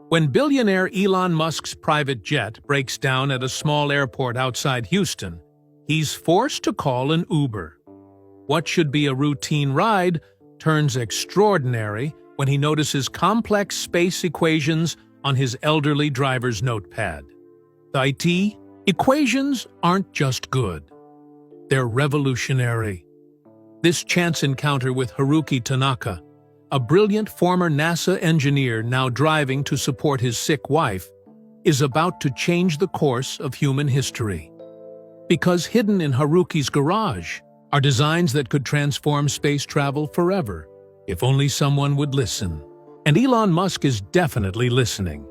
When billionaire Elon Musk's private jet breaks down at a small airport outside Houston, he's forced to call an Uber. What should be a routine ride turns extraordinary when he notices complex space equations on his elderly driver's notepad. The IT equations aren't just good. They're revolutionary. This chance encounter with Haruki Tanaka, a brilliant former NASA engineer now driving to support his sick wife, is about to change the course of human history. Because hidden in Haruki's garage are designs that could transform space travel forever, if only someone would listen. And Elon Musk is definitely listening.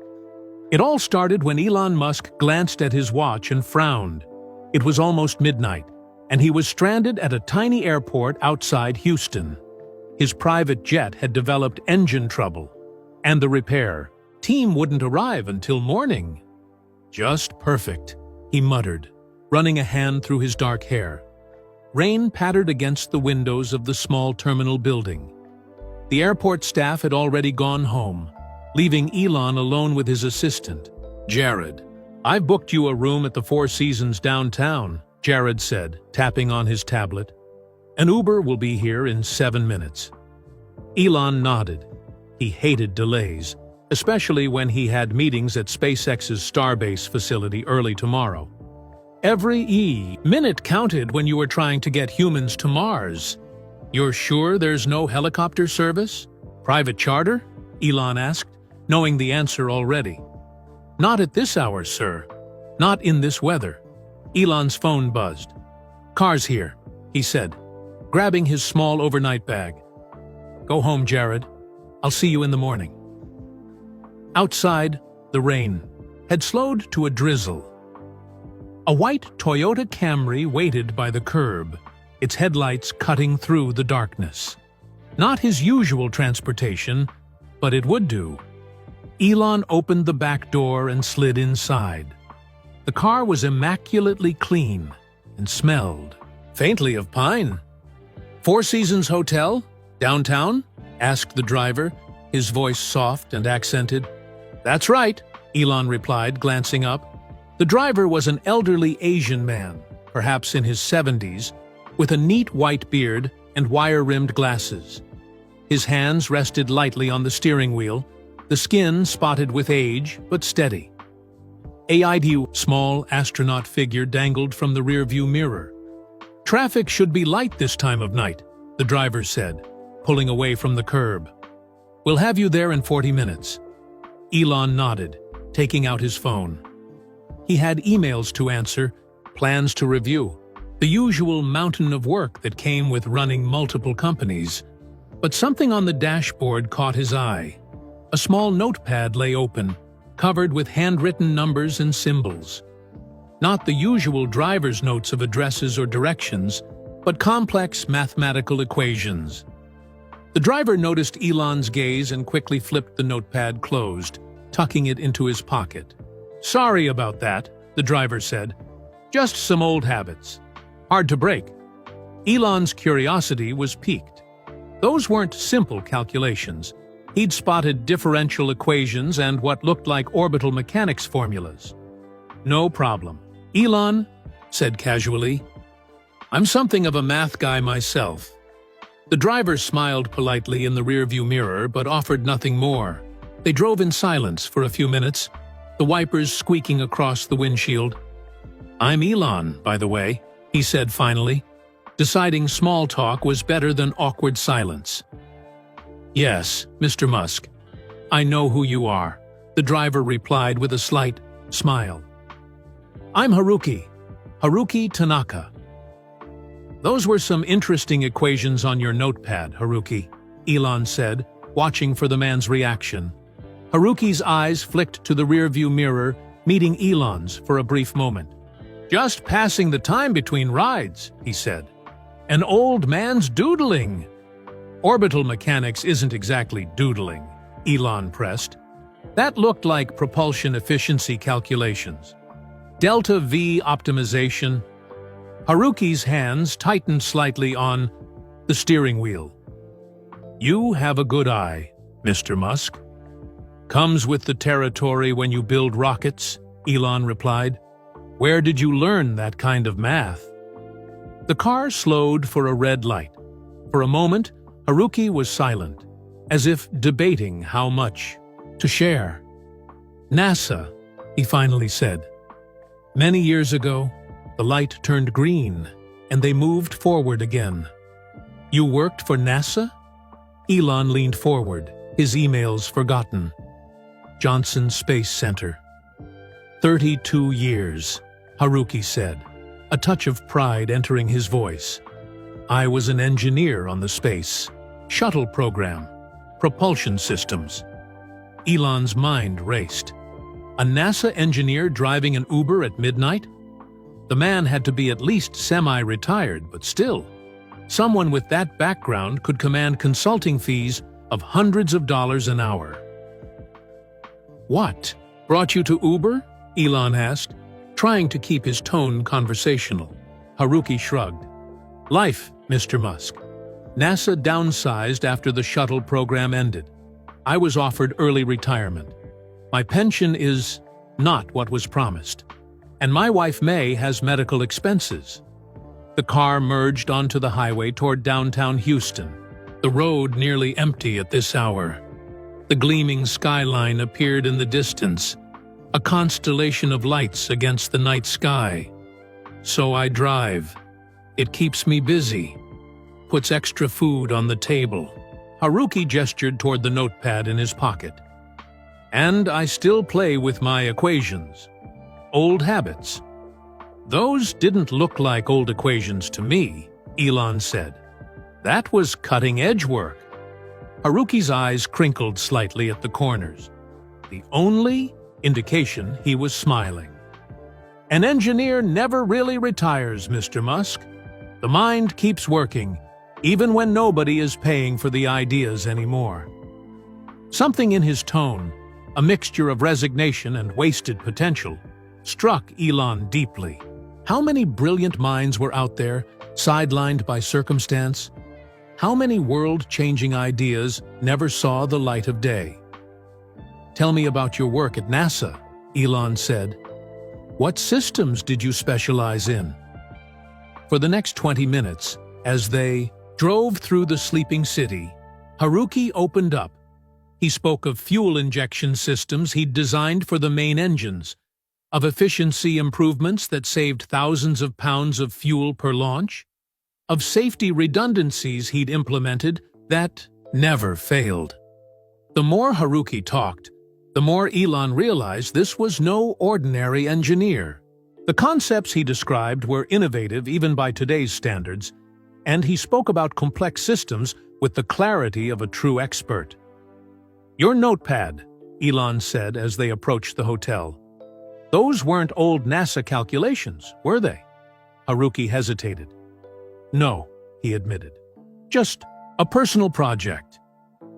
It all started when Elon Musk glanced at his watch and frowned. It was almost midnight, and he was stranded at a tiny airport outside Houston. His private jet had developed engine trouble, and the repair team wouldn't arrive until morning. Just perfect, he muttered, running a hand through his dark hair. Rain pattered against the windows of the small terminal building. The airport staff had already gone home, leaving Elon alone with his assistant, Jared. "I've booked you a room at the Four Seasons downtown," Jared said, tapping on his tablet. "An Uber will be here in 7 minutes." Elon nodded. He hated delays, especially when he had meetings at SpaceX's Starbase facility early tomorrow. Every minute counted when you were trying to get humans to Mars. "You're sure there's no helicopter service? Private charter?" Elon asked, knowing the answer already. "Not at this hour, sir. Not in this weather." Elon's phone buzzed. "Car's here," he said, grabbing his small overnight bag. "Go home, Jared. I'll see you in the morning." Outside, the rain had slowed to a drizzle. A white Toyota Camry waited by the curb, its headlights cutting through the darkness. Not his usual transportation, but it would do. Elon opened the back door and slid inside. The car was immaculately clean and smelled faintly of pine. "Four Seasons Hotel, downtown?" asked the driver, his voice soft and accented. "That's right," Elon replied, glancing up. The driver was an elderly Asian man, perhaps in his 70s, with a neat white beard and wire-rimmed glasses. His hands rested lightly on the steering wheel, the skin spotted with age but steady. A small astronaut figure dangled from the rearview mirror. "Traffic should be light this time of night," the driver said, pulling away from the curb. "We'll have you there in 40 minutes." Elon nodded, taking out his phone. He had emails to answer, plans to review, the usual mountain of work that came with running multiple companies. But something on the dashboard caught his eye. A small notepad lay open, covered with handwritten numbers and symbols. Not the usual driver's notes of addresses or directions, but complex mathematical equations. The driver noticed Elon's gaze and quickly flipped the notepad closed, tucking it into his pocket. "Sorry about that," the driver said. "Just some old habits. Hard to break." Elon's curiosity was piqued. Those weren't simple calculations. He'd spotted differential equations and what looked like orbital mechanics formulas. "No problem," Elon said casually. "I'm something of a math guy myself." The driver smiled politely in the rearview mirror but offered nothing more. They drove in silence for a few minutes, the wipers squeaking across the windshield. "I'm Elon, by the way," he said finally, deciding small talk was better than awkward silence. "Yes, Mr. Musk. I know who you are," the driver replied with a slight smile. "I'm Haruki Tanaka." "Those were some interesting equations on your notepad, Haruki," Elon said, watching for the man's reaction. Haruki's eyes flicked to the rearview mirror, meeting Elon's for a brief moment. "Just passing the time between rides," he said. "An old man's doodling." "Orbital mechanics isn't exactly doodling," Elon pressed. "That looked like propulsion efficiency calculations. Delta V optimization." Haruki's hands tightened slightly on the steering wheel. "You have a good eye, Mr. Musk." Comes with the territory when you build rockets, Elon replied. Where did you learn that kind of math? The car slowed for a red light. For a moment, Haruki was silent, as if debating how much to share. NASA, he finally said. Many years ago, the light turned green, and they moved forward again. You worked for NASA? Elon leaned forward, his emails forgotten. Johnson Space Center. 32 years, Haruki said, a touch of pride entering his voice. I was an engineer on the space shuttle program, propulsion systems. Elon's mind raced. A NASA engineer driving an Uber at midnight? The man had to be at least semi-retired, but still, someone with that background could command consulting fees of hundreds of dollars an hour. What brought you to Uber? Elon asked, trying to keep his tone conversational. Haruki shrugged. Life, Mr. Musk. NASA downsized after the shuttle program ended. I was offered early retirement. My pension is not what was promised. And my wife May has medical expenses. The car merged onto the highway toward downtown Houston, the road nearly empty at this hour. The gleaming skyline appeared in the distance, a constellation of lights against the night sky. So I drive. It keeps me busy, puts extra food on the table. Haruki gestured toward the notepad in his pocket. And I still play with my equations. Old habits. Those didn't look like old equations to me, Elon said. That was cutting-edge work. Haruki's eyes crinkled slightly at the corners, the only indication he was smiling. An engineer never really retires, Mr. Musk. The mind keeps working, even when nobody is paying for the ideas anymore. Something in his tone, a mixture of resignation and wasted potential, struck Elon deeply. How many brilliant minds were out there, sidelined by circumstance? How many world-changing ideas never saw the light of day? Tell me about your work at NASA, Elon said. What systems did you specialize in? For the next 20 minutes, as they drove through the sleeping city, Haruki opened up. He spoke of fuel injection systems he'd designed for the main engines, of efficiency improvements that saved thousands of pounds of fuel per launch, of safety redundancies he'd implemented that never failed. The more Haruki talked, the more Elon realized this was no ordinary engineer. The concepts he described were innovative even by today's standards, and he spoke about complex systems with the clarity of a true expert. Your notepad, Elon said as they approached the hotel. Those weren't old NASA calculations, were they? Haruki hesitated. No, he admitted. Just a personal project.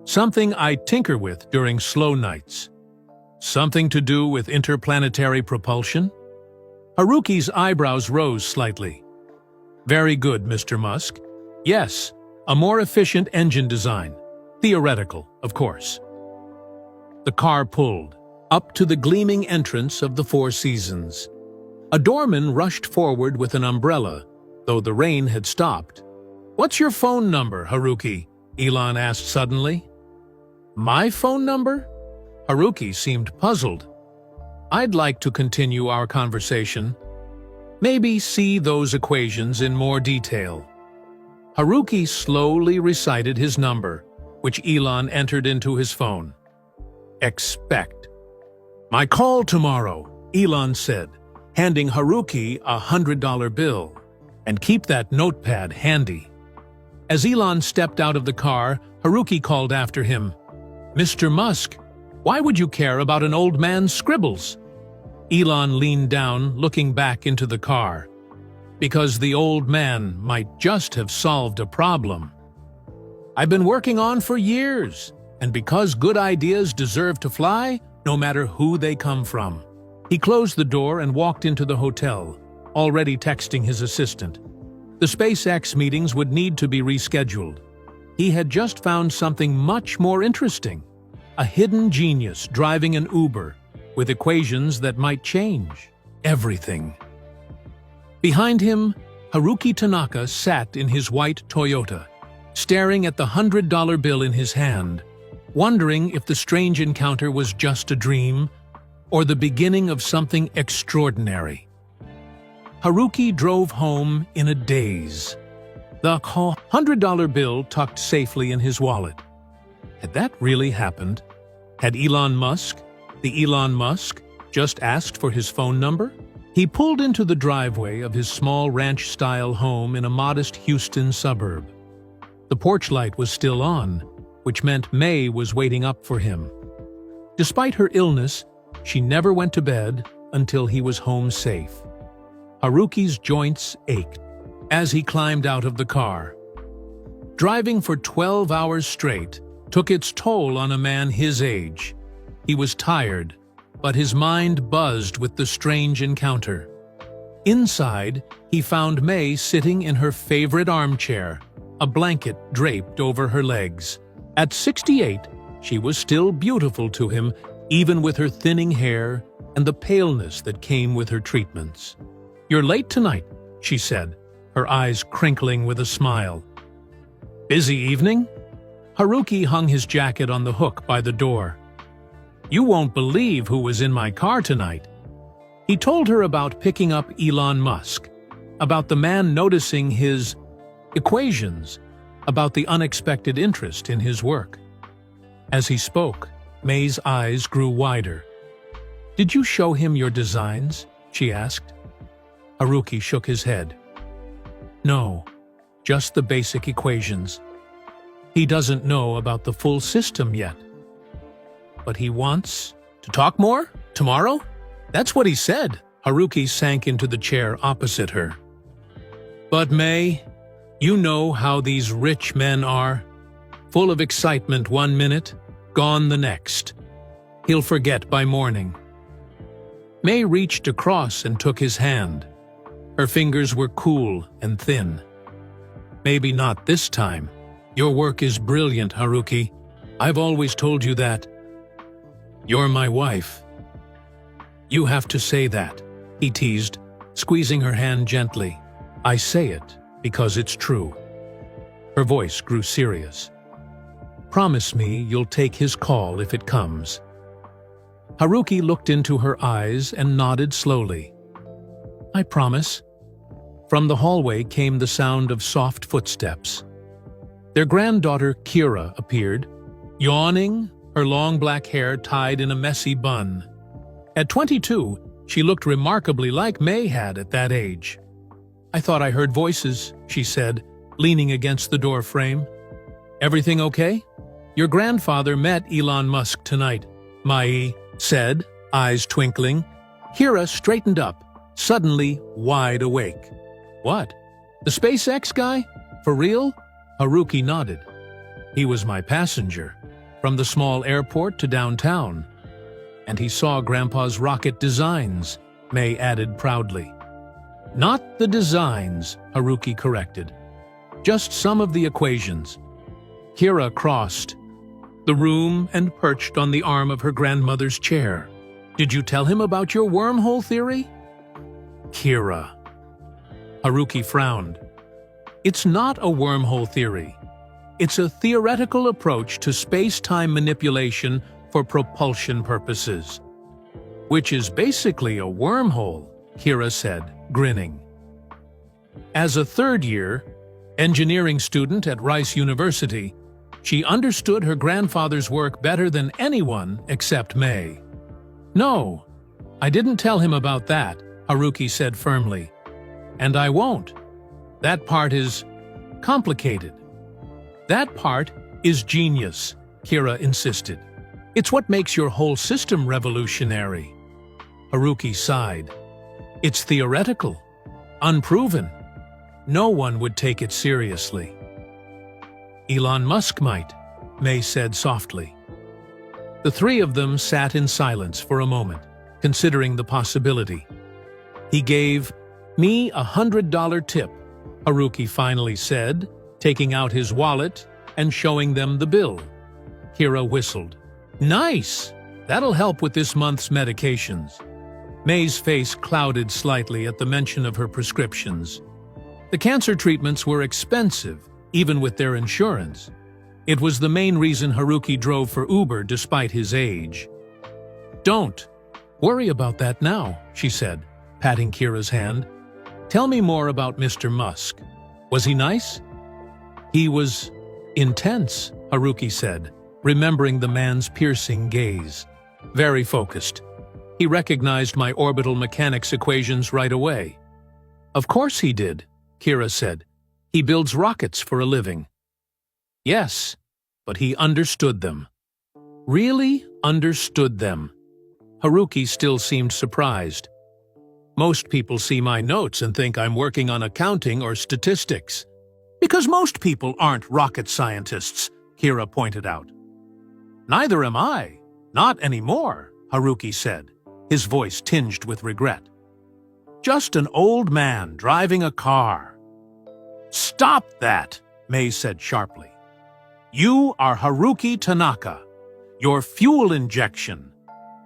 Something I tinker with during slow nights. Something to do with interplanetary propulsion? Haruki's eyebrows rose slightly. Very good, Mr. Musk. Yes, a more efficient engine design. Theoretical, of course. The car pulled up to the gleaming entrance of the Four Seasons. A doorman rushed forward with an umbrella, though the rain had stopped. What's your phone number, Haruki? Elon asked suddenly. My phone number? Haruki seemed puzzled. I'd like to continue our conversation. Maybe see those equations in more detail. Haruki slowly recited his number, which Elon entered into his phone. Expect. My call tomorrow, Elon said, handing Haruki a $100 bill. And keep that notepad handy. As Elon stepped out of the car, Haruki called after him. Mr. Musk, why would you care about an old man's scribbles? Elon leaned down, looking back into the car. Because the old man might just have solved a problem I've been working on for years, and because good ideas deserve to fly, no matter who they come from. He closed the door and walked into the hotel, already texting his assistant. The SpaceX meetings would need to be rescheduled. He had just found something much more interesting. a hidden genius driving an Uber with equations that might change everything. Behind him, Haruki Tanaka sat in his white Toyota, staring at the $100 bill in his hand, wondering if the strange encounter was just a dream or the beginning of something extraordinary. Haruki drove home in a daze, the $100 bill tucked safely in his wallet. Had that really happened? Had Elon Musk, just asked for his phone number? He pulled into the driveway of his small ranch-style home in a modest Houston suburb. The porch light was still on, which meant May was waiting up for him. Despite her illness, she never went to bed until he was home safe. Haruki's joints ached as he climbed out of the car. Driving for 12 hours straight took its toll on a man his age. He was tired, but his mind buzzed with the strange encounter. Inside, he found May sitting in her favorite armchair, a blanket draped over her legs. At 68, she was still beautiful to him, even with her thinning hair and the paleness that came with her treatments. "You're late tonight," she said, her eyes crinkling with a smile. "Busy evening?" Haruki hung his jacket on the hook by the door. "You won't believe who was in my car tonight." He told her about picking up Elon Musk, about the man noticing his equations, about the unexpected interest in his work. As he spoke, May's eyes grew wider. "Did you show him your designs?" she asked. Haruki shook his head. "No, just the basic equations. He doesn't know about the full system yet. But he wants to talk more? Tomorrow?" "That's what he said." Haruki sank into the chair opposite her. "But May, you know how these rich men are. Full of excitement one minute, gone the next. He'll forget by morning." May reached across and took his hand. Her fingers were cool and thin. "Maybe not this time. Your work is brilliant, Haruki. I've always told you that. You're my wife." "You have to say that," he teased, squeezing her hand gently. "I say it because it's true." Her voice grew serious. "Promise me you'll take his call if it comes." Haruki looked into her eyes and nodded slowly. "I promise." From the hallway came the sound of soft footsteps. Their granddaughter Kira appeared, yawning, her long black hair tied in a messy bun. At 22, she looked remarkably like May had at that age. "I thought I heard voices," she said, leaning against the door frame. "Everything okay?" "Your grandfather met Elon Musk tonight," Mai said, eyes twinkling. Kira straightened up, suddenly wide awake. "What? The SpaceX guy? For real?" Haruki nodded. "He was my passenger, from the small airport to downtown. And he saw Grandpa's rocket designs," May added proudly. "Not the designs," Haruki corrected. "Just some of the equations." Kira crossed the room and perched on the arm of her grandmother's chair. "Did you tell him about your wormhole theory?" "Kira." Haruki frowned. "It's not a wormhole theory. It's a theoretical approach to space-time manipulation for propulsion purposes." "Which is basically a wormhole," Kira said, grinning. As a third-year engineering student at Rice University, she understood her grandfather's work better than anyone except May. "No, I didn't tell him about that," Haruki said firmly. "And I won't. That part is complicated." "That part is genius," Kira insisted. "It's what makes your whole system revolutionary." Haruki sighed. "It's theoretical, unproven. No one would take it seriously." "Elon Musk might," May said softly. The three of them sat in silence for a moment, considering the possibility. "He gave me a $100 tip," Haruki finally said, taking out his wallet and showing them the bill. Kira whistled. Nice! That'll help with this month's medications. May's face clouded slightly at the mention of her prescriptions. The cancer treatments were expensive, even with their insurance. It was the main reason Haruki drove for Uber despite his age. "Don't worry about that now," she said, patting Kira's hand. "Tell me more about Mr. Musk. Was he nice?" "He was intense," Haruki said, remembering the man's piercing gaze. "Very focused. He recognized my orbital mechanics equations right away." "Of course he did," Kira said. "He builds rockets for a living." "Yes, but he understood them." "Really understood them?" Haruki still seemed surprised. "Most people see my notes and think I'm working on accounting or statistics." "Because most people aren't rocket scientists," Kira pointed out. "Neither am I. Not anymore," Haruki said, his voice tinged with regret. "Just an old man driving a car." "Stop that," May said sharply. "You are Haruki Tanaka. Your fuel injection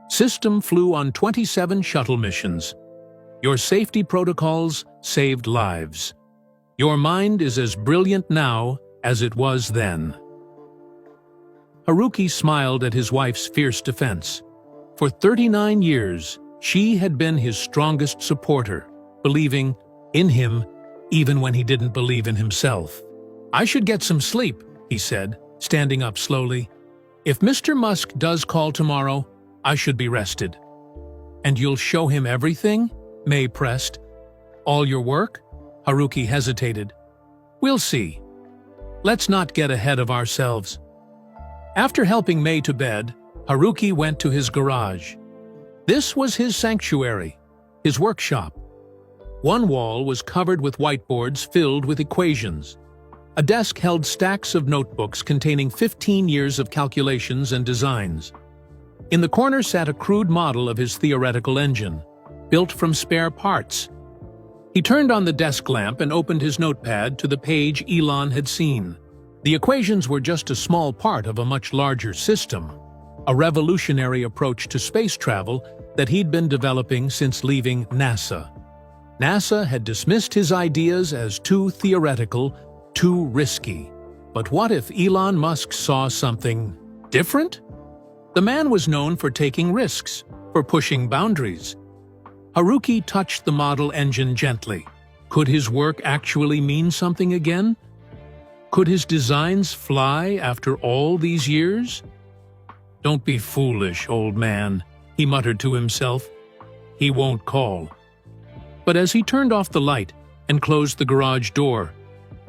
system flew on 27 shuttle missions. Your safety protocols saved lives. Your mind is as brilliant now as it was then." Haruki smiled at his wife's fierce defense. For 39 years, she had been his strongest supporter, believing in him even when he didn't believe in himself. "I should get some sleep," he said, standing up slowly. "If Mr. Musk does call tomorrow, I should be rested." "And you'll show him everything?" May pressed. "All your work?" Haruki hesitated. "We'll see. Let's not get ahead of ourselves." After helping May to bed, Haruki went to his garage. This was his sanctuary, his workshop. One wall was covered with whiteboards filled with equations. A desk held stacks of notebooks containing 15 years of calculations and designs. In the corner sat a crude model of his theoretical engine, built from spare parts. He turned on the desk lamp and opened his notepad to the page Elon had seen. The equations were just a small part of a much larger system, a revolutionary approach to space travel that he'd been developing since leaving NASA. NASA had dismissed his ideas as too theoretical, too risky. But what if Elon Musk saw something different? The man was known for taking risks, for pushing boundaries. Haruki touched the model engine gently. Could his work actually mean something again? Could his designs fly after all these years? "Don't be foolish, old man," he muttered to himself. "He won't call." But as he turned off the light and closed the garage door,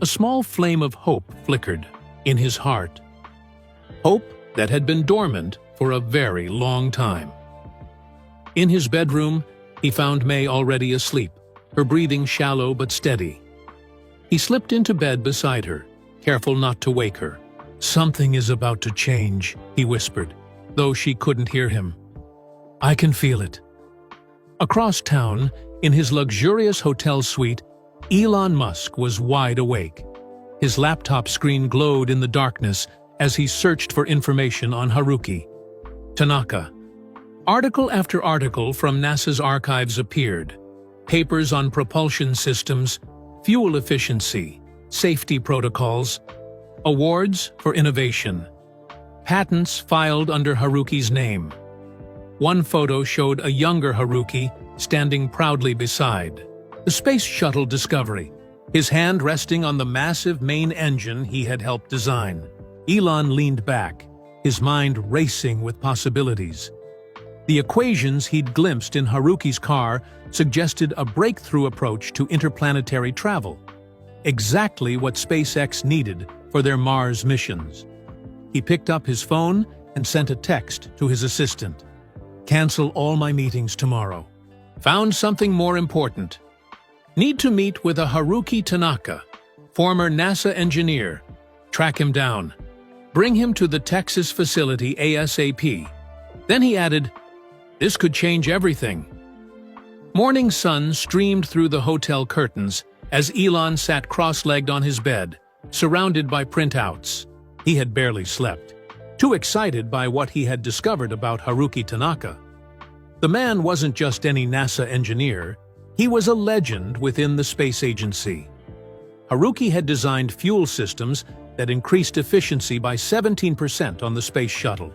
a small flame of hope flickered in his heart. Hope that had been dormant for a very long time. In his bedroom, he found May already asleep, her breathing shallow but steady. He slipped into bed beside her, careful not to wake her. "Something is about to change," he whispered, though she couldn't hear him. "I can feel it." Across town, in his luxurious hotel suite, Elon Musk was wide awake. His laptop screen glowed in the darkness as he searched for information on Haruki Tanaka. Article after article from NASA's archives appeared. Papers on propulsion systems, fuel efficiency, safety protocols, awards for innovation, patents filed under Haruki's name. One photo showed a younger Haruki standing proudly beside the Space Shuttle Discovery, his hand resting on the massive main engine he had helped design. Elon leaned back, his mind racing with possibilities. The equations he'd glimpsed in Haruki's car suggested a breakthrough approach to interplanetary travel, exactly what SpaceX needed for their Mars missions. He picked up his phone and sent a text to his assistant. "Cancel all my meetings tomorrow. Found something more important. Need to meet with a Haruki Tanaka, former NASA engineer. Track him down. Bring him to the Texas facility ASAP." Then he added, "This could change everything." Morning sun streamed through the hotel curtains as Elon sat cross-legged on his bed, surrounded by printouts. He had barely slept. too excited by what he had discovered about Haruki Tanaka. The man wasn't just any NASA engineer, he was a legend within the space agency. Haruki had designed fuel systems that increased efficiency by 17% on the space shuttle,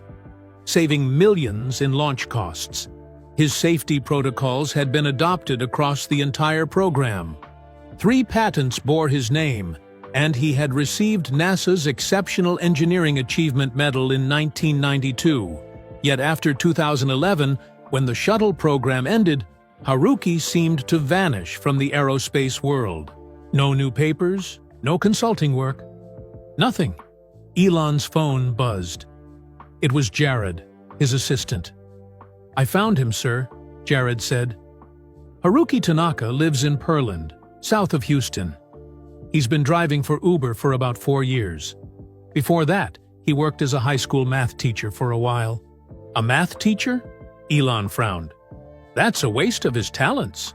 saving millions in launch costs. His safety protocols had been adopted across the entire program. 3 patents bore his name, and he had received NASA's Exceptional Engineering Achievement Medal in 1992. Yet after 2011, when the shuttle program ended, Haruki seemed to vanish from the aerospace world. No new papers, no consulting work, nothing. Elon's phone buzzed. It was Jared, his assistant. "I found him, sir," Jared said. Haruki Tanaka lives in Pearland, south of Houston. He's been driving for Uber for about 4 years. Before that, he worked as a high school math teacher for a while. "A math teacher?" Elon frowned. "That's a waste of his talents."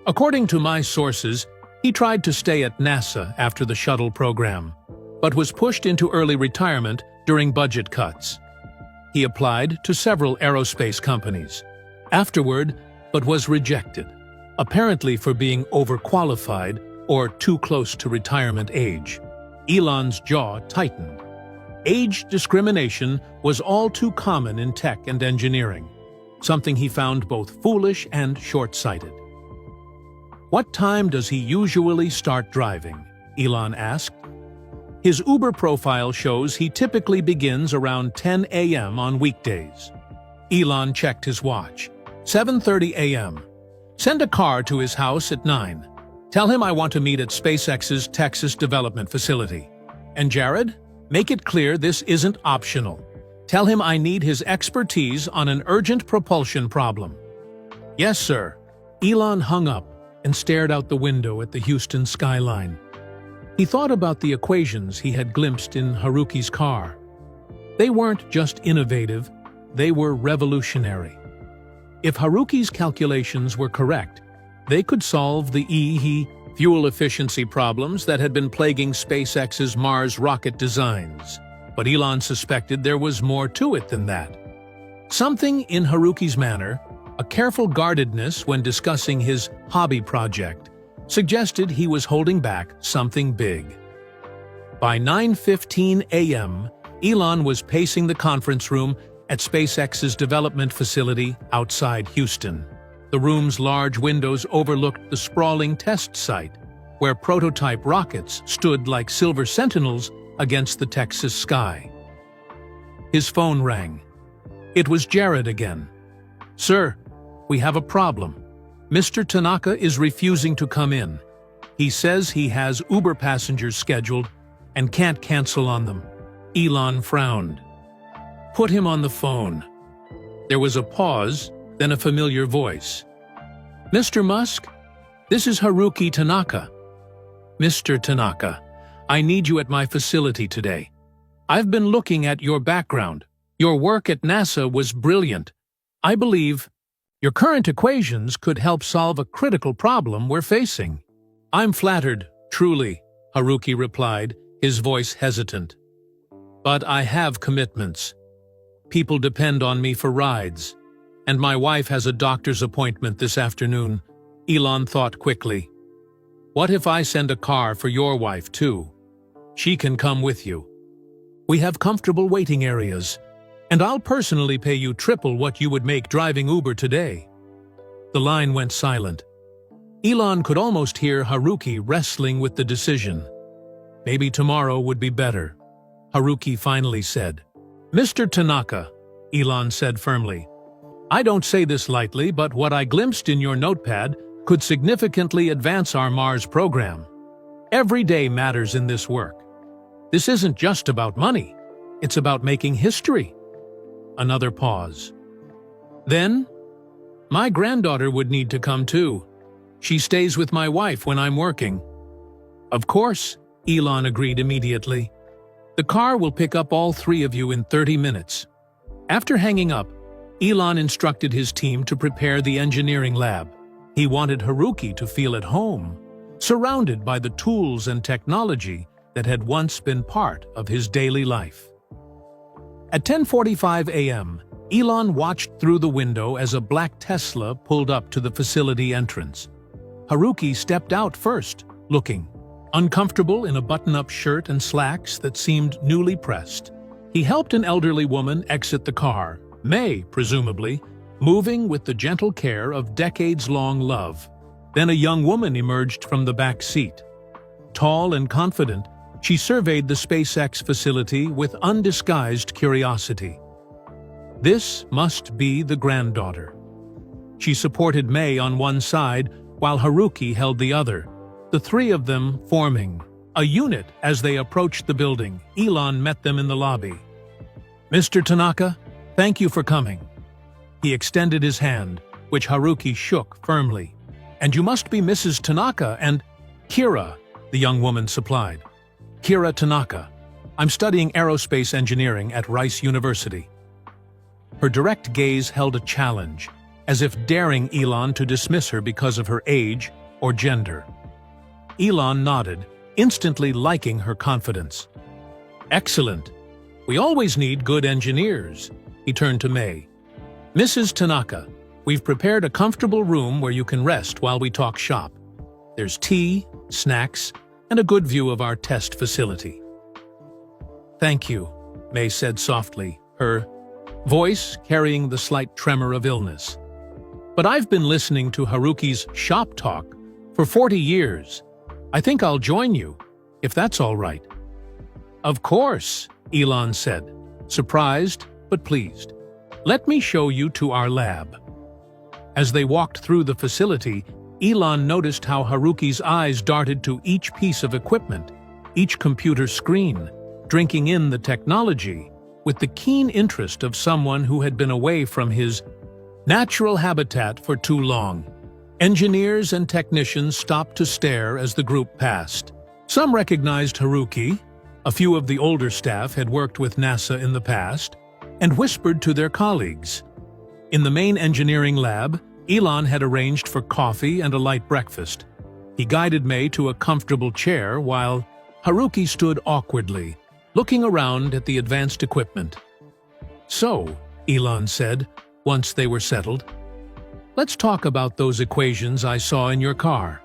According to my sources, he tried to stay at NASA after the shuttle program, but was pushed into early retirement during budget cuts. He applied to several aerospace companies afterward, but was rejected, apparently for being overqualified or too close to retirement age. Elon's jaw tightened. Age discrimination was all too common in tech and engineering, something he found both foolish and short-sighted. "What time does he usually start driving?" Elon asked. His Uber profile shows he typically begins around 10 a.m. on weekdays. Elon checked his watch. 7:30 a.m. "Send a car to his house at 9. Tell him I want to meet at SpaceX's Texas development facility. And Jared, make it clear this isn't optional. Tell him I need his expertise on an urgent propulsion problem." "Yes, sir." Elon hung up and stared out the window at the Houston skyline. He thought about the equations he had glimpsed in Haruki's car. They weren't just innovative, they were revolutionary. If Haruki's calculations were correct, they could solve the fuel efficiency problems that had been plaguing SpaceX's Mars rocket designs. But Elon suspected there was more to it than that. Something in Haruki's manner, a careful guardedness when discussing his hobby project, suggested he was holding back something big. By 9:15 a.m., Elon was pacing the conference room at SpaceX's development facility outside Houston. The room's large windows overlooked the sprawling test site, where prototype rockets stood like silver sentinels against the Texas sky. His phone rang. It was Jared again. "Sir, we have a problem. Mr. Tanaka is refusing to come in. He says he has Uber passengers scheduled and can't cancel on them." Elon frowned. "Put him on the phone." There was a pause, then a familiar voice. "Mr. Musk, this is Haruki Tanaka." "Mr. Tanaka, I need you at my facility today. I've been looking at your background. Your work at NASA was brilliant. I believe your current equations could help solve a critical problem we're facing." "I'm flattered, truly," Haruki replied, his voice hesitant. "But I have commitments. People depend on me for rides, and my wife has a doctor's appointment this afternoon." Elon thought quickly. "What if I send a car for your wife, too? She can come with you. We have comfortable waiting areas, and I'll personally pay you triple what you would make driving Uber today." The line went silent. Elon could almost hear Haruki wrestling with the decision. "Maybe tomorrow would be better," Haruki finally said. "Mr. Tanaka," Elon said firmly, "I don't say this lightly, but what I glimpsed in your notepad could significantly advance our Mars program. Every day matters in this work. This isn't just about money, it's about making history." Another pause. "Then, my granddaughter would need to come too. She stays with my wife when I'm working." "Of course," Elon agreed immediately. "The car will pick up all 3 of you in 30 minutes. After hanging up, Elon instructed his team to prepare the engineering lab. He wanted Haruki to feel at home, surrounded by the tools and technology that had once been part of his daily life. At 10:45 a.m., Elon watched through the window as a black Tesla pulled up to the facility entrance. Haruki stepped out first, looking uncomfortable in a button-up shirt and slacks that seemed newly pressed. He helped an elderly woman exit the car, May, presumably, moving with the gentle care of decades-long love. Then a young woman emerged from the back seat. Tall and confident, she surveyed the SpaceX facility with undisguised curiosity. This must be the granddaughter. She supported May on one side while Haruki held the other, the three of them forming a unit. As they approached the building, Elon met them in the lobby. "Mr. Tanaka, thank you for coming." He extended his hand, which Haruki shook firmly. "And you must be Mrs. Tanaka and—" "Kira," the young woman supplied. "Kira Tanaka. I'm studying aerospace engineering at Rice University." Her direct gaze held a challenge, as if daring Elon to dismiss her because of her age or gender. Elon nodded, instantly liking her confidence. "Excellent. We always need good engineers." He turned to May. "Mrs. Tanaka, we've prepared a comfortable room where you can rest while we talk shop. There's tea, snacks, and a good view of our test facility." "Thank you," May said softly, her voice carrying the slight tremor of illness. "But I've been listening to Haruki's shop talk for 40 years. I think I'll join you, if that's all right." "Of course," Elon said, surprised but pleased. "Let me show you to our lab." As they walked through the facility, Elon noticed how Haruki's eyes darted to each piece of equipment, each computer screen, drinking in the technology with the keen interest of someone who had been away from his natural habitat for too long. Engineers and technicians stopped to stare as the group passed. Some recognized Haruki. A few of the older staff had worked with NASA in the past and whispered to their colleagues. In the main engineering lab, Elon had arranged for coffee and a light breakfast. He guided May to a comfortable chair while Haruki stood awkwardly, looking around at the advanced equipment. "So," Elon said, once they were settled, "let's talk about those equations I saw in your car."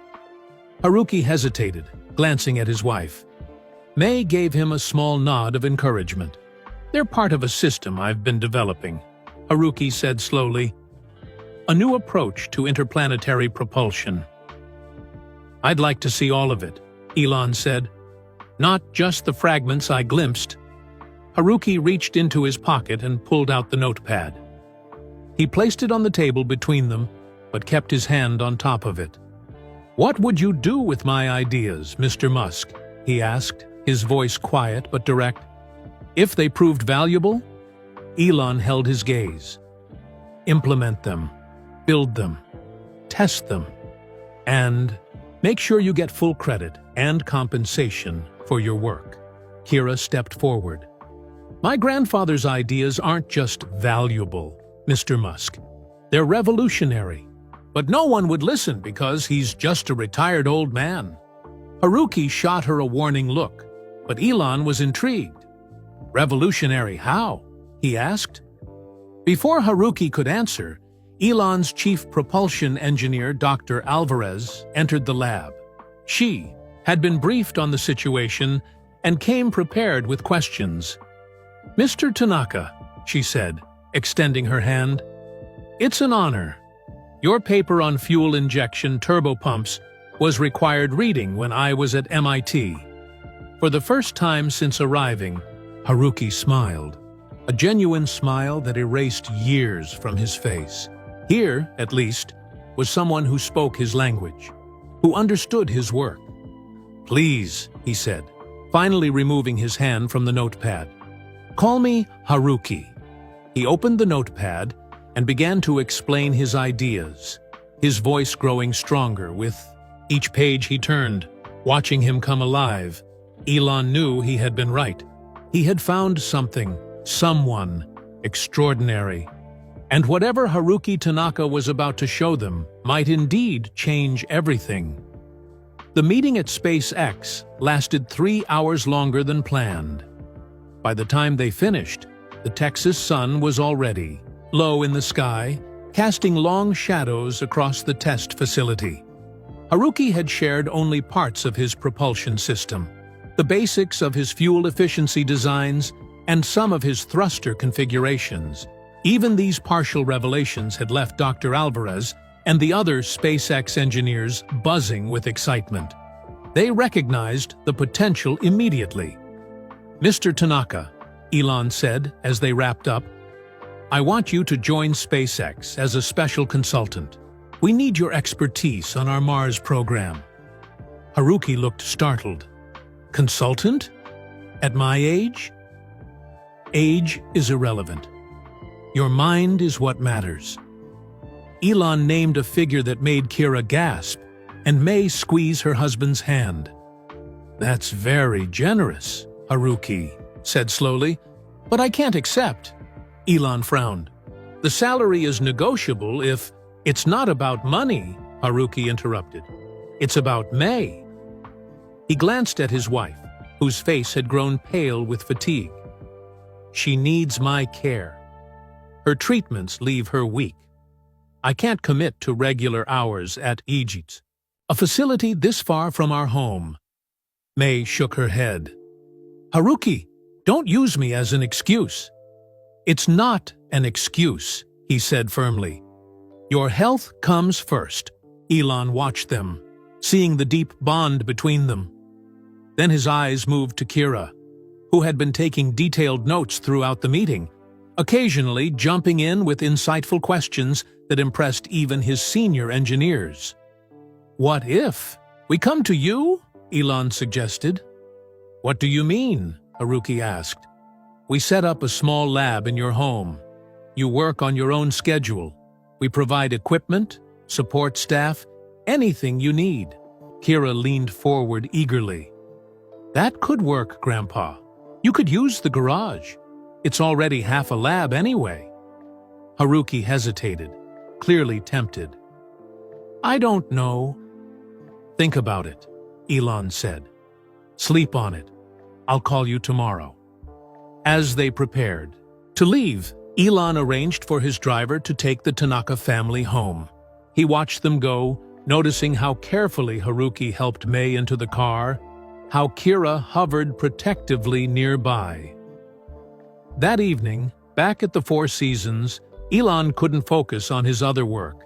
Haruki hesitated, glancing at his wife. May gave him a small nod of encouragement. "They're part of a system I've been developing," Haruki said slowly. "A new approach to interplanetary propulsion." "I'd like to see all of it," Elon said. "Not just the fragments I glimpsed." Haruki reached into his pocket and pulled out the notepad. He placed it on the table between them, but kept his hand on top of it. "What would you do with my ideas, Mr. Musk?" he asked, his voice quiet but direct. "If they proved valuable?" Elon held his gaze. "Implement them, build them, test them, and make sure you get full credit and compensation for your work." Kira stepped forward. "My grandfather's ideas aren't just valuable, Mr. Musk. They're revolutionary. But no one would listen because he's just a retired old man." Haruki shot her a warning look, but Elon was intrigued. "Revolutionary how?" he asked. Before Haruki could answer, Elon's chief propulsion engineer, Dr. Alvarez, entered the lab. She had been briefed on the situation and came prepared with questions. "Mr. Tanaka," she said, extending her hand, "it's an honor. Your paper on fuel injection turbopumps was required reading when I was at MIT." For the first time since arriving, Haruki smiled, a genuine smile that erased years from his face. Here, at least, was someone who spoke his language, who understood his work. "Please," he said, finally removing his hand from the notepad. "Call me Haruki." He opened the notepad and began to explain his ideas, his voice growing stronger with each page he turned. Watching him come alive, Elon knew he had been right. He had found something, someone, extraordinary. And whatever Haruki Tanaka was about to show them might indeed change everything. The meeting at SpaceX lasted 3 hours longer than planned. By the time they finished, The Texas sun was already low in the sky, casting long shadows across the test facility. Haruki had shared only parts of his propulsion system, the basics of his fuel efficiency designs, and some of his thruster configurations. Even these partial revelations had left Dr. Alvarez and the other SpaceX engineers buzzing with excitement. They recognized the potential immediately. "Mr. Tanaka," Elon said as they wrapped up, "I want you to join SpaceX as a special consultant. We need your expertise on our Mars program." Haruki looked startled. "Consultant? At my age?" "Age is irrelevant. Your mind is what matters." Elon named a figure that made Kira gasp, and May squeeze her husband's hand. "That's very generous," Haruki said slowly, "but I can't accept." Elon frowned. "The salary is negotiable if—" "It's not about money," Haruki interrupted. "It's about May." He glanced at his wife, whose face had grown pale with fatigue. "She needs my care. Her treatments leave her weak. I can't commit to regular hours at Egypt, a facility this far from our home." May shook her head. "Haruki, don't use me as an excuse." "It's not an excuse," he said firmly. "Your health comes first." Elon watched them, seeing the deep bond between them. Then his eyes moved to Kira, who had been taking detailed notes throughout the meeting, occasionally jumping in with insightful questions that impressed even his senior engineers. "What if we come to you?" Elon suggested. "What do you mean?" Haruki asked. "We set up a small lab in your home. You work on your own schedule. We provide equipment, support staff, anything you need." Kira leaned forward eagerly. "That could work, Grandpa. You could use the garage. It's already half a lab anyway." Haruki hesitated, clearly tempted. "I don't know." "Think about it," Elon said. "Sleep on it. I'll call you tomorrow." As they prepared to leave, Elon arranged for his driver to take the Tanaka family home. He watched them go, noticing how carefully Haruki helped May into the car, how Kira hovered protectively nearby. That evening, back at the Four Seasons, Elon couldn't focus on his other work.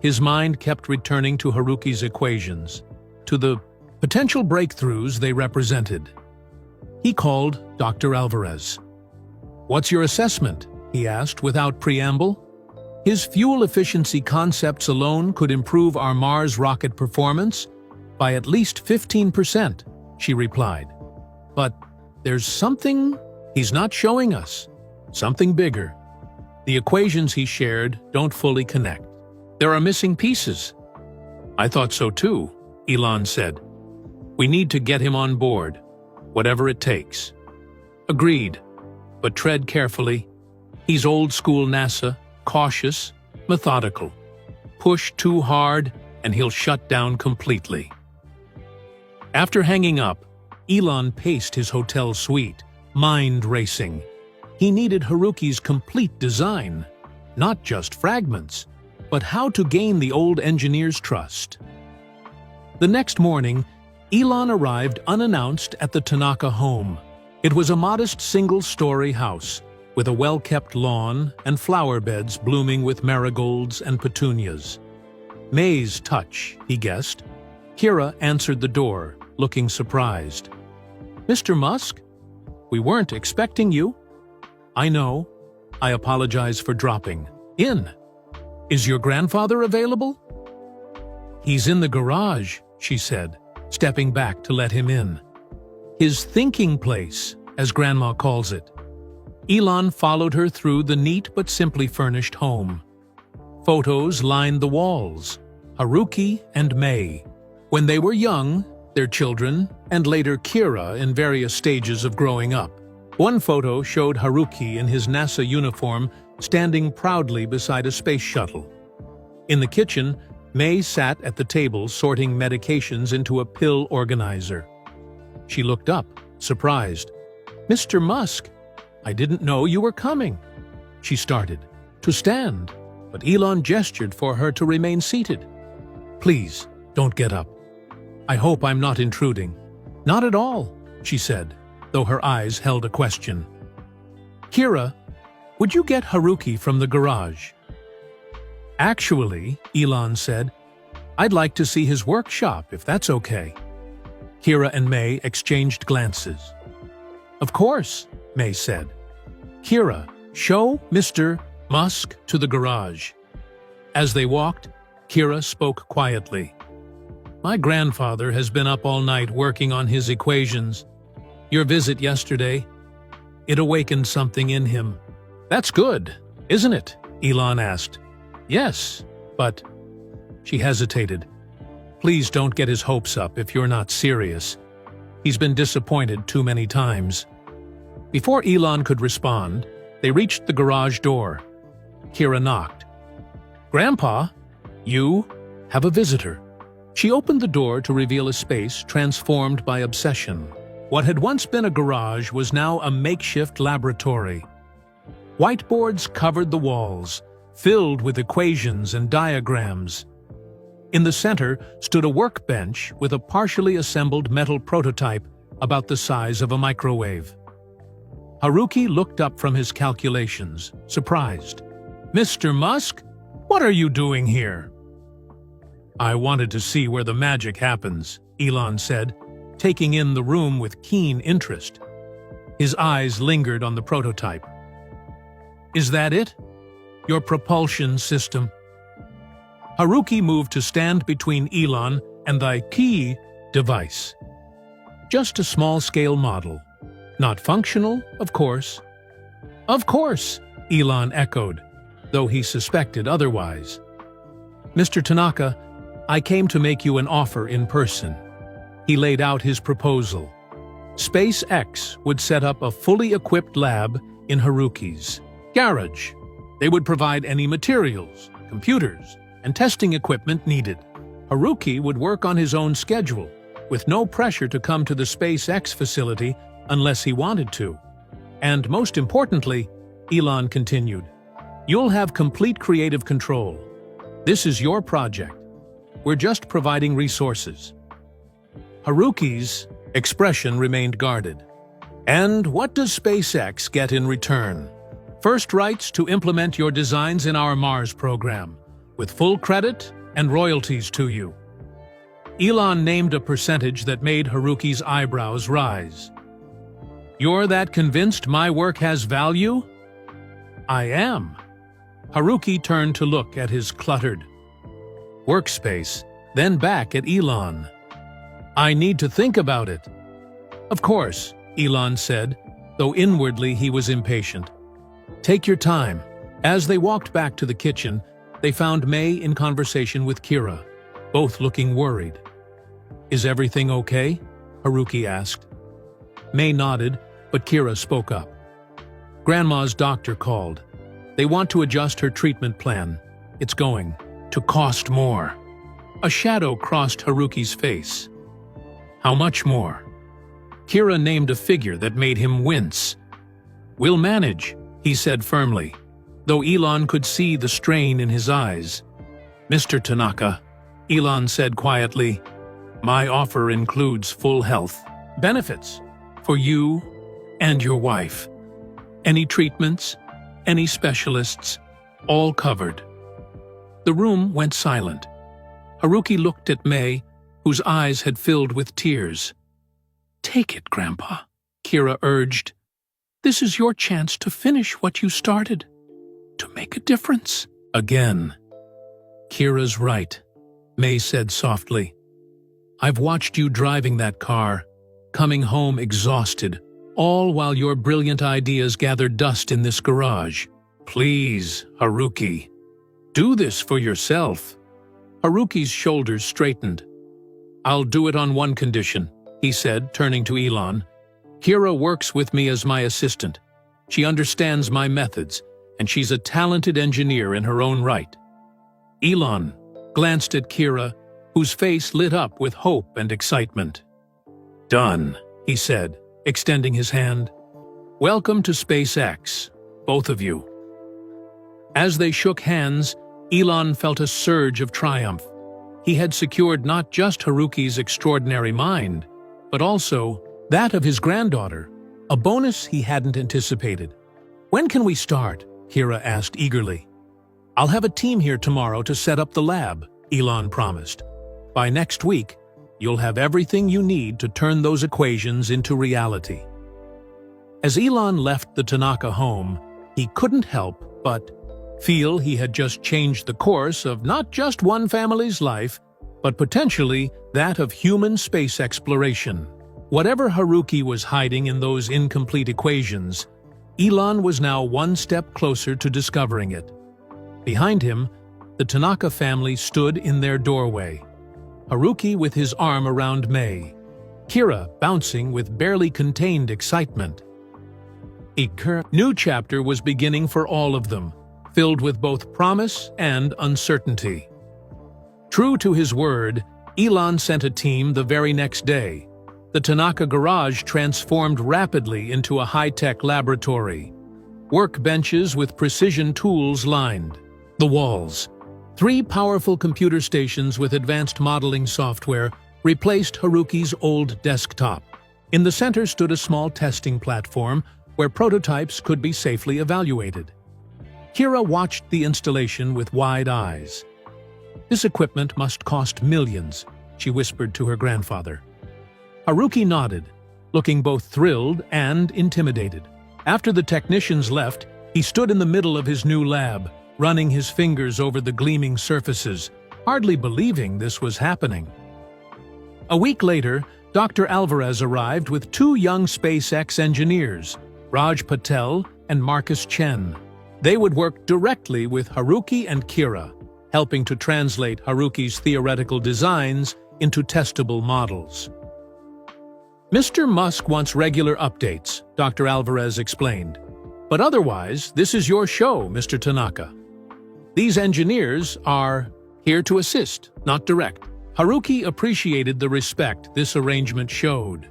His mind kept returning to Haruki's equations, to the potential breakthroughs they represented. He called Dr. Alvarez. "What's your assessment?" he asked without preamble. "His fuel efficiency concepts alone could improve our Mars rocket performance by at least 15%, she replied. "But there's something he's not showing us, something bigger. The equations he shared don't fully connect. There are missing pieces." "I thought so too," Elon said. "We need to get him on board, whatever it takes." "Agreed, but tread carefully. He's old-school NASA, cautious, methodical. Push too hard, and he'll shut down completely." After hanging up, Elon paced his hotel suite, mind racing. He needed Haruki's complete design, not just fragments, but how to gain the old engineer's trust. The next morning, Elon arrived unannounced at the Tanaka home. It was a modest single-story house, with a well-kept lawn and flower beds blooming with marigolds and petunias. May's touch, he guessed. Kira answered the door, looking surprised. "Mr. Musk? We weren't expecting you." "I know. I apologize for dropping in. Is your grandfather available?" "He's in the garage," she said, stepping back to let him in. "His thinking place, as Grandma calls it." Elon followed her through the neat but simply furnished home. Photos lined the walls, Haruki and May. When they were young, their children, and later Kira in various stages of growing up. One photo showed Haruki in his NASA uniform standing proudly beside a space shuttle. In the kitchen, May sat at the table sorting medications into a pill organizer. She looked up, surprised. "Mr. Musk, I didn't know you were coming." She started to stand, but Elon gestured for her to remain seated. "Please, don't get up. I hope I'm not intruding." "Not at all," she said, though her eyes held a question. "Kira, would you get Haruki from the garage?" "Actually," Elon said, "I'd like to see his workshop, if that's okay." Kira and May exchanged glances. "Of course," May said. "Kira, show Mr. Musk to the garage." As they walked, Kira spoke quietly. "My grandfather has been up all night working on his equations. Your visit yesterday, it awakened something in him." "That's good, isn't it?" Elon asked. "Yes, but—" She hesitated. "Please don't get his hopes up if you're not serious. He's been disappointed too many times." Before Elon could respond, they reached the garage door. Kira knocked. "Grandpa, you have a visitor." She opened the door to reveal a space transformed by obsession. What had once been a garage was now a makeshift laboratory. Whiteboards covered the walls, filled with equations and diagrams. In the center stood a workbench with a partially assembled metal prototype about the size of a microwave. Haruki looked up from his calculations, surprised. "Mr. Musk, what are you doing here?" "I wanted to see where the magic happens," Elon said, taking in the room with keen interest. His eyes lingered on the prototype. "Is that it? Your propulsion system?" Haruki moved to stand between Elon and the key device. "Just a small-scale model. Not functional, of course." "Of course," Elon echoed, though he suspected otherwise. "Mr. Tanaka, I came to make you an offer in person." He laid out his proposal. SpaceX would set up a fully equipped lab in Haruki's garage. They would provide any materials, computers, and testing equipment needed. Haruki would work on his own schedule, with no pressure to come to the SpaceX facility unless he wanted to. And most importantly, Elon continued, "You'll have complete creative control. This is your project. We're just providing resources." Haruki's expression remained guarded. "And what does SpaceX get in return?" "First rights to implement your designs in our Mars program, with full credit and royalties to you." Elon named a percentage that made Haruki's eyebrows rise. "You're that convinced my work has value?" "I am." Haruki turned to look at his cluttered workspace, then back at Elon. "I need to think about it." "Of course," Elon said, though inwardly he was impatient. "Take your time." As they walked back to the kitchen, they found May in conversation with Kira, both looking worried. "Is everything okay?" Haruki asked. May nodded, but Kira spoke up. "Grandma's doctor called. They want to adjust her treatment plan. It's going to cost more." A shadow crossed Haruki's face. "How much more?" Kira named a figure that made him wince. "We'll manage," he said firmly, though Elon could see the strain in his eyes. "Mr. Tanaka," Elon said quietly, "my offer includes full health benefits for you and your wife. Any treatments, any specialists, all covered." The room went silent. Haruki looked at May, whose eyes had filled with tears. "Take it, Grandpa," Kira urged. "This is your chance to finish what you started, to make a difference." Again. "Kira's right," May said softly. "I've watched you driving that car, coming home exhausted, all while your brilliant ideas gathered dust in this garage. Please, Haruki, do this for yourself." Haruki's shoulders straightened. "I'll do it on one condition," he said, turning to Elon. "Kira works with me as my assistant. She understands my methods, and she's a talented engineer in her own right." Elon glanced at Kira, whose face lit up with hope and excitement. "Done," he said, extending his hand. Welcome to SpaceX, both of you." As they shook hands, Elon felt a surge of triumph. He had secured not just Haruki's extraordinary mind, but also that of his granddaughter, a bonus he hadn't anticipated. "When can we start?" Kira asked eagerly. "I'll have a team here tomorrow to set up the lab," Elon promised. "By next week, you'll have everything you need to turn those equations into reality." As Elon left the Tanaka home, he couldn't help but feel he had just changed the course of not just one family's life, but potentially that of human space exploration. Whatever Haruki was hiding in those incomplete equations, Elon was now one step closer to discovering it. Behind him, the Tanaka family stood in their doorway. Haruki with his arm around Mei, Kira bouncing with barely contained excitement. A new chapter was beginning for all of them, filled with both promise and uncertainty. True to his word, Elon sent a team the very next day. The Tanaka garage transformed rapidly into a high-tech laboratory. Workbenches with precision tools lined the walls. 3 powerful computer stations with advanced modeling software replaced Haruki's old desktop. In the center stood a small testing platform where prototypes could be safely evaluated. Kira watched the installation with wide eyes. "This equipment must cost millions," she whispered to her grandfather. Haruki nodded, looking both thrilled and intimidated. After the technicians left, he stood in the middle of his new lab, running his fingers over the gleaming surfaces, hardly believing this was happening. A week later, Dr. Alvarez arrived with 2 young SpaceX engineers, Raj Patel and Marcus Chen. They would work directly with Haruki and Kira, helping to translate Haruki's theoretical designs into testable models. "Mr. Musk wants regular updates," Dr. Alvarez explained. "But otherwise, this is your show, Mr. Tanaka. These engineers are here to assist, not direct." Haruki appreciated the respect this arrangement showed.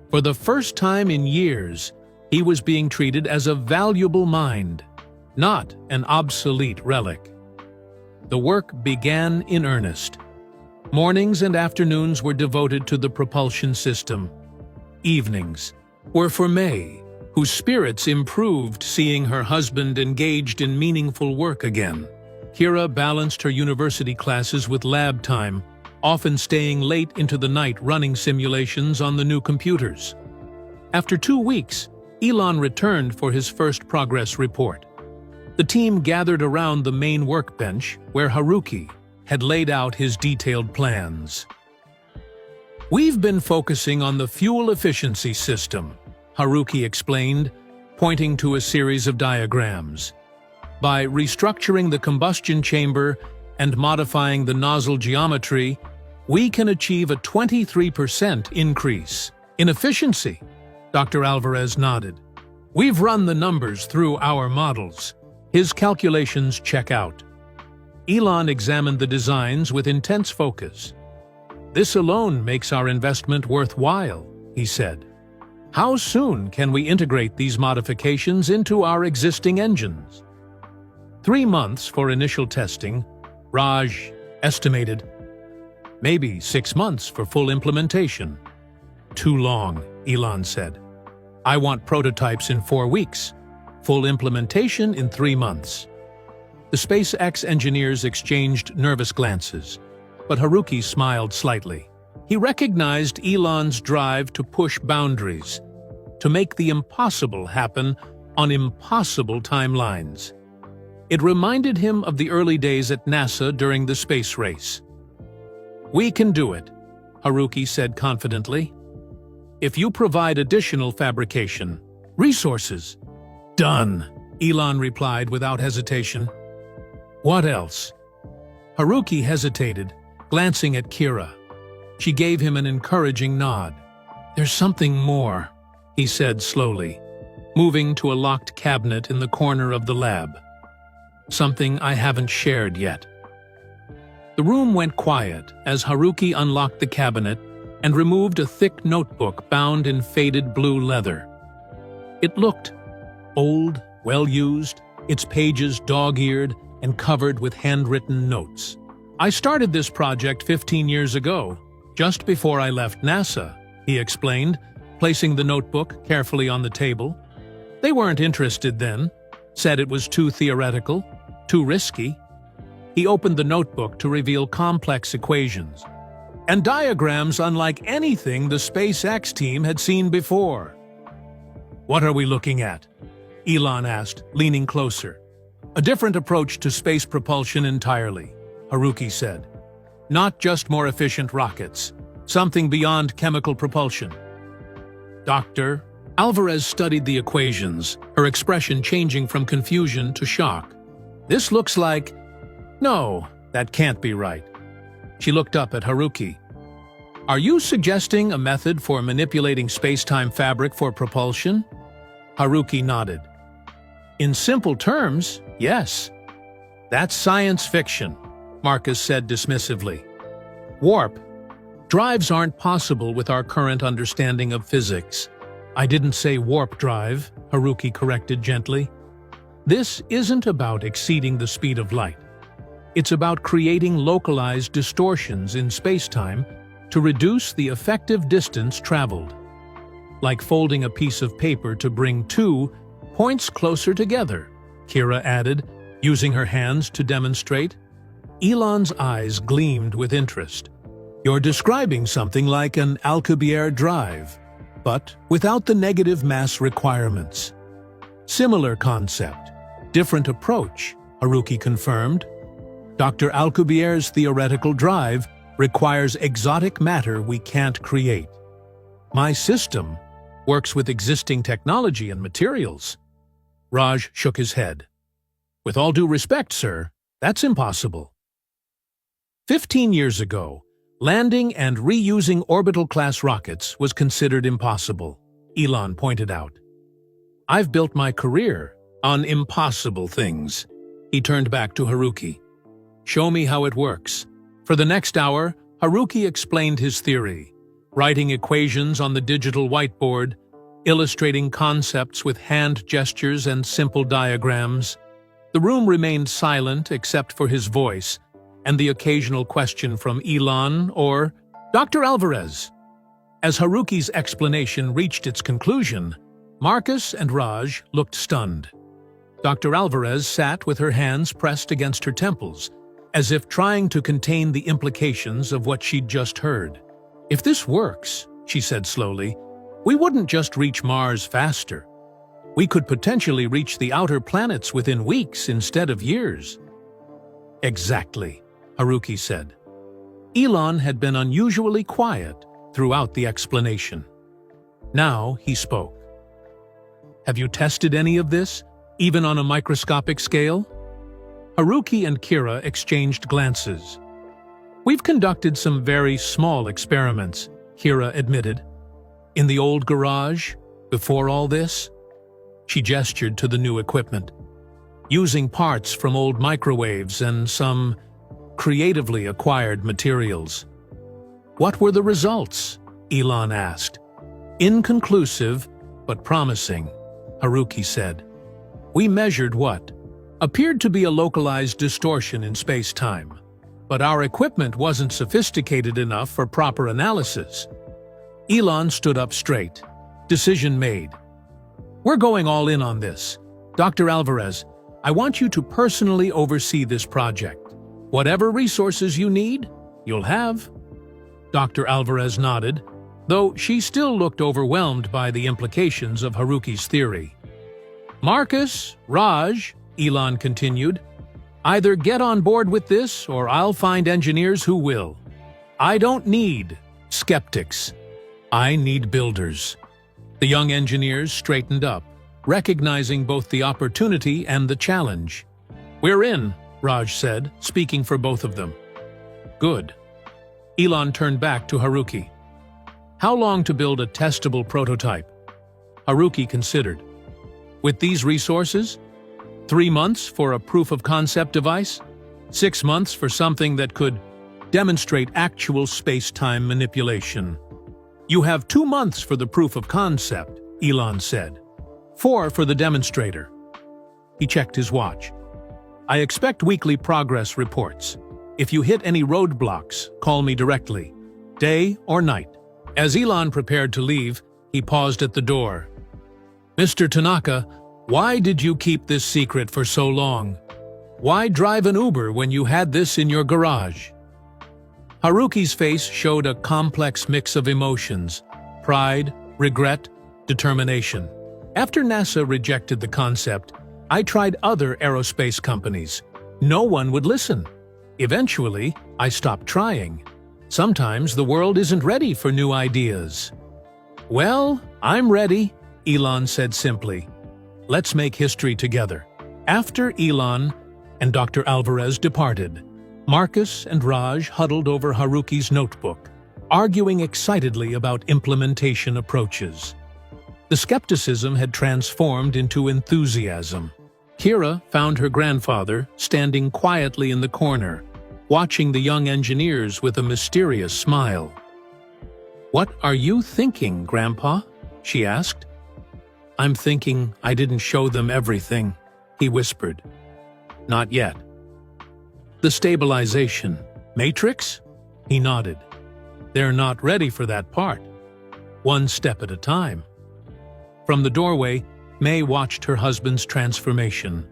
For the first time in years, he was being treated as a valuable mind, not an obsolete relic. The work began in earnest. Mornings and afternoons were devoted to the propulsion system. Evenings were for Mei, whose spirits improved seeing her husband engaged in meaningful work again. Kira balanced her university classes with lab time, often staying late into the night running simulations on the new computers. After 2 weeks, Elon returned for his first progress report. The team gathered around the main workbench where Haruki had laid out his detailed plans. "We've been focusing on the fuel efficiency system," Haruki explained, pointing to a series of diagrams. "By restructuring the combustion chamber and modifying the nozzle geometry, we can achieve a 23% increase in efficiency." Dr. Alvarez nodded. "We've run the numbers through our models. His calculations check out." Elon examined the designs with intense focus. "This alone makes our investment worthwhile," he said. "How soon can we integrate these modifications into our existing engines?" 3 months for initial testing, Raj estimated. "Maybe 6 months for full implementation." "Too long," Elon said. "I want prototypes in 4 weeks, full implementation in 3 months." The SpaceX engineers exchanged nervous glances, but Haruki smiled slightly. He recognized Elon's drive to push boundaries, to make the impossible happen on impossible timelines. It reminded him of the early days at NASA during the space race. "We can do it," Haruki said confidently. "If you provide additional fabrication, resources." "Done," Elon replied without hesitation. "What else?" Haruki hesitated, glancing at Kira. She gave him an encouraging nod. "There's something more," he said slowly, moving to a locked cabinet in the corner of the lab. "Something I haven't shared yet." The room went quiet as Haruki unlocked the cabinet and removed a thick notebook bound in faded blue leather. It looked old, well-used, its pages dog-eared and covered with handwritten notes. "I started this project 15 years ago, just before I left NASA," he explained, placing the notebook carefully on the table. "They weren't interested then, said it was too theoretical, too risky." He opened the notebook to reveal complex equations and diagrams unlike anything the SpaceX team had seen before. "What are we looking at?" Elon asked, leaning closer. "A different approach to space propulsion entirely," Haruki said. "Not just more efficient rockets, something beyond chemical propulsion." Dr. Alvarez studied the equations, her expression changing from confusion to shock. "This looks like... No, that can't be right." She looked up at Haruki. "Are you suggesting a method for manipulating space-time fabric for propulsion?" Haruki nodded. "In simple terms, yes." "That's science fiction," Marcus said dismissively. "Warp drives aren't possible with our current understanding of physics." "I didn't say warp drive," Haruki corrected gently. "This isn't about exceeding the speed of light. It's about creating localized distortions in space-time to reduce the effective distance traveled. Like folding a piece of paper to bring 2 points closer together," Kira added, using her hands to demonstrate. Elon's eyes gleamed with interest. "You're describing something like an Alcubierre drive, but without the negative mass requirements." "Similar concept, different approach," Haruki confirmed. "Dr. Alcubierre's theoretical drive requires exotic matter we can't create. My system works with existing technology and materials." Raj shook his head. "With all due respect, sir, that's impossible." 15 years ago, landing and reusing orbital-class rockets was considered impossible, Elon pointed out. "I've built my career on impossible things." He turned back to Haruki. "Show me how it works." For the next hour, Haruki explained his theory, writing equations on the digital whiteboard, illustrating concepts with hand gestures and simple diagrams. The room remained silent except for his voice and the occasional question from Elon or Dr. Alvarez. As Haruki's explanation reached its conclusion, Marcus and Raj looked stunned. Dr. Alvarez sat with her hands pressed against her temples, as if trying to contain the implications of what she'd just heard. "If this works," she said slowly, "we wouldn't just reach Mars faster. We could potentially reach the outer planets within weeks instead of years." "Exactly," Haruki said. Elon had been unusually quiet throughout the explanation. Now he spoke. "Have you tested any of this, even on a microscopic scale?" Haruki and Kira exchanged glances. "We've conducted some very small experiments," Kira admitted. "In the old garage, before all this?" She gestured to the new equipment. "Using parts from old microwaves and some creatively acquired materials." "What were the results?" Elon asked. "Inconclusive, but promising," Haruki said. "We measured what appeared to be a localized distortion in space-time, but our equipment wasn't sophisticated enough for proper analysis." Elon stood up straight. Decision made. "We're going all in on this. Dr. Alvarez, I want you to personally oversee this project. Whatever resources you need, you'll have." Dr. Alvarez nodded, though she still looked overwhelmed by the implications of Haruki's theory. "Marcus, Raj," Elon continued, "either get on board with this or I'll find engineers who will. I don't need skeptics. I need builders." The young engineers straightened up, recognizing both the opportunity and the challenge. "We're in," Raj said, speaking for both of them. "Good." Elon turned back to Haruki. "How long to build a testable prototype?" Haruki considered. "With these resources? 3 months for a proof-of-concept device? 6 months for something that could demonstrate actual space-time manipulation." "You have 2 months for the proof of concept," Elon said. 4 for the demonstrator. He checked his watch. I expect weekly progress reports. If you hit any roadblocks, call me directly, day or night. As Elon prepared to leave, he paused at the door. Mr. Tanaka, why did you keep this secret for so long? Why drive an Uber when you had this in your garage? Haruki's face showed a complex mix of emotions: pride, regret, determination. After NASA rejected the concept, I tried other aerospace companies. No one would listen. Eventually, I stopped trying. Sometimes the world isn't ready for new ideas. Well, I'm ready, Elon said simply. Let's make history together. After Elon and Dr. Alvarez departed, Marcus and Raj huddled over Haruki's notebook, arguing excitedly about implementation approaches. The skepticism had transformed into enthusiasm. Kira found her grandfather standing quietly in the corner, watching the young engineers with a mysterious smile. "What are you thinking, Grandpa?" she asked. "I'm thinking I didn't show them everything," he whispered. "Not yet." "The stabilization matrix?" He nodded. "They're not ready for that part. One step at a time." From the doorway, May watched her husband's transformation.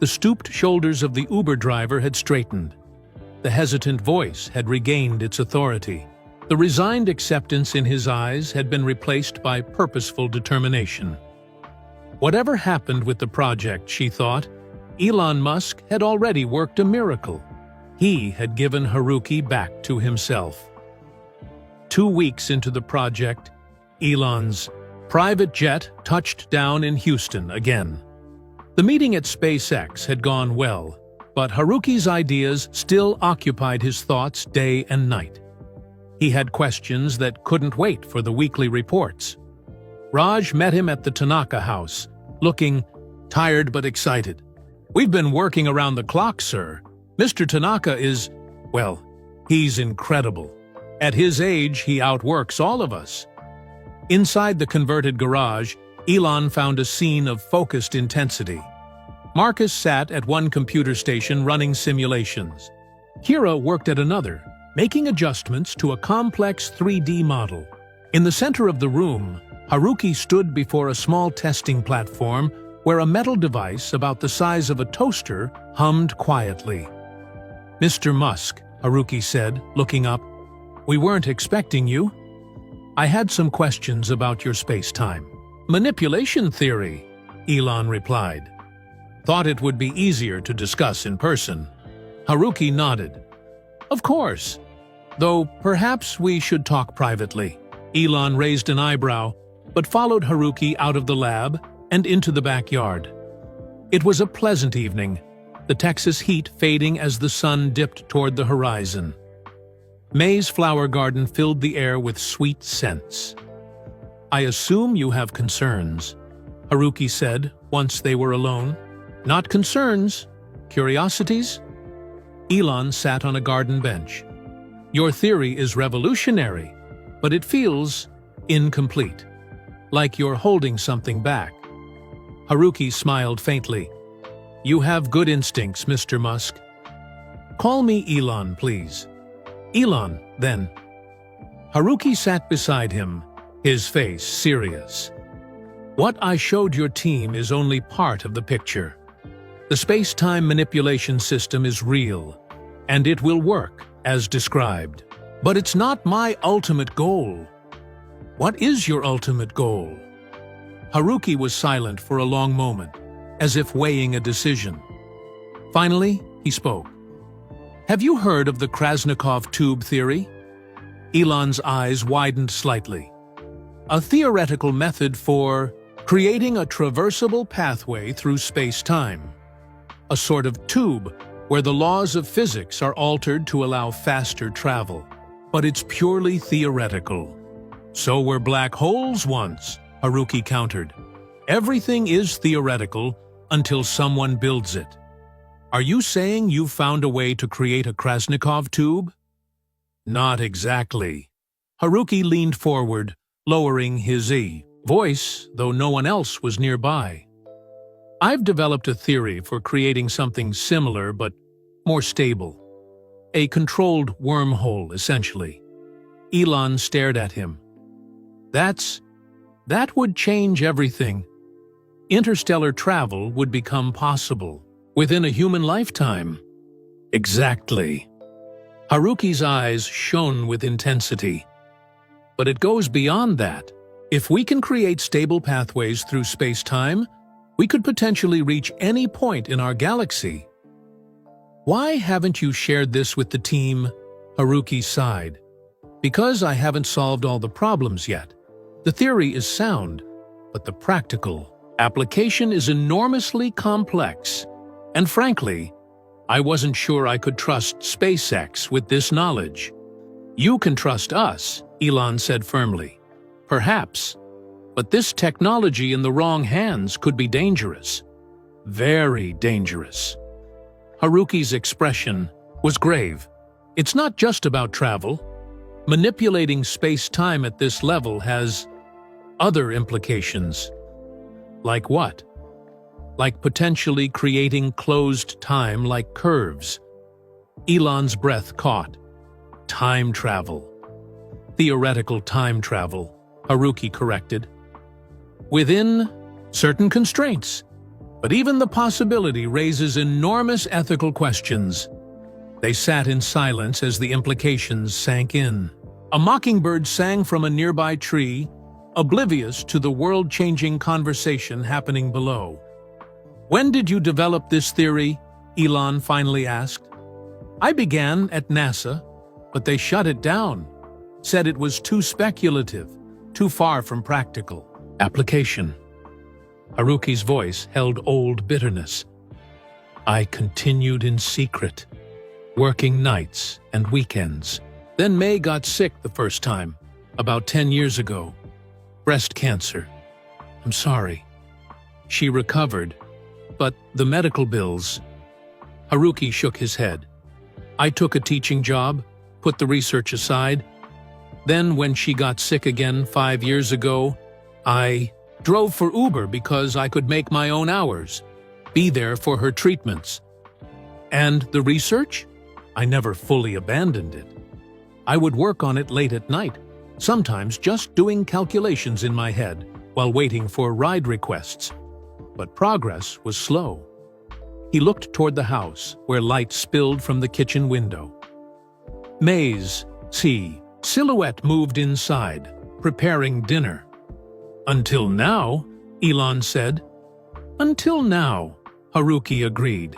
The stooped shoulders of the Uber driver had straightened. The hesitant voice had regained its authority. The resigned acceptance in his eyes had been replaced by purposeful determination. Whatever happened with the project, she thought, Elon Musk had already worked a miracle. He had given Haruki back to himself. 2 weeks into the project, Elon's private jet touched down in Houston again. The meeting at SpaceX had gone well, but Haruki's ideas still occupied his thoughts day and night. He had questions that couldn't wait for the weekly reports. Raj met him at the Tanaka house, looking tired but excited. "We've been working around the clock, sir. Mr. Tanaka is, well, he's incredible. At his age, he outworks all of us." Inside the converted garage, Elon found a scene of focused intensity. Marcus sat at one computer station running simulations. Kira worked at another, making adjustments to a complex 3D model. In the center of the room, Haruki stood before a small testing platform where a metal device about the size of a toaster hummed quietly. "Mr. Musk," Haruki said, looking up, "we weren't expecting you. I had some questions about your space-time." "Manipulation theory," Elon replied. "Thought it would be easier to discuss in person." Haruki nodded. "Of course. Though perhaps we should talk privately." Elon raised an eyebrow, but followed Haruki out of the lab and into the backyard. It was a pleasant evening, the Texas heat fading as the sun dipped toward the horizon. May's flower garden filled the air with sweet scents. "I assume you have concerns," Haruki said once they were alone. "Not concerns, curiosities?" Elon sat on a garden bench. "Your theory is revolutionary, but it feels incomplete, like you're holding something back." Haruki smiled faintly. "You have good instincts, Mr. Musk." "Call me Elon, please." "Elon, then." Haruki sat beside him, his face serious. "What I showed your team is only part of the picture. The space-time manipulation system is real, and it will work as described. But it's not my ultimate goal." "What is your ultimate goal?" Haruki was silent for a long moment, as if weighing a decision. Finally, he spoke. "Have you heard of the Krasnikov tube theory?" Elon's eyes widened slightly. "A theoretical method for creating a traversable pathway through space-time. A sort of tube where the laws of physics are altered to allow faster travel. But it's purely theoretical." "So were black holes once," Haruki countered. "Everything is theoretical until someone builds it. Are you saying you've found a way to create a Krasnikov tube?" "Not exactly." Haruki leaned forward, lowering his E. voice, though no one else was nearby. I've developed a theory for creating something similar but more stable. A controlled wormhole, essentially. Elon stared at him. That would change everything. Interstellar travel would become possible within a human lifetime. Exactly. Haruki's eyes shone with intensity. But it goes beyond that. If we can create stable pathways through space-time, we could potentially reach any point in our galaxy. Why haven't you shared this with the team? Haruki sighed. Because I haven't solved all the problems yet. The theory is sound, but the practical application is enormously complex. And frankly, I wasn't sure I could trust SpaceX with this knowledge. You can trust us, Elon said firmly. Perhaps, but this technology in the wrong hands could be dangerous. Very dangerous. Haruki's expression was grave. It's not just about travel. Manipulating space-time at this level has other implications. Like what? Like potentially creating closed time like curves. Elon's breath caught. Time travel. Theoretical time travel, Haruki corrected. Within certain constraints. But even the possibility raises enormous ethical questions. They sat in silence as the implications sank in. A mockingbird sang from a nearby tree, oblivious to the world-changing conversation happening below. When did you develop this theory? Elon finally asked. I began at NASA, but they shut it down. Said it was too speculative, too far from practical application. Haruki's voice held old bitterness. I continued in secret, working nights and weekends. Then May got sick the first time, about 10 years ago. Breast cancer. I'm sorry. She recovered, but the medical bills. Haruki shook his head. I took a teaching job, put the research aside. Then when she got sick again 5 years ago, I drove for Uber because I could make my own hours, be there for her treatments. And the research? I never fully abandoned it. I would work on it late at night, sometimes just doing calculations in my head while waiting for ride requests. But progress was slow. He looked toward the house, where light spilled from the kitchen window. May's silhouette moved inside, preparing dinner. Until now, Elon said. Until now, Haruki agreed.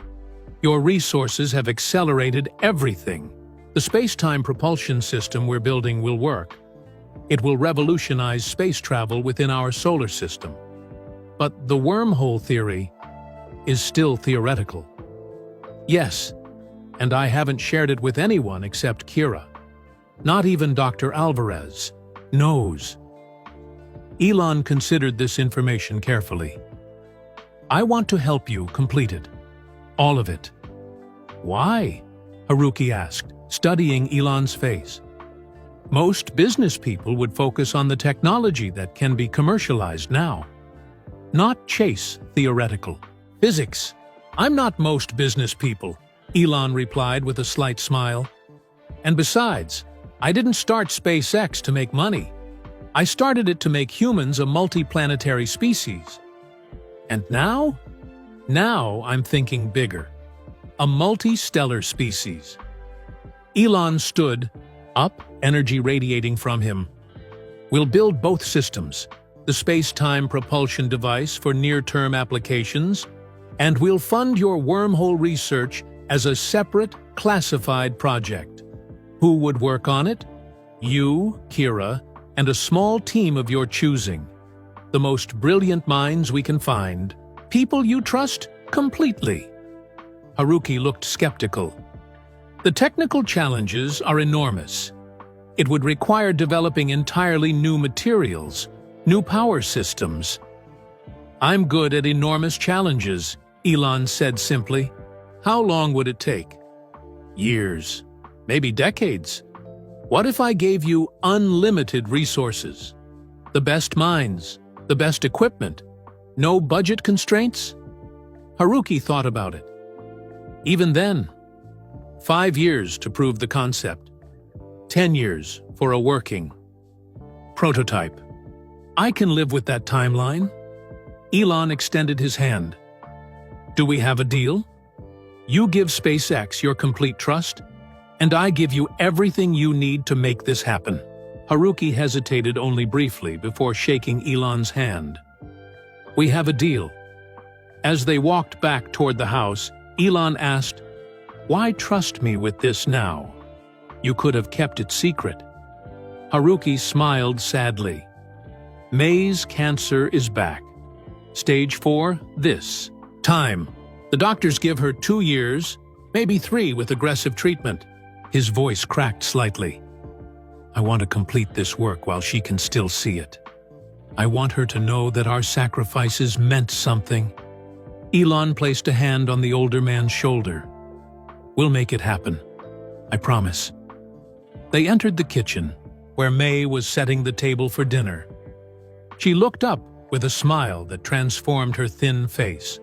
Your resources have accelerated everything. The space-time propulsion system we're building will work. It will revolutionize space travel within our solar system. But the wormhole theory is still theoretical. Yes, and I haven't shared it with anyone except Kira. Not even Dr. Alvarez knows. Elon considered this information carefully. I want to help you complete it. All of it. Why? Haruki asked, studying Elon's face. Most business people would focus on the technology that can be commercialized now. Not chase theoretical physics. I'm not most business people, Elon replied with a slight smile. And besides, I didn't start SpaceX to make money. I started it to make humans a multiplanetary species. And now? Now I'm thinking bigger. A multi-stellar species. Elon stood up, energy radiating from him. We'll build both systems, the space-time propulsion device for near-term applications, and we'll fund your wormhole research as a separate, classified project. Who would work on it? You, Kira, and a small team of your choosing. The most brilliant minds we can find. People you trust completely. Haruki looked skeptical. The technical challenges are enormous. It would require developing entirely new materials, new power systems. I'm good at enormous challenges, Elon said simply. How long would it take? Years, maybe decades. What if I gave you unlimited resources? The best minds, The best equipment? No budget constraints? Haruki thought about it. Even then, 5 years to prove the concept. 10 years for a working prototype. I can live with that timeline. Elon extended his hand. Do we have a deal? You give SpaceX your complete trust, and I give you everything you need to make this happen. Haruki hesitated only briefly before shaking Elon's hand. We have a deal. As they walked back toward the house, Elon asked, Why trust me with this now? You could have kept it secret. Haruki smiled sadly. May's cancer is back. Stage 4, this. Time. The doctors give her 2 years, maybe 3 with aggressive treatment. His voice cracked slightly. I want to complete this work while she can still see it. I want her to know that our sacrifices meant something. Elon placed a hand on the older man's shoulder. We'll make it happen. I promise. They entered the kitchen, where May was setting the table for dinner. She looked up with a smile that transformed her thin face.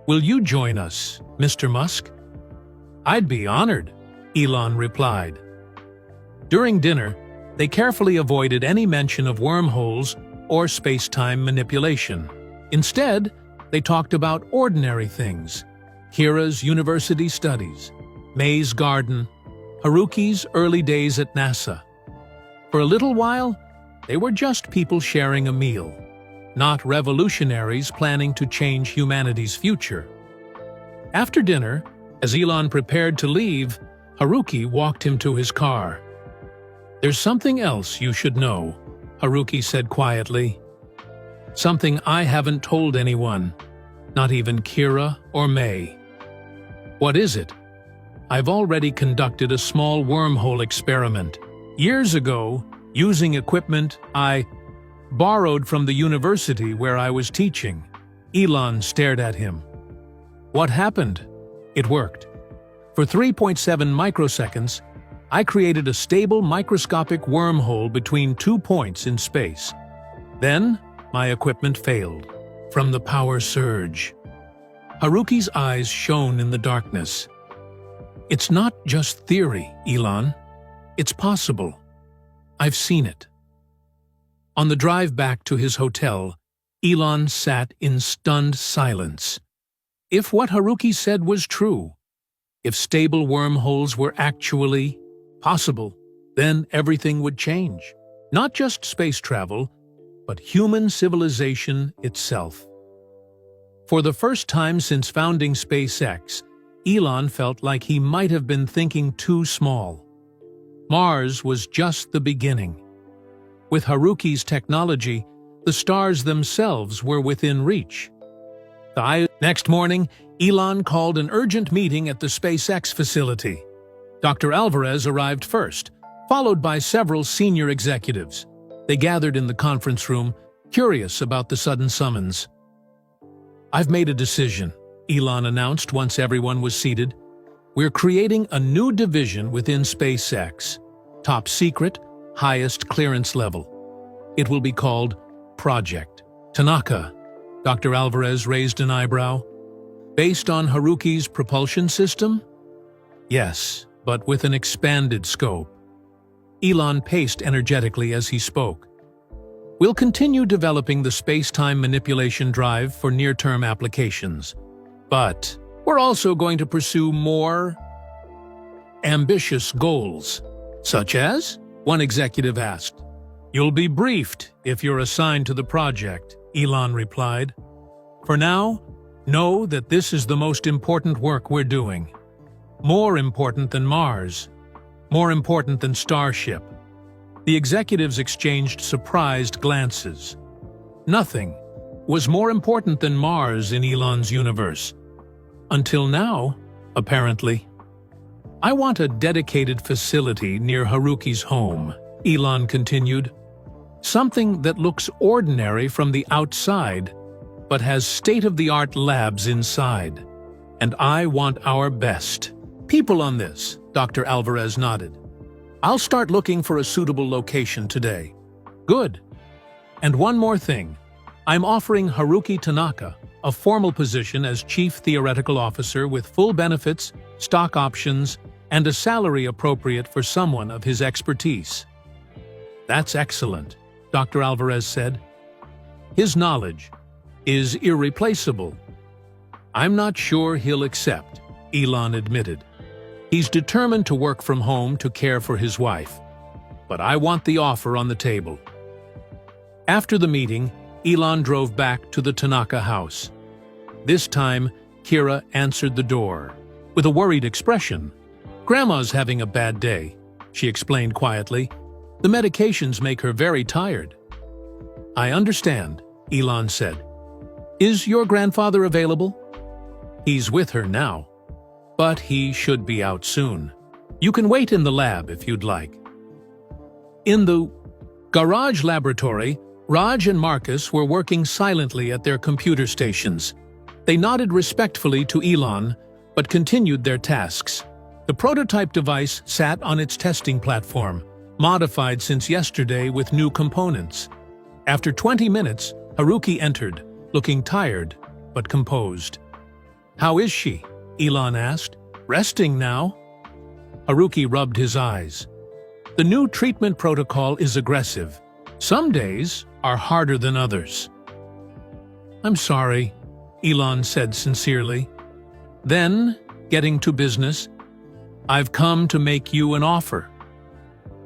Will you join us, Mr. Musk? I'd be honored, Elon replied. During dinner, they carefully avoided any mention of wormholes or space-time manipulation. Instead, they talked about ordinary things: Kira's university studies, May's garden, Haruki's early days at NASA. For a little while, they were just people sharing a meal, not revolutionaries planning to change humanity's future. After dinner, as Elon prepared to leave, Haruki walked him to his car. There's something else you should know, Haruki said quietly. Something I haven't told anyone, not even Kira or May. What is it? I've already conducted a small wormhole experiment. Years ago, using equipment I borrowed from the university where I was teaching. Elon stared at him. What happened? It worked. For 3.7 microseconds, I created a stable microscopic wormhole between 2 points in space. Then, my equipment failed from the power surge. Haruki's eyes shone in the darkness. It's not just theory, Elon. It's possible. I've seen it. On the drive back to his hotel, Elon sat in stunned silence. If what Haruki said was true, if stable wormholes were actually possible, then everything would change. Not just space travel, but human civilization itself. For the first time since founding SpaceX, Elon felt like he might have been thinking too small. Mars was just the beginning. With Haruki's technology, the stars themselves were within reach. Next morning, Elon called an urgent meeting at the SpaceX facility. Dr. Alvarez arrived first, followed by several senior executives. They gathered in the conference room, curious about the sudden summons. I've made a decision, Elon announced once everyone was seated. We're creating a new division within SpaceX. Top secret, highest clearance level. It will be called Project Tanaka. Dr. Alvarez raised an eyebrow. Based on Haruki's propulsion system? Yes, but with an expanded scope. Elon paced energetically as he spoke. We'll continue developing the space-time manipulation drive for near-term applications. But we're also going to pursue more ambitious goals. Such as? One executive asked. You'll be briefed if you're assigned to the project, Elon replied. For now, know that this is the most important work we're doing. More important than Mars. More important than Starship. The executives exchanged surprised glances. Nothing was more important than Mars in Elon's universe. Until now, apparently. I want a dedicated facility near Haruki's home, Elon continued. Something that looks ordinary from the outside, but has state-of-the-art labs inside. And I want our best people on this, Dr. Alvarez nodded. I'll start looking for a suitable location today. Good. And one more thing. I'm offering Haruki Tanaka a formal position as Chief Theoretical Officer with full benefits, stock options, and a salary appropriate for someone of his expertise. That's excellent, Dr. Alvarez said. His knowledge is irreplaceable. I'm not sure he'll accept, Elon admitted. He's determined to work from home to care for his wife. But I want the offer on the table. After the meeting, Elon drove back to the Tanaka house. This time, Kira answered the door with a worried expression. "Grandma's having a bad day," she explained quietly. "The medications make her very tired." "I understand," Elon said. "Is your grandfather available?" "He's with her now, but he should be out soon. You can wait in the lab if you'd like." In the garage laboratory, Raj and Marcus were working silently at their computer stations. They nodded respectfully to Elon, but continued their tasks. The prototype device sat on its testing platform, modified since yesterday with new components. After 20 minutes, Haruki entered, looking tired but composed. "How is she?" Elon asked. "Resting now?" Haruki rubbed his eyes. "The new treatment protocol is aggressive. Some days are harder than others." "I'm sorry," Elon said sincerely. Then, getting to business, "I've come to make you an offer."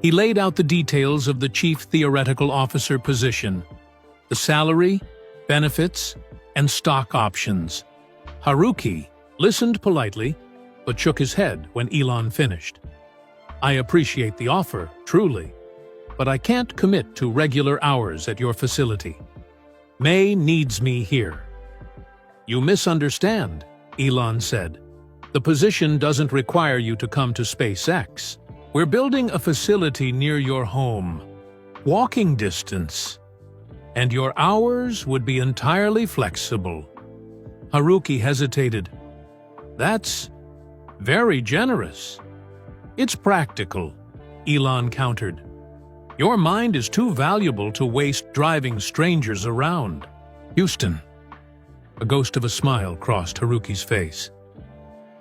He laid out the details of the Chief Theoretical Officer position, the salary, benefits, and stock options. Haruki listened politely, but shook his head when Elon finished. "I appreciate the offer, truly, but I can't commit to regular hours at your facility. May needs me here." "You misunderstand," Elon said. "The position doesn't require you to come to SpaceX. We're building a facility near your home, walking distance, and your hours would be entirely flexible." Haruki hesitated. "That's very generous." "It's practical," Elon countered. "Your mind is too valuable to waste driving strangers around." "Houston." A ghost of a smile crossed Haruki's face.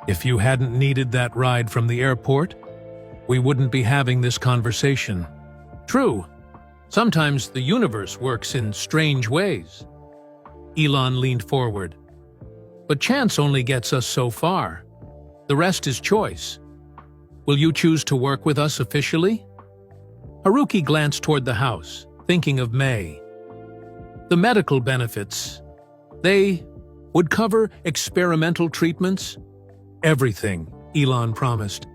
"If you hadn't needed that ride from the airport, we wouldn't be having this conversation." "True. Sometimes the universe works in strange ways." Elon leaned forward. "But chance only gets us so far. The rest is choice. Will you choose to work with us officially?" Haruki glanced toward the house, thinking of May. "The medical benefits. They would cover experimental treatments." "Everything," Elon promised.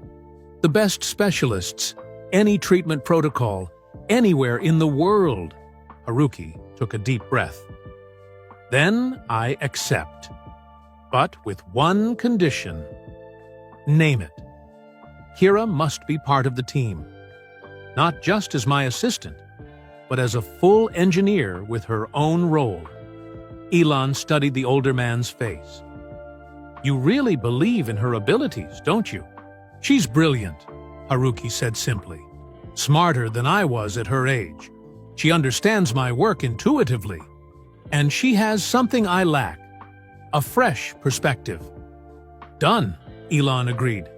"The best specialists, any treatment protocol, anywhere in the world." Haruki took a deep breath. "Then I accept. But with one condition." "Name it." "Kira must be part of the team. Not just as my assistant, but as a full engineer with her own role." Elon studied the older man's face. "You really believe in her abilities, don't you?" "She's brilliant," Haruki said simply. "Smarter than I was at her age. She understands my work intuitively. And she has something I lack, a fresh perspective." "Done," Elon agreed.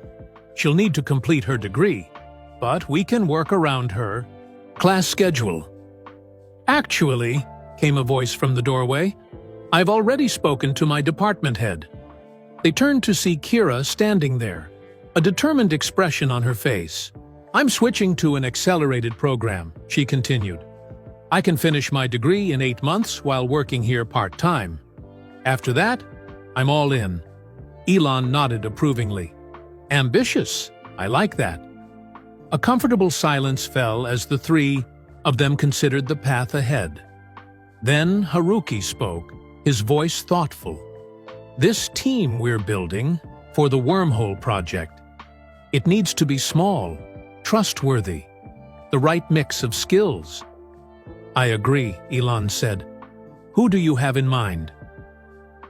"She'll need to complete her degree, but we can work around her class schedule." "Actually," came a voice from the doorway, "I've already spoken to my department head." They turned to see Kira standing there, a determined expression on her face. "I'm switching to an accelerated program," she continued. "I can finish my degree in 8 months while working here part-time. After that, I'm all in." Elon nodded approvingly. "Ambitious. I like that." A comfortable silence fell as the three of them considered the path ahead. Then Haruki spoke, his voice thoughtful. "This team we're building for the Wormhole Project, it needs to be small, trustworthy, the right mix of skills." "I agree," Elon said. "Who do you have in mind?"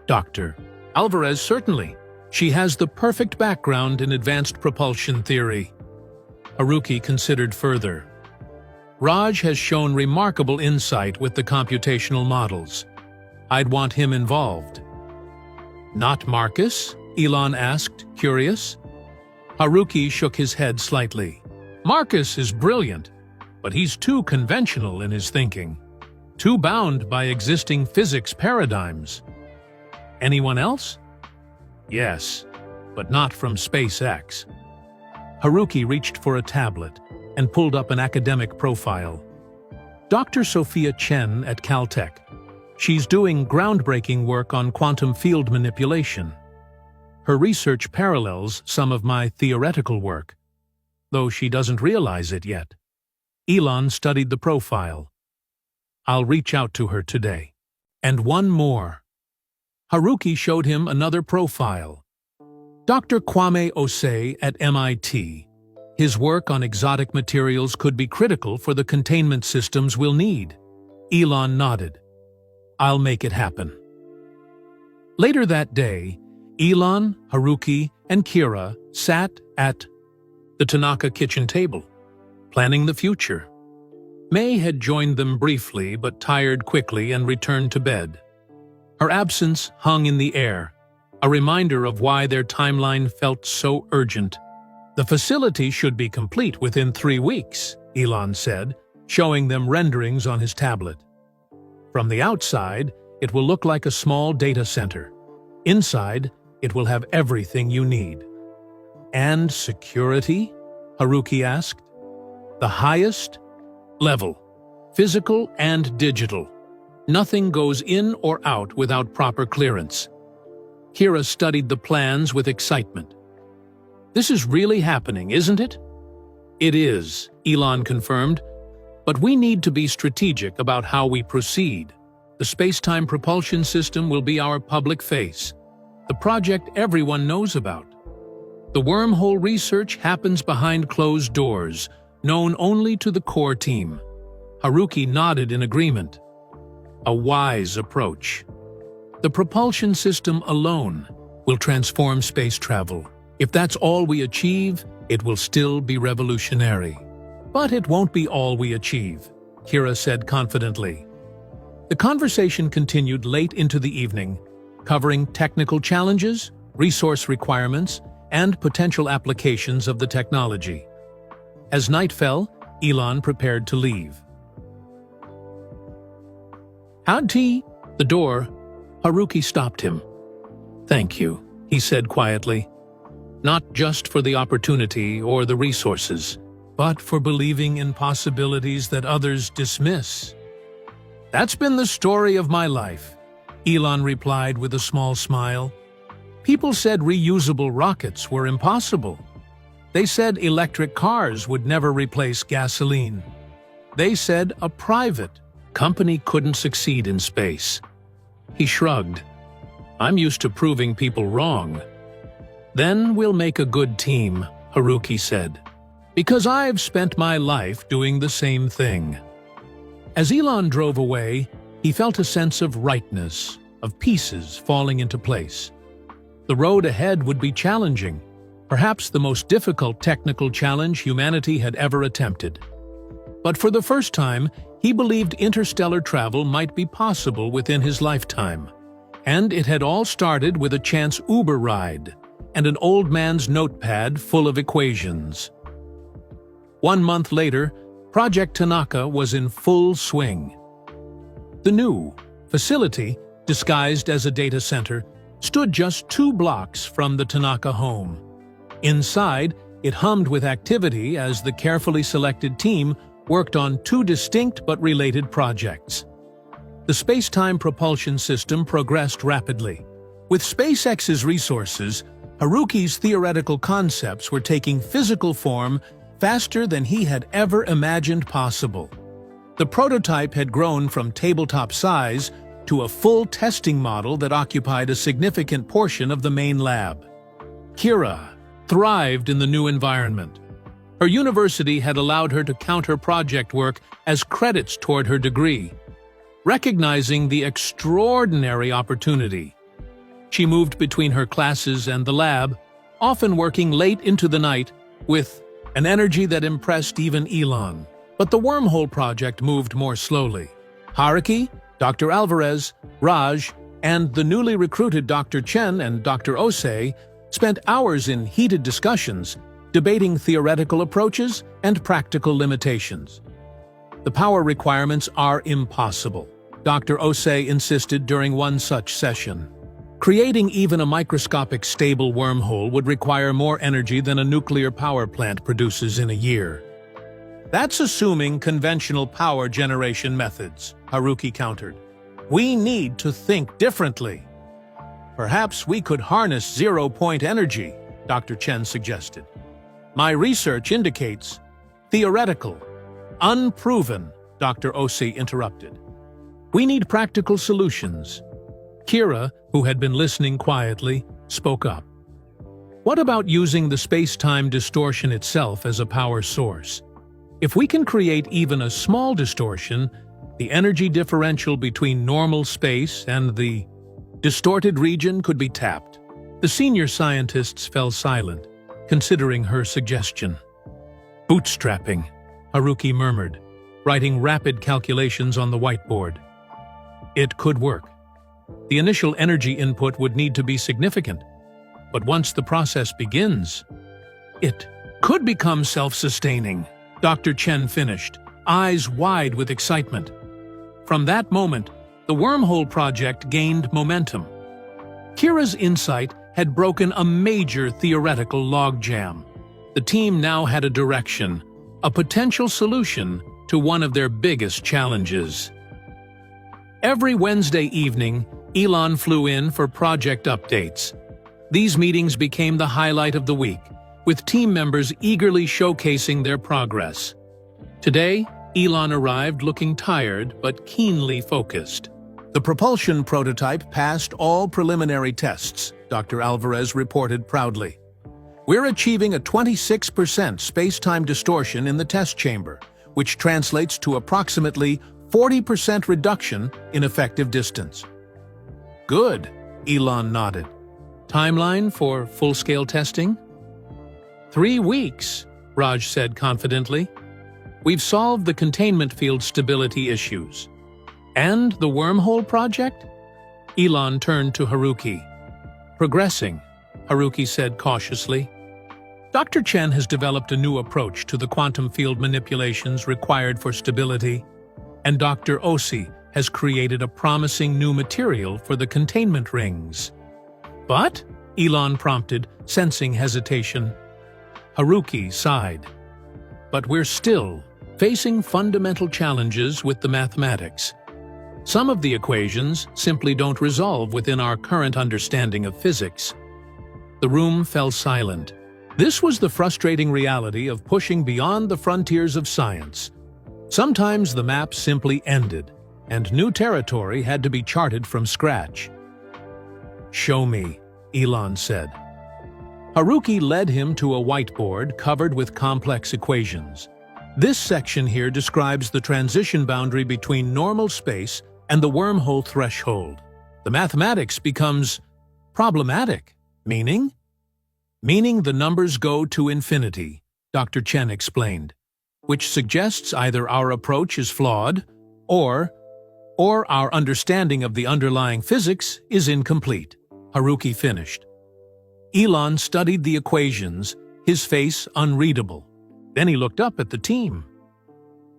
"Dr. Alvarez, certainly. She has the perfect background in advanced propulsion theory." Haruki considered further. Raj has shown remarkable insight with the computational models. I'd want him involved." "Not Marcus?" Elon asked, curious. Haruki shook his head slightly. "Marcus is brilliant, but he's too conventional in his thinking, too bound by existing physics paradigms." "Anyone else?" "Yes, but not from SpaceX." Haruki reached for a tablet and pulled up an academic profile. Dr. Sophia Chen at Caltech. She's doing groundbreaking work on quantum field manipulation. Her research parallels some of my theoretical work, though she doesn't realize it yet. Elon studied the profile. I'll reach out to her today. And one more. Haruki showed him another profile. Dr. Kwame Osei at MIT. His work on exotic materials could be critical for the containment systems we'll need. Elon nodded. I'll make it happen. Later that day, Elon, Haruki, and Kira sat at the Tanaka kitchen table, planning the future. May had joined them briefly but tired quickly and returned to bed. Her absence hung in the air, a reminder of why their timeline felt so urgent. The facility should be complete within 3 weeks, Elon said, showing them renderings on his tablet. From the outside, it will look like a small data center. Inside, it will have everything you need. And security? Haruki asked. The highest level, physical and digital. Nothing goes in or out without proper clearance. Kira studied the plans with excitement. This is really happening, isn't it? It is, Elon confirmed, but we need to be strategic about how we proceed. The space-time propulsion system will be our public face, the project everyone knows about. The wormhole research happens behind closed doors, known only to the core team. Haruki nodded in agreement. A wise approach. The propulsion system alone will transform space travel. If that's all we achieve, it will still be revolutionary. But it won't be all we achieve, Kira said confidently. The conversation continued late into the evening, covering technical challenges, resource requirements, and potential applications of the technology. As night fell, Elon prepared to leave. Howdy, the door. Haruki stopped him. Thank you, he said quietly. Not just for the opportunity or the resources, but for believing in possibilities that others dismiss. That's been the story of my life, Elon replied with a small smile. People said reusable rockets were impossible. They said electric cars would never replace gasoline. They said a private company couldn't succeed in space. He shrugged. I'm used to proving people wrong. Then we'll make a good team, Haruki said, because I've spent my life doing the same thing. As Elon drove away, he felt a sense of rightness, of pieces falling into place. The road ahead would be challenging, perhaps the most difficult technical challenge humanity had ever attempted. But for the first time, he believed interstellar travel might be possible within his lifetime. And it had all started with a chance Uber ride and an old man's notepad full of equations. 1 month later, Project Tanaka was in full swing. The new facility, disguised as a data center, stood just 2 blocks from the Tanaka home. Inside, it hummed with activity as the carefully selected team worked on 2 distinct but related projects. The space-time propulsion system progressed rapidly. With SpaceX's resources, Haruki's theoretical concepts were taking physical form faster than he had ever imagined possible. The prototype had grown from tabletop size to a full testing model that occupied a significant portion of the main lab. Kira thrived in the new environment. Her university had allowed her to count her project work as credits toward her degree, recognizing the extraordinary opportunity. She moved between her classes and the lab, often working late into the night with an energy that impressed even Elon. But the wormhole project moved more slowly. Haruki, Dr. Alvarez, Raj, and the newly recruited Dr. Chen and Dr. Osei spent hours in heated discussions, debating theoretical approaches and practical limitations. The power requirements are impossible, Dr. Osei insisted during one such session. Creating even a microscopic stable wormhole would require more energy than a nuclear power plant produces in a year. That's assuming conventional power generation methods, Haruki countered. We need to think differently. Perhaps we could harness zero-point energy, Dr. Chen suggested. My research indicates theoretical, unproven, Dr. Osei interrupted. We need practical solutions. Kira, who had been listening quietly, spoke up. What about using the space-time distortion itself as a power source? If we can create even a small distortion, the energy differential between normal space and the distorted region could be tapped. The senior scientists fell silent, considering her suggestion. Bootstrapping, Haruki murmured, writing rapid calculations on the whiteboard. It could work. The initial energy input would need to be significant, but once the process begins, it could become self-sustaining. Dr. Chen finished, eyes wide with excitement. From that moment, the wormhole project gained momentum. Kira's insight had broken a major theoretical logjam. The team now had a direction, a potential solution to one of their biggest challenges. Every Wednesday evening, Elon flew in for project updates. These meetings became the highlight of the week, with team members eagerly showcasing their progress. Today, Elon arrived looking tired but keenly focused. The propulsion prototype passed all preliminary tests, Dr. Alvarez reported proudly. We're achieving a 26% space-time distortion in the test chamber, which translates to approximately 40% reduction in effective distance. Good, Elon nodded. Timeline for full-scale testing? 3 weeks, Raj said confidently. We've solved the containment field stability issues. And the wormhole project? Elon turned to Haruki. Progressing, Haruki said cautiously. Dr. Chen has developed a new approach to the quantum field manipulations required for stability, and Dr. Osei has created a promising new material for the containment rings. But? Elon prompted, sensing hesitation. Haruki sighed. But we're still facing fundamental challenges with the mathematics. Some of the equations simply don't resolve within our current understanding of physics. The room fell silent. This was the frustrating reality of pushing beyond the frontiers of science. Sometimes the map simply ended, and new territory had to be charted from scratch. Show me, Elon said. Haruki led him to a whiteboard covered with complex equations. This section here describes the transition boundary between normal space and the wormhole threshold. The mathematics becomes problematic, meaning the numbers go to infinity, Dr. Chen explained, which suggests either our approach is flawed or our understanding of the underlying physics is incomplete. Haruki finished. Elon studied the equations, his face unreadable. Then he looked up at the team.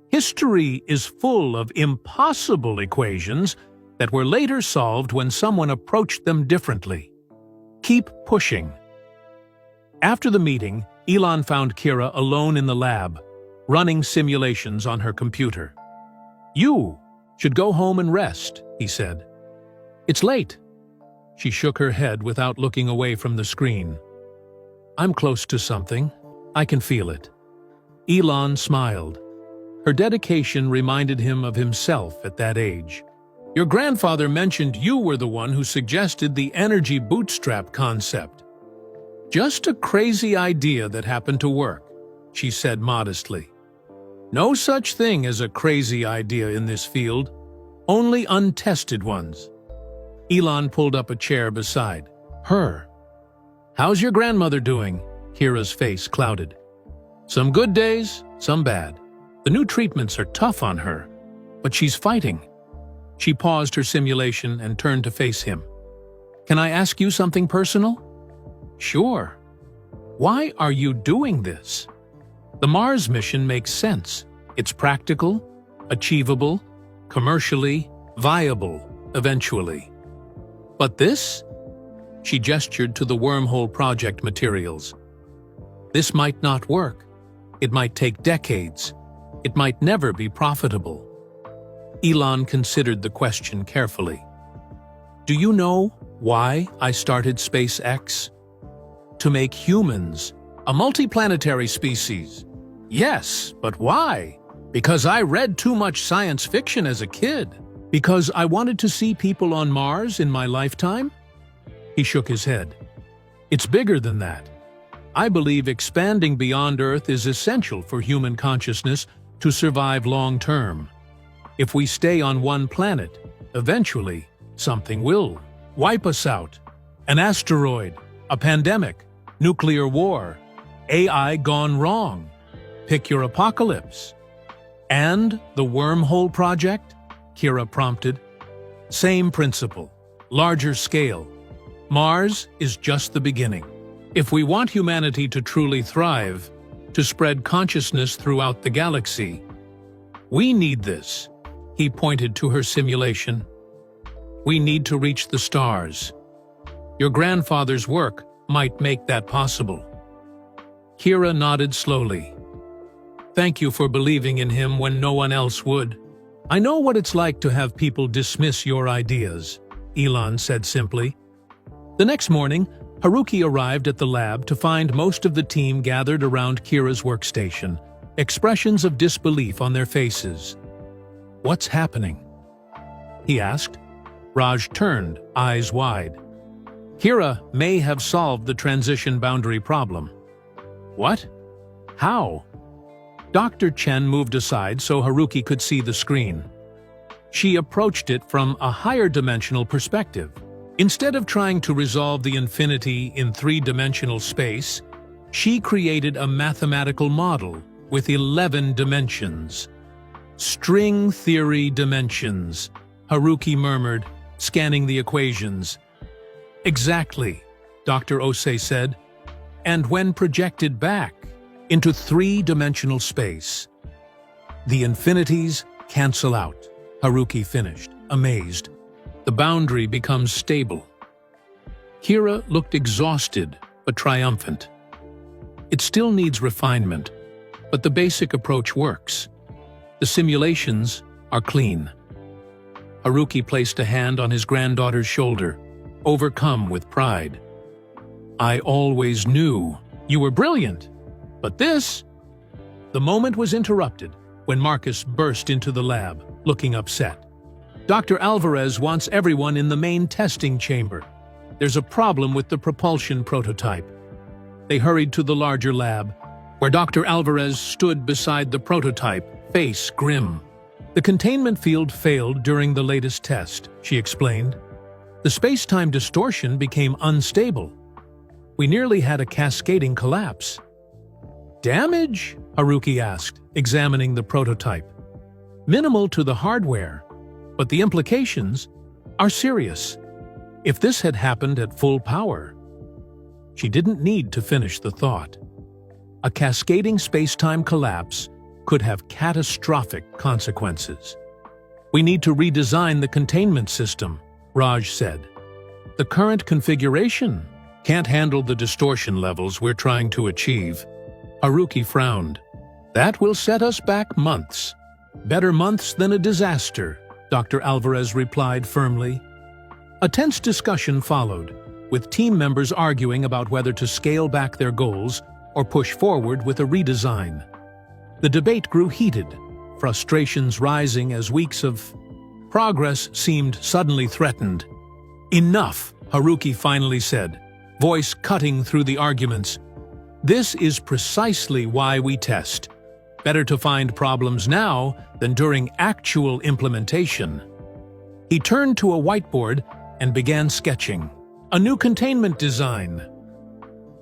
History is full of impossible equations that were later solved when someone approached them differently. Keep pushing. After the meeting, Elon found Kira alone in the lab, running simulations on her computer. You should go home and rest, he said. It's late. She shook her head without looking away from the screen. I'm close to something. I can feel it. Elon smiled. Her dedication reminded him of himself at that age. Your grandfather mentioned you were the one who suggested the energy bootstrap concept. Just a crazy idea that happened to work, she said modestly. No such thing as a crazy idea in this field, only untested ones. Elon pulled up a chair beside her. How's your grandmother doing? Kira's face clouded. Some good days, some bad. The new treatments are tough on her, but she's fighting. She paused her simulation and turned to face him. Can I ask you something personal? Sure. Why are you doing this? The Mars mission makes sense. It's practical, achievable, commercially viable, eventually. But this? She gestured to the wormhole project materials. This might not work. It might take decades. It might never be profitable. Elon considered the question carefully. Do you know why I started SpaceX? To make humans a multiplanetary species. Yes, but why? Because I read too much science fiction as a kid. Because I wanted to see people on Mars in my lifetime? He shook his head. It's bigger than that. I believe expanding beyond Earth is essential for human consciousness to survive long-term. If we stay on one planet, eventually, something will wipe us out. An asteroid, a pandemic, nuclear war, AI gone wrong. Pick your apocalypse. And the wormhole project? Kira prompted. Same principle, larger scale. Mars is just the beginning. If we want humanity to truly thrive, to spread consciousness throughout the galaxy, we need this. He pointed to her simulation. We need to reach the stars. Your grandfather's work might make that possible. Kira nodded slowly. Thank you for believing in him when no one else would. I know what it's like to have people dismiss your ideas, Elon said simply. The next morning, Haruki arrived at the lab to find most of the team gathered around Kira's workstation, expressions of disbelief on their faces. What's happening? He asked. Raj turned, eyes wide. Kira may have solved the transition boundary problem. What? How? Dr. Chen moved aside so Haruki could see the screen. She approached it from a higher dimensional perspective. Instead of trying to resolve the infinity in three-dimensional space, she created a mathematical model with 11 dimensions. String theory dimensions, Haruki murmured, scanning the equations. Exactly, Dr. Osei said. And when projected back into three-dimensional space, the infinities cancel out, Haruki finished, amazed. The boundary becomes stable. Kira looked exhausted but triumphant. It still needs refinement, but the basic approach works. The simulations are clean. Haruki placed a hand on his granddaughter's shoulder, overcome with pride. I always knew you were brilliant, but this... The moment was interrupted when Marcus burst into the lab, looking upset. Dr. Alvarez wants everyone in the main testing chamber. There's a problem with the propulsion prototype. They hurried to the larger lab, where Dr. Alvarez stood beside the prototype, face grim. The containment field failed during the latest test, she explained. The space-time distortion became unstable. We nearly had a cascading collapse. Damage? Haruki asked, examining the prototype. Minimal to the hardware, but the implications are serious. If this had happened at full power... She didn't need to finish the thought. A cascading space-time collapse could have catastrophic consequences. We need to redesign the containment system, Raj said. The current configuration can't handle the distortion levels we're trying to achieve. Haruki frowned. That will set us back months. Better months than a disaster, Dr. Alvarez replied firmly. A tense discussion followed, with team members arguing about whether to scale back their goals or push forward with a redesign. The debate grew heated, frustrations rising as weeks of progress seemed suddenly threatened. Enough, Haruki finally said, voice cutting through the arguments. This is precisely why we test. Better to find problems now than during actual implementation. He turned to a whiteboard and began sketching. A new containment design.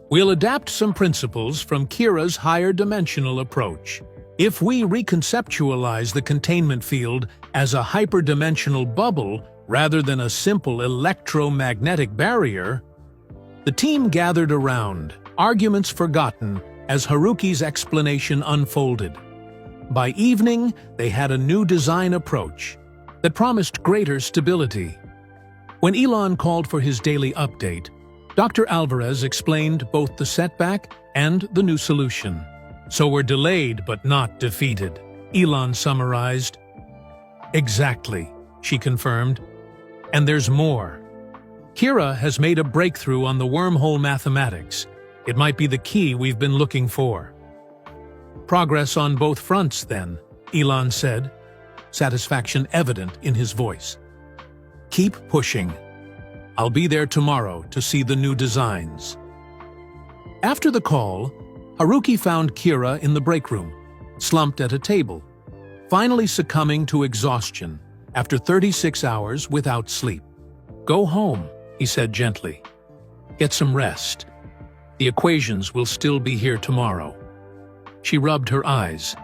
We'll adapt some principles from Kira's higher dimensional approach. If we reconceptualize the containment field as a hyperdimensional bubble rather than a simple electromagnetic barrier, the team gathered around, arguments forgotten, as Haruki's explanation unfolded. By evening, they had a new design approach that promised greater stability. When Elon called for his daily update, Dr. Alvarez explained both the setback and the new solution. "So we're delayed but not defeated," Elon summarized. "Exactly," she confirmed. "And there's more. Kira has made a breakthrough on the wormhole mathematics. It might be the key we've been looking for." "Progress on both fronts, then," Elon said, satisfaction evident in his voice. "Keep pushing. I'll be there tomorrow to see the new designs." After the call, Haruki found Kira in the break room, slumped at a table, finally succumbing to exhaustion after 36 hours without sleep. "Go home," he said gently. "Get some rest. The equations will still be here tomorrow." She rubbed her eyes.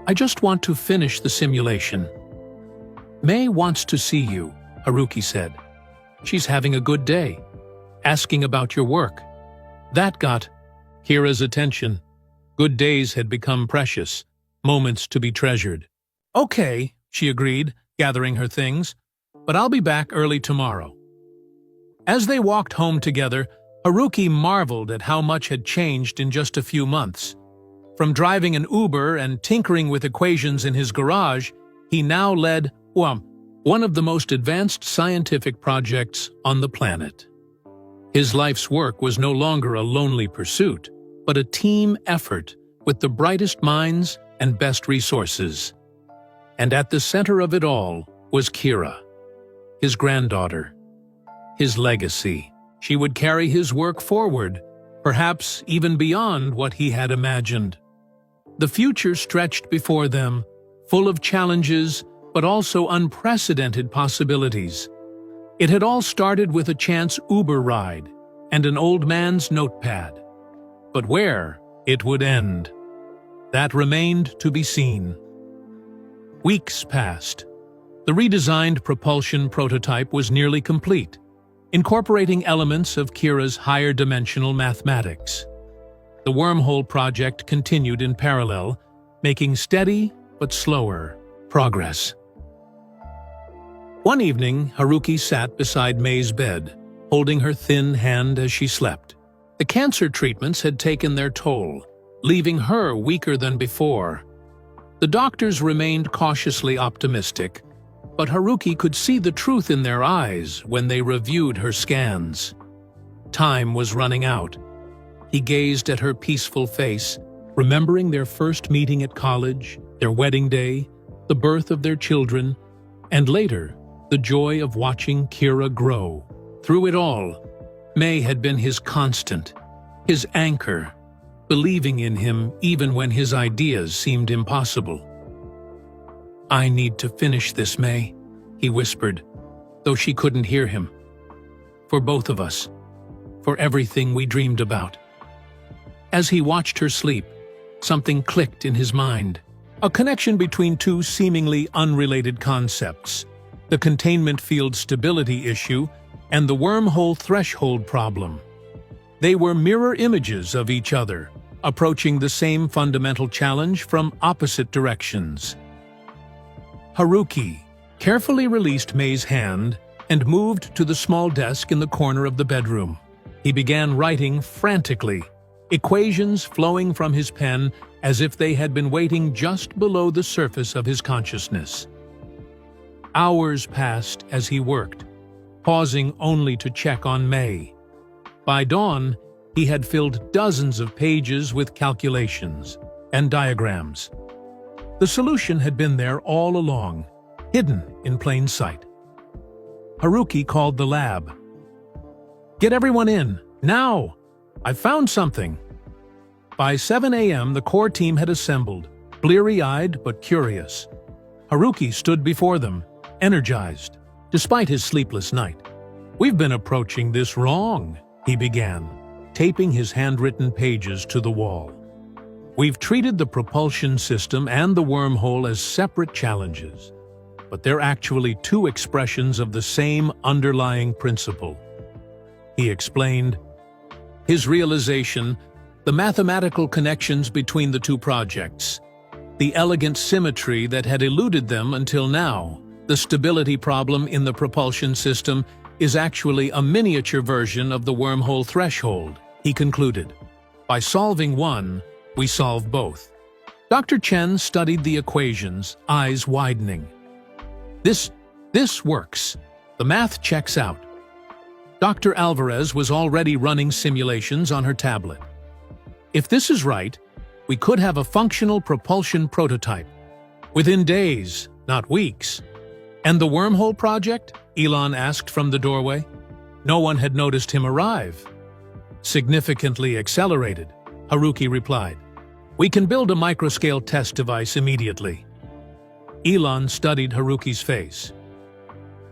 "I just want to finish the simulation." "May wants to see you," Haruki said. "She's having a good day, asking about your work." That got Kira's attention. Good days had become precious, moments to be treasured. "Okay," she agreed, gathering her things, "but I'll be back early tomorrow." As they walked home together, Haruki marveled at how much had changed in just a few months. From driving an Uber and tinkering with equations in his garage, he now led, one of the most advanced scientific projects on the planet. His life's work was no longer a lonely pursuit, but a team effort with the brightest minds and best resources. And at the center of it all was Kira, his granddaughter, his legacy. She would carry his work forward, perhaps even beyond what he had imagined. The future stretched before them, full of challenges, but also unprecedented possibilities. It had all started with a chance Uber ride and an old man's notepad. But where it would end, that remained to be seen. Weeks passed. The redesigned propulsion prototype was nearly complete, incorporating elements of Kira's higher dimensional mathematics. The wormhole project continued in parallel, making steady but slower progress. One evening, Haruki sat beside May's bed, holding her thin hand as she slept. The cancer treatments had taken their toll, leaving her weaker than before. The doctors remained cautiously optimistic, but Haruki could see the truth in their eyes when they reviewed her scans. Time was running out. He gazed at her peaceful face, remembering their first meeting at college, their wedding day, the birth of their children, and later, the joy of watching Kira grow. Through it all, May had been his constant, his anchor, believing in him even when his ideas seemed impossible. "I need to finish this, May," he whispered, though she couldn't hear him. "For both of us, for everything we dreamed about." As he watched her sleep, something clicked in his mind. A connection between two seemingly unrelated concepts: the containment field stability issue and the wormhole threshold problem. They were mirror images of each other, approaching the same fundamental challenge from opposite directions. Haruki carefully released May's hand and moved to the small desk in the corner of the bedroom. He began writing frantically, equations flowing from his pen as if they had been waiting just below the surface of his consciousness. Hours passed as he worked, pausing only to check on May. By dawn, he had filled dozens of pages with calculations and diagrams. The solution had been there all along, hidden in plain sight. Haruki called the lab. "Get everyone in, now! I've found something!" By 7 a.m., the core team had assembled, bleary-eyed but curious. Haruki stood before them, energized, despite his sleepless night. "We've been approaching this wrong," he began, taping his handwritten pages to the wall. We've treated the propulsion system and the wormhole as separate challenges, but they're actually two expressions of the same underlying principle. He explained. His realization, the mathematical connections between the two projects, the elegant symmetry that had eluded them until now. The stability problem in the propulsion system is actually a miniature version of the wormhole threshold, he concluded. By solving one, we solve both. Dr. Chen studied the equations, eyes widening. This works. The math checks out. Dr. Alvarez was already running simulations on her tablet. If this is right, we could have a functional propulsion prototype. Within days, not weeks. And the wormhole project? Elon asked from the doorway. No one had noticed him arrive. Significantly accelerated, Haruki replied. We can build a microscale test device immediately. Elon studied Haruki's face.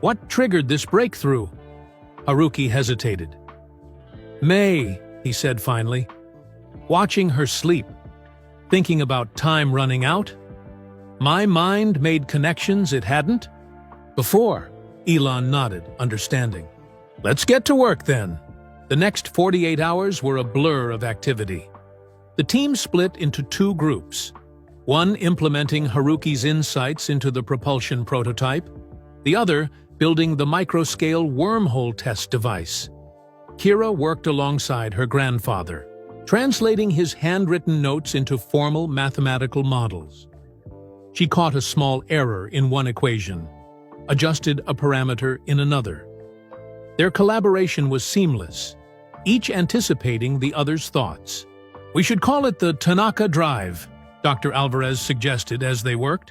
What triggered this breakthrough? Haruki hesitated. May, he said finally. Watching her sleep, thinking about time running out. My mind made connections it hadn't? Before, Elon nodded, understanding. Let's get to work then. The next 48 hours were a blur of activity. The team split into two groups, one implementing Haruki's insights into the propulsion prototype, the other building the microscale wormhole test device. Kira worked alongside her grandfather, translating his handwritten notes into formal mathematical models. She caught a small error in one equation, adjusted a parameter in another. Their collaboration was seamless, each anticipating the other's thoughts. We should call it the Tanaka Drive, Dr. Alvarez suggested as they worked.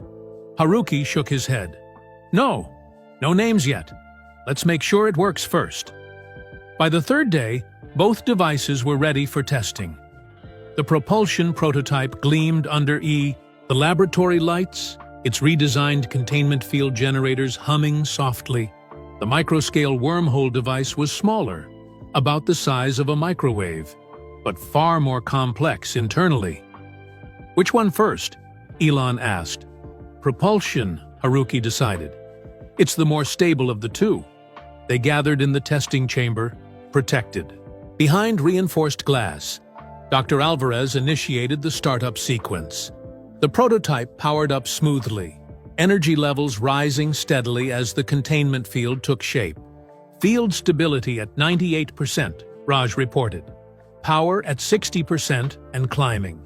Haruki shook his head. No names yet. Let's make sure it works first. By the third day, both devices were ready for testing. The propulsion prototype gleamed under the laboratory lights, its redesigned containment field generators humming softly. The microscale wormhole device was smaller, about the size of a microwave, but far more complex internally. Which one first? Elon asked. Propulsion, Haruki decided. It's the more stable of the two. They gathered in the testing chamber, protected. Behind reinforced glass, Dr. Alvarez initiated the startup sequence. The prototype powered up smoothly, energy levels rising steadily as the containment field took shape. Field stability at 98%, Raj reported. Power at 60% and climbing.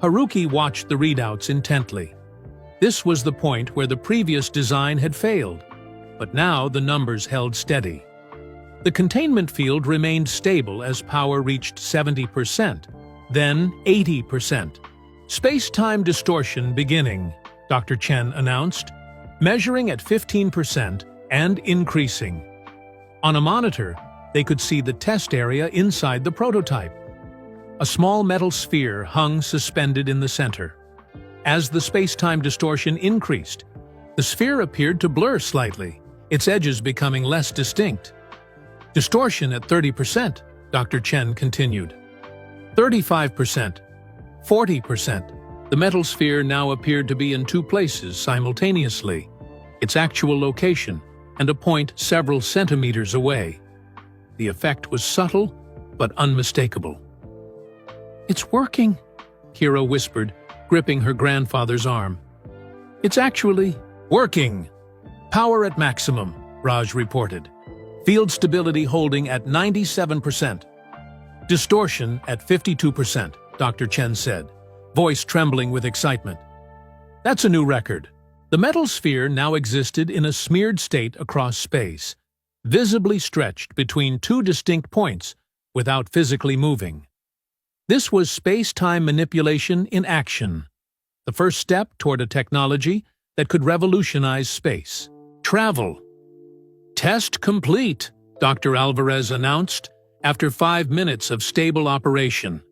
Haruki watched the readouts intently. This was the point where the previous design had failed, but now the numbers held steady. The containment field remained stable as power reached 70%, then 80%. Space-time distortion beginning, Dr. Chen announced, measuring at 15% and increasing. On a monitor, they could see the test area inside the prototype. A small metal sphere hung suspended in the center. As the space-time distortion increased, the sphere appeared to blur slightly, its edges becoming less distinct. Distortion at 30%, Dr. Chen continued. 35%, 40%. The metal sphere now appeared to be in two places simultaneously, its actual location and a point several centimeters away. The effect was subtle but unmistakable. It's working, Kira whispered, gripping her grandfather's arm. It's actually working. Power at maximum, Raj reported. Field stability holding at 97%. Distortion at 52%, Dr. Chen said, voice trembling with excitement. That's a new record. The metal sphere now existed in a smeared state across space, visibly stretched between two distinct points without physically moving. This was space-time manipulation in action, the first step toward a technology that could revolutionize space. Travel. Test complete, Dr. Alvarez announced after 5 minutes of stable operation.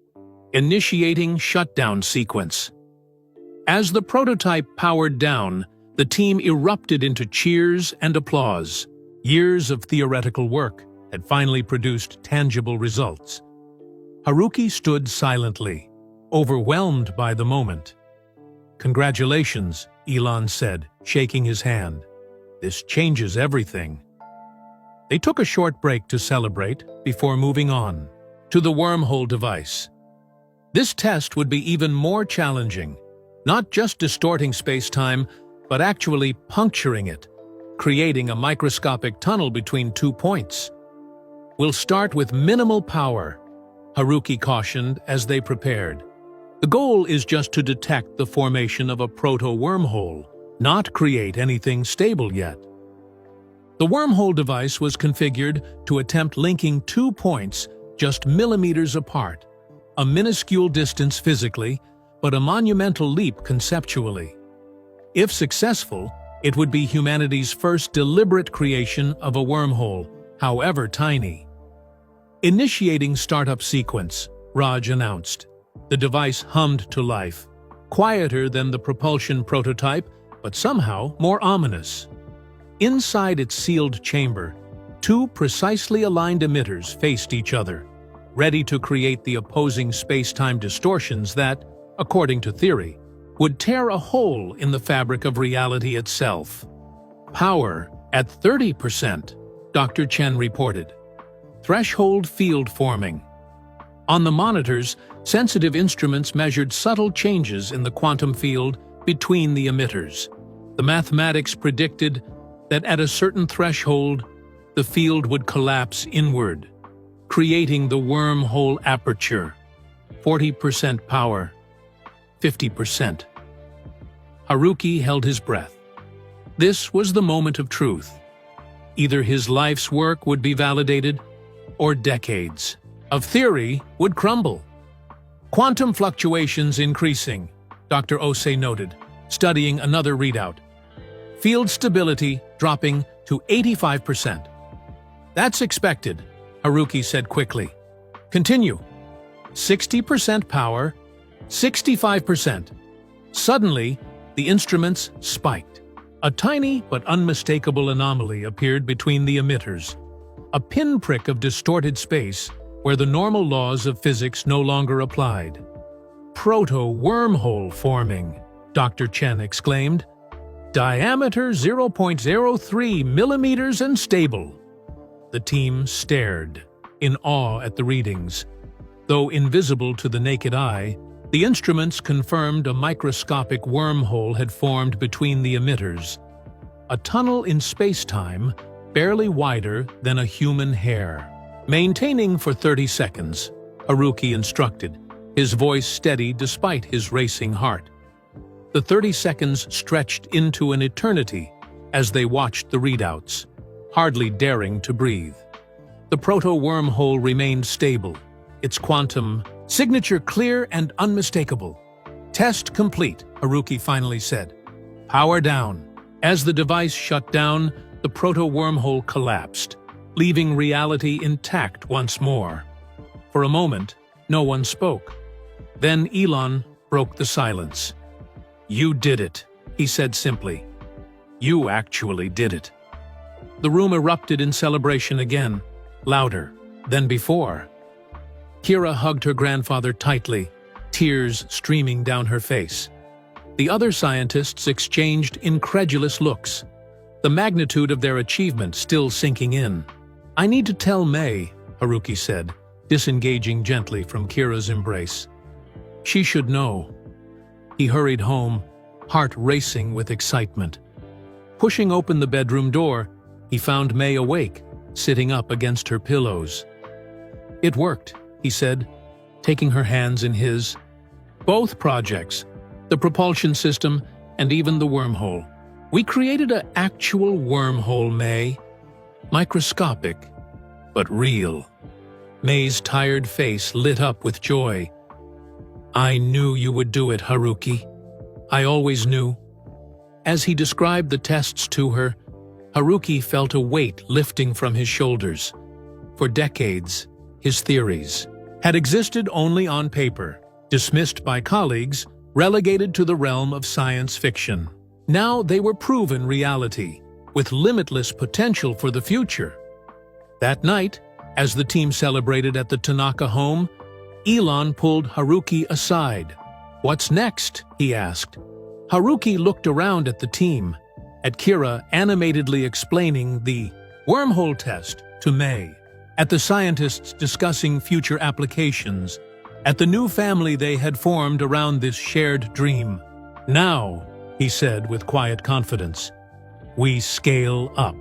Initiating shutdown sequence. As the prototype powered down, the team erupted into cheers and applause. Years of theoretical work had finally produced tangible results. Haruki stood silently, overwhelmed by the moment. "Congratulations," Elon said, shaking his hand. "This changes everything." They took a short break to celebrate before moving on to the wormhole device. This test would be even more challenging, not just distorting space-time, but actually puncturing it, creating a microscopic tunnel between 2 points. "We'll start with minimal power," Haruki cautioned as they prepared. "The goal is just to detect the formation of a proto-wormhole, not create anything stable yet." The wormhole device was configured to attempt linking 2 points just millimeters apart, a minuscule distance physically, but a monumental leap conceptually. If successful, it would be humanity's first deliberate creation of a wormhole, however tiny. "Initiating startup sequence," Raj announced. The device hummed to life, quieter than the propulsion prototype, but somehow more ominous. Inside its sealed chamber, 2 precisely aligned emitters faced each other, ready to create the opposing space-time distortions that, according to theory, would tear a hole in the fabric of reality itself. "Power at 30%, Dr. Chen reported. "Threshold field forming." On the monitors, sensitive instruments measured subtle changes in the quantum field between the emitters. The mathematics predicted that at a certain threshold, the field would collapse inward, creating the wormhole aperture. 40% power, 50%. Haruki held his breath. This was the moment of truth. Either his life's work would be validated, or decades of theory would crumble. "Quantum fluctuations increasing," Dr. Ose noted, studying another readout. "Field stability dropping to 85%. "That's expected," Haruki said quickly. "Continue." 60% power, 65%. Suddenly, the instruments spiked. A tiny but unmistakable anomaly appeared between the emitters, a pinprick of distorted space where the normal laws of physics no longer applied. "Proto-wormhole forming," Dr. Chen exclaimed. "Diameter 0.03 millimeters and stable." The team stared, in awe at the readings. Though invisible to the naked eye, the instruments confirmed a microscopic wormhole had formed between the emitters. A tunnel in space-time, barely wider than a human hair. "Maintaining for 30 seconds, Haruki instructed, his voice steady despite his racing heart. The 30 seconds stretched into an eternity as they watched the readouts, hardly daring to breathe. The proto-wormhole remained stable, its quantum signature clear and unmistakable. "Test complete," Haruki finally said. "Power down." As the device shut down, the proto-wormhole collapsed, leaving reality intact once more. For a moment, no one spoke. Then Elon broke the silence. "You did it," he said simply. "You actually did it." The room erupted in celebration again, louder than before. Kira hugged her grandfather tightly, tears streaming down her face. The other scientists exchanged incredulous looks, the magnitude of their achievement still sinking in. "I need to tell May," Haruki said, disengaging gently from Kira's embrace. "She should know." He hurried home, heart racing with excitement. Pushing open the bedroom door, he found May awake, sitting up against her pillows. "It worked," he said, taking her hands in his. "Both projects, the propulsion system and even the wormhole. We created an actual wormhole, May. Microscopic, but real." May's tired face lit up with joy. "I knew you would do it, Haruki. I always knew." As he described the tests to her, Haruki felt a weight lifting from his shoulders. For decades, his theories had existed only on paper, dismissed by colleagues, relegated to the realm of science fiction. Now they were proven reality, with limitless potential for the future. That night, as the team celebrated at the Tanaka home, Elon pulled Haruki aside. "What's next?" he asked. Haruki looked around at the team, at Kira animatedly explaining the wormhole test to May, at the scientists discussing future applications, at the new family they had formed around this shared dream. "Now," he said with quiet confidence, "we scale up."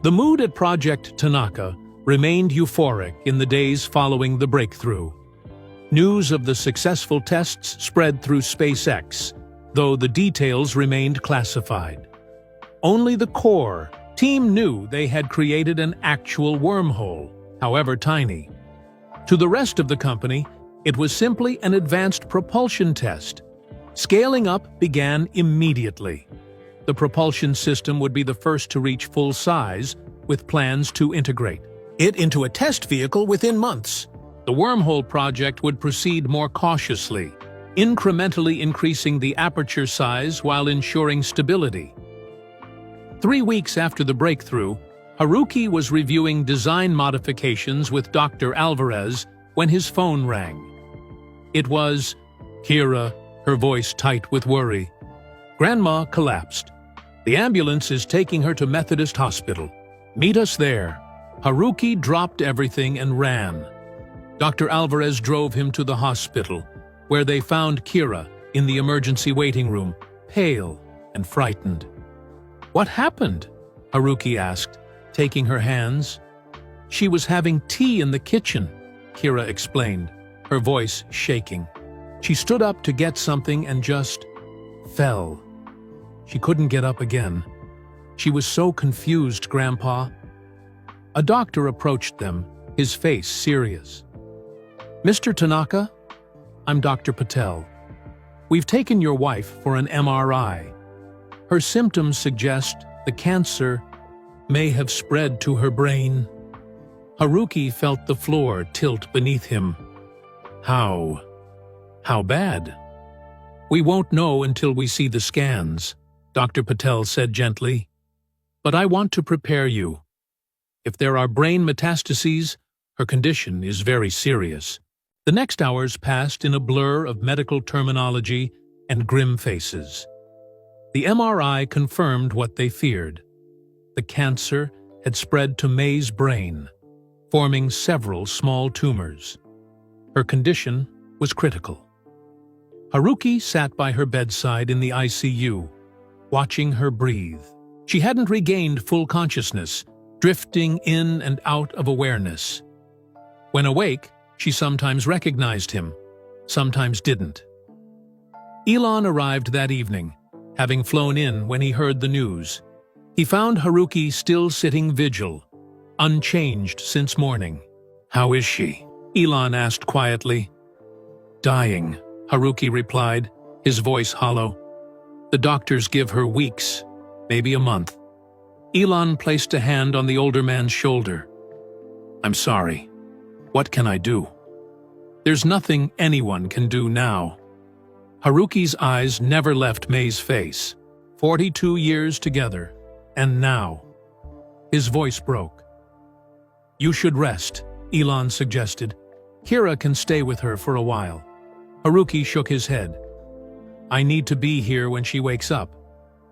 The mood at Project Tanaka remained euphoric in the days following the breakthrough. News of the successful tests spread through SpaceX, though the details remained classified. Only the core team knew they had created an actual wormhole, however tiny. To the rest of the company, it was simply an advanced propulsion test. Scaling up began immediately. The propulsion system would be the first to reach full size, with plans to integrate it into a test vehicle within months. The wormhole project would proceed more cautiously, incrementally increasing the aperture size while ensuring stability. 3 weeks after the breakthrough, Haruki was reviewing design modifications with Dr. Alvarez when his phone rang. It was Kira, her voice tight with worry. "Grandma collapsed. The ambulance is taking her to Methodist Hospital. Meet us there." Haruki dropped everything and ran. Dr. Alvarez drove him to the hospital, where they found Kira in the emergency waiting room, pale and frightened. "What happened?" Haruki asked, taking her hands. "She was having tea in the kitchen," Kira explained, her voice shaking. "She stood up to get something and just fell. She couldn't get up again. She was so confused, Grandpa." A doctor approached them, his face serious. "Mr. Tanaka, I'm Dr. Patel. We've taken your wife for an MRI. Her symptoms suggest the cancer may have spread to her brain." Haruki felt the floor tilt beneath him. How bad?" "We won't know until we see the scans," Dr. Patel said gently. "But I want to prepare you. If there are brain metastases, her condition is very serious." The next hours passed in a blur of medical terminology and grim faces. The MRI confirmed what they feared. The cancer had spread to May's brain, forming several small tumors. Her condition was critical. Haruki sat by her bedside in the ICU, watching her breathe. She hadn't regained full consciousness, drifting in and out of awareness. When awake, she sometimes recognized him, sometimes didn't. Elon arrived that evening, having flown in when he heard the news. He found Haruki still sitting vigil, unchanged since morning. "How is she?" Elon asked quietly. "Dying," Haruki replied, his voice hollow. "The doctors give her weeks, maybe a month." Elon placed a hand on the older man's shoulder. "I'm sorry. What can I do?" "There's nothing anyone can do now." Haruki's eyes never left May's face. 42 years together, and now. His voice broke. "You should rest," Elon suggested. "Kira can stay with her for a while." Haruki shook his head. "I need to be here when she wakes up.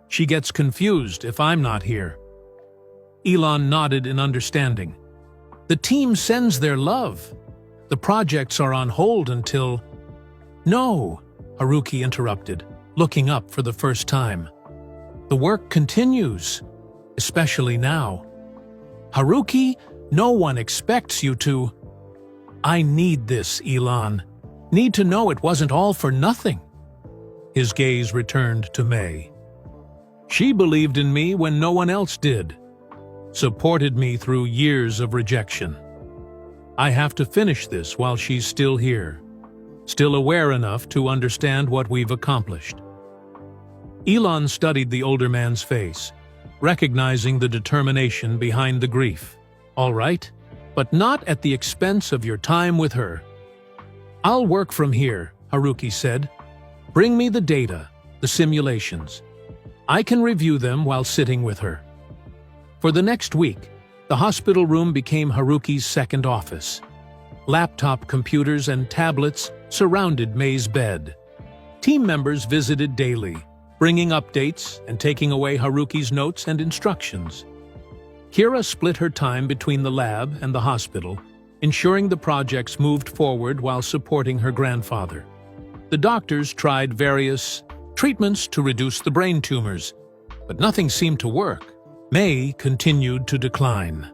She gets confused if I'm not here." Elon nodded in understanding. "The team sends their love. The projects are on hold until—" "No," Haruki interrupted, looking up for the first time. "The work continues, especially now." "Haruki, no one expects you to—" "I need this, Elon. Need to know it wasn't all for nothing." His gaze returned to May. "She believed in me when no one else did. Supported me through years of rejection. I have to finish this while she's still here, still aware enough to understand what we've accomplished." Elon studied the older man's face, recognizing the determination behind the grief. "All right, but not at the expense of your time with her." "I'll work from here," Haruki said. "Bring me the data, the simulations. I can review them while sitting with her." For the next week, the hospital room became Haruki's second office. Laptop computers and tablets surrounded May's bed. Team members visited daily, bringing updates and taking away Haruki's notes and instructions. Kira split her time between the lab and the hospital, ensuring the projects moved forward while supporting her grandfather. The doctors tried various treatments to reduce the brain tumors, but nothing seemed to work. May continued to decline.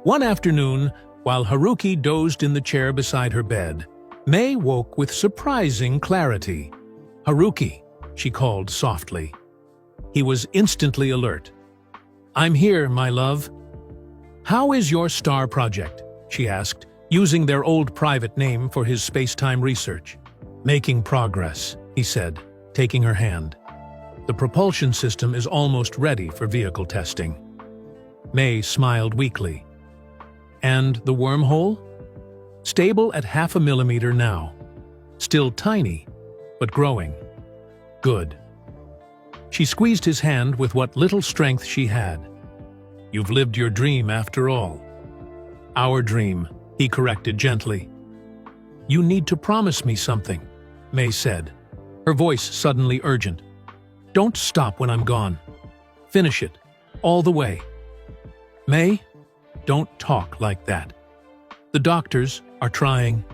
One afternoon, while Haruki dozed in the chair beside her bed, May woke with surprising clarity. "Haruki," she called softly. He was instantly alert. "I'm here, my love." "How is your star project?" she asked, using their old private name for his space-time research. "Making progress," he said, taking her hand. "The propulsion system is almost ready for vehicle testing." May smiled weakly. "And the wormhole?" "Stable at 0.5 millimeter now. Still tiny, but growing." "Good." She squeezed his hand with what little strength she had. "You've lived your dream after all." "Our dream," he corrected gently. "You need to promise me something," May said, her voice suddenly urgent. "Don't stop when I'm gone. Finish it, all the way." "May, don't talk like that. The doctors are trying.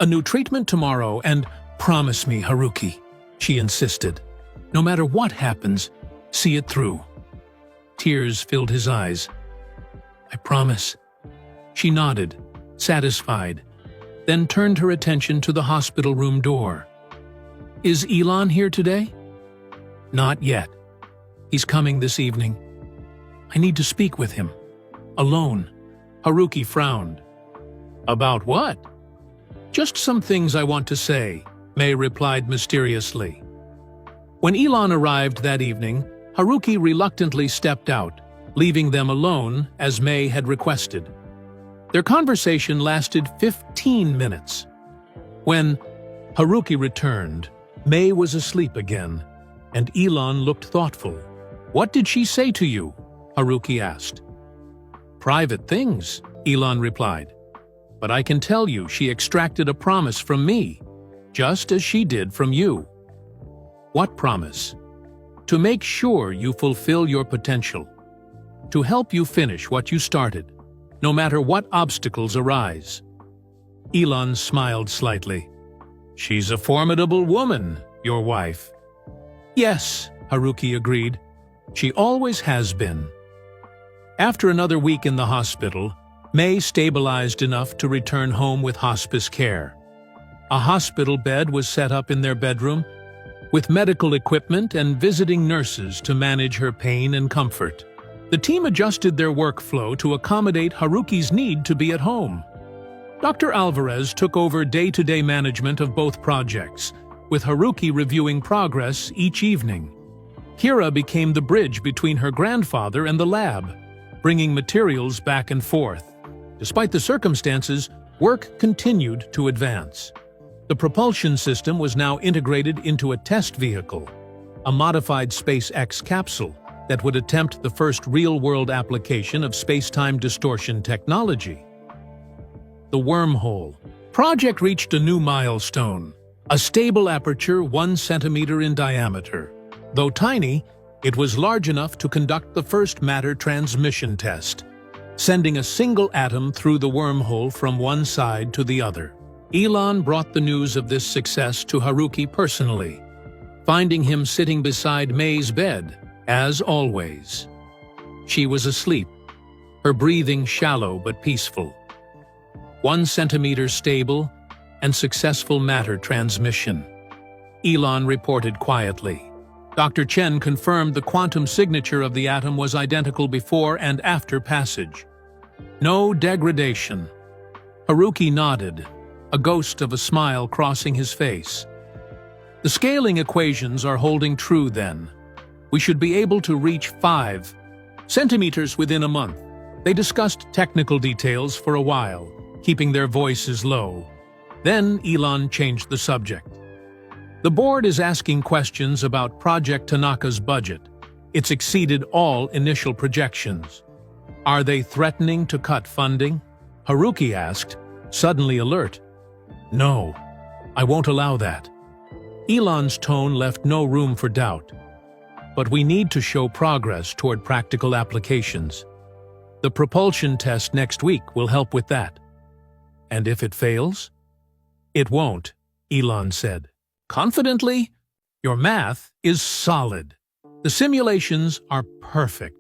A new treatment tomorrow, and promise me, Haruki," she insisted. "No matter what happens, see it through." Tears filled his eyes. "I promise." She nodded, satisfied, then turned her attention to the hospital room door. "Is Elon here today?" "Not yet. He's coming this evening. I need to speak with him. Alone." Haruki frowned. "About what?" "Just some things I want to say," May replied mysteriously. When Elon arrived that evening, Haruki reluctantly stepped out, leaving them alone as May had requested. Their conversation lasted 15 minutes. When Haruki returned, May was asleep again, and Elon looked thoughtful. "What did she say to you?" Haruki asked. "Private things," Elon replied. "But I can tell you she extracted a promise from me, just as she did from you." "What promise?" "To make sure you fulfill your potential. To help you finish what you started, no matter what obstacles arise." Elon smiled slightly. "She's a formidable woman, your wife." "Yes," Haruki agreed. "She always has been." After another week in the hospital, May stabilized enough to return home with hospice care. A hospital bed was set up in their bedroom, with medical equipment and visiting nurses to manage her pain and comfort. The team adjusted their workflow to accommodate Haruki's need to be at home. Dr. Alvarez took over day-to-day management of both projects, with Haruki reviewing progress each evening. Kira became the bridge between her grandfather and the lab, bringing materials back and forth. Despite the circumstances, work continued to advance. The propulsion system was now integrated into a test vehicle, a modified SpaceX capsule that would attempt the first real-world application of space-time distortion technology. The wormhole project reached a new milestone, a stable aperture 1 centimeter in diameter. Though tiny, it was large enough to conduct the first matter transmission test, sending a single atom through the wormhole from one side to the other. Elon brought the news of this success to Haruki personally, finding him sitting beside May's bed, as always. She was asleep, her breathing shallow but peaceful. 1 centimeter stable and successful matter transmission. Elon reported quietly. Dr. Chen confirmed the quantum signature of the atom was identical before and after passage. No degradation. Haruki nodded, a ghost of a smile crossing his face. The scaling equations are holding true then. We should be able to reach 5 centimeters within a month. They discussed technical details for a while, keeping their voices low. Then Elon changed the subject. The board is asking questions about Project Tanaka's budget. It's exceeded all initial projections. Are they threatening to cut funding? Haruki asked, suddenly alert. "No, I won't allow that." Elon's tone left no room for doubt. "But we need to show progress toward practical applications. The propulsion test next week will help with that." "And if it fails?" "It won't," Elon said. "Confidently, your math is solid. The simulations are perfect."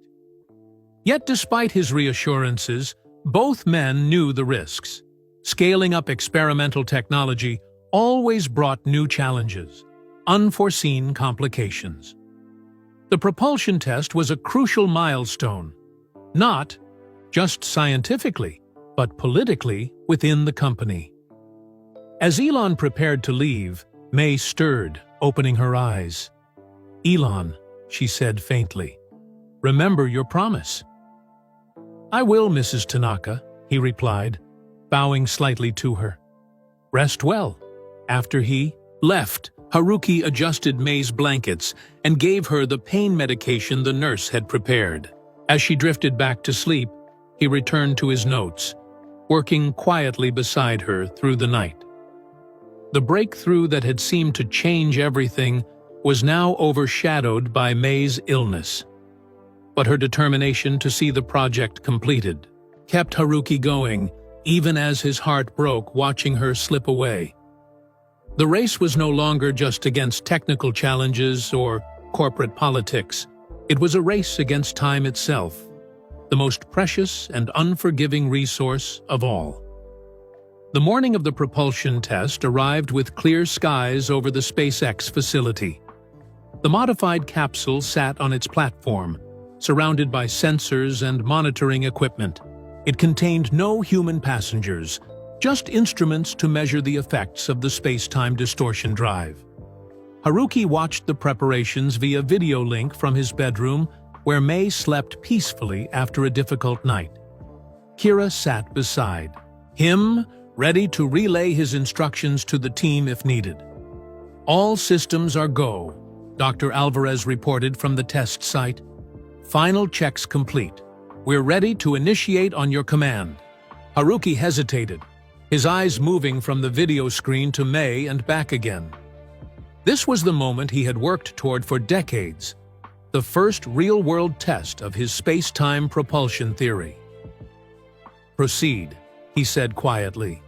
Yet despite his reassurances, both men knew the risks. Scaling up experimental technology always brought new challenges, unforeseen complications. The propulsion test was a crucial milestone, not just scientifically, but politically within the company. As Elon prepared to leave, May stirred, opening her eyes. "Elon," she said faintly, "remember your promise." "I will, Mrs. Tanaka," he replied, bowing slightly to her. "Rest well." After he left, Haruki adjusted May's blankets and gave her the pain medication the nurse had prepared. As she drifted back to sleep, he returned to his notes, working quietly beside her through the night. The breakthrough that had seemed to change everything was now overshadowed by May's illness. But her determination to see the project completed kept Haruki going, even as his heart broke watching her slip away. The race was no longer just against technical challenges or corporate politics. It was a race against time itself, the most precious and unforgiving resource of all. The morning of the propulsion test arrived with clear skies over the SpaceX facility. The modified capsule sat on its platform, surrounded by sensors and monitoring equipment. It contained no human passengers, just instruments to measure the effects of the space-time distortion drive. Haruki watched the preparations via video link from his bedroom, where May slept peacefully after a difficult night. Kira sat beside him, ready to relay his instructions to the team if needed. "All systems are go," Dr. Alvarez reported from the test site. "Final checks complete. We're ready to initiate on your command." Haruki hesitated, his eyes moving from the video screen to May and back again. This was the moment he had worked toward for decades, the first real-world test of his space-time propulsion theory. "Proceed," he said quietly.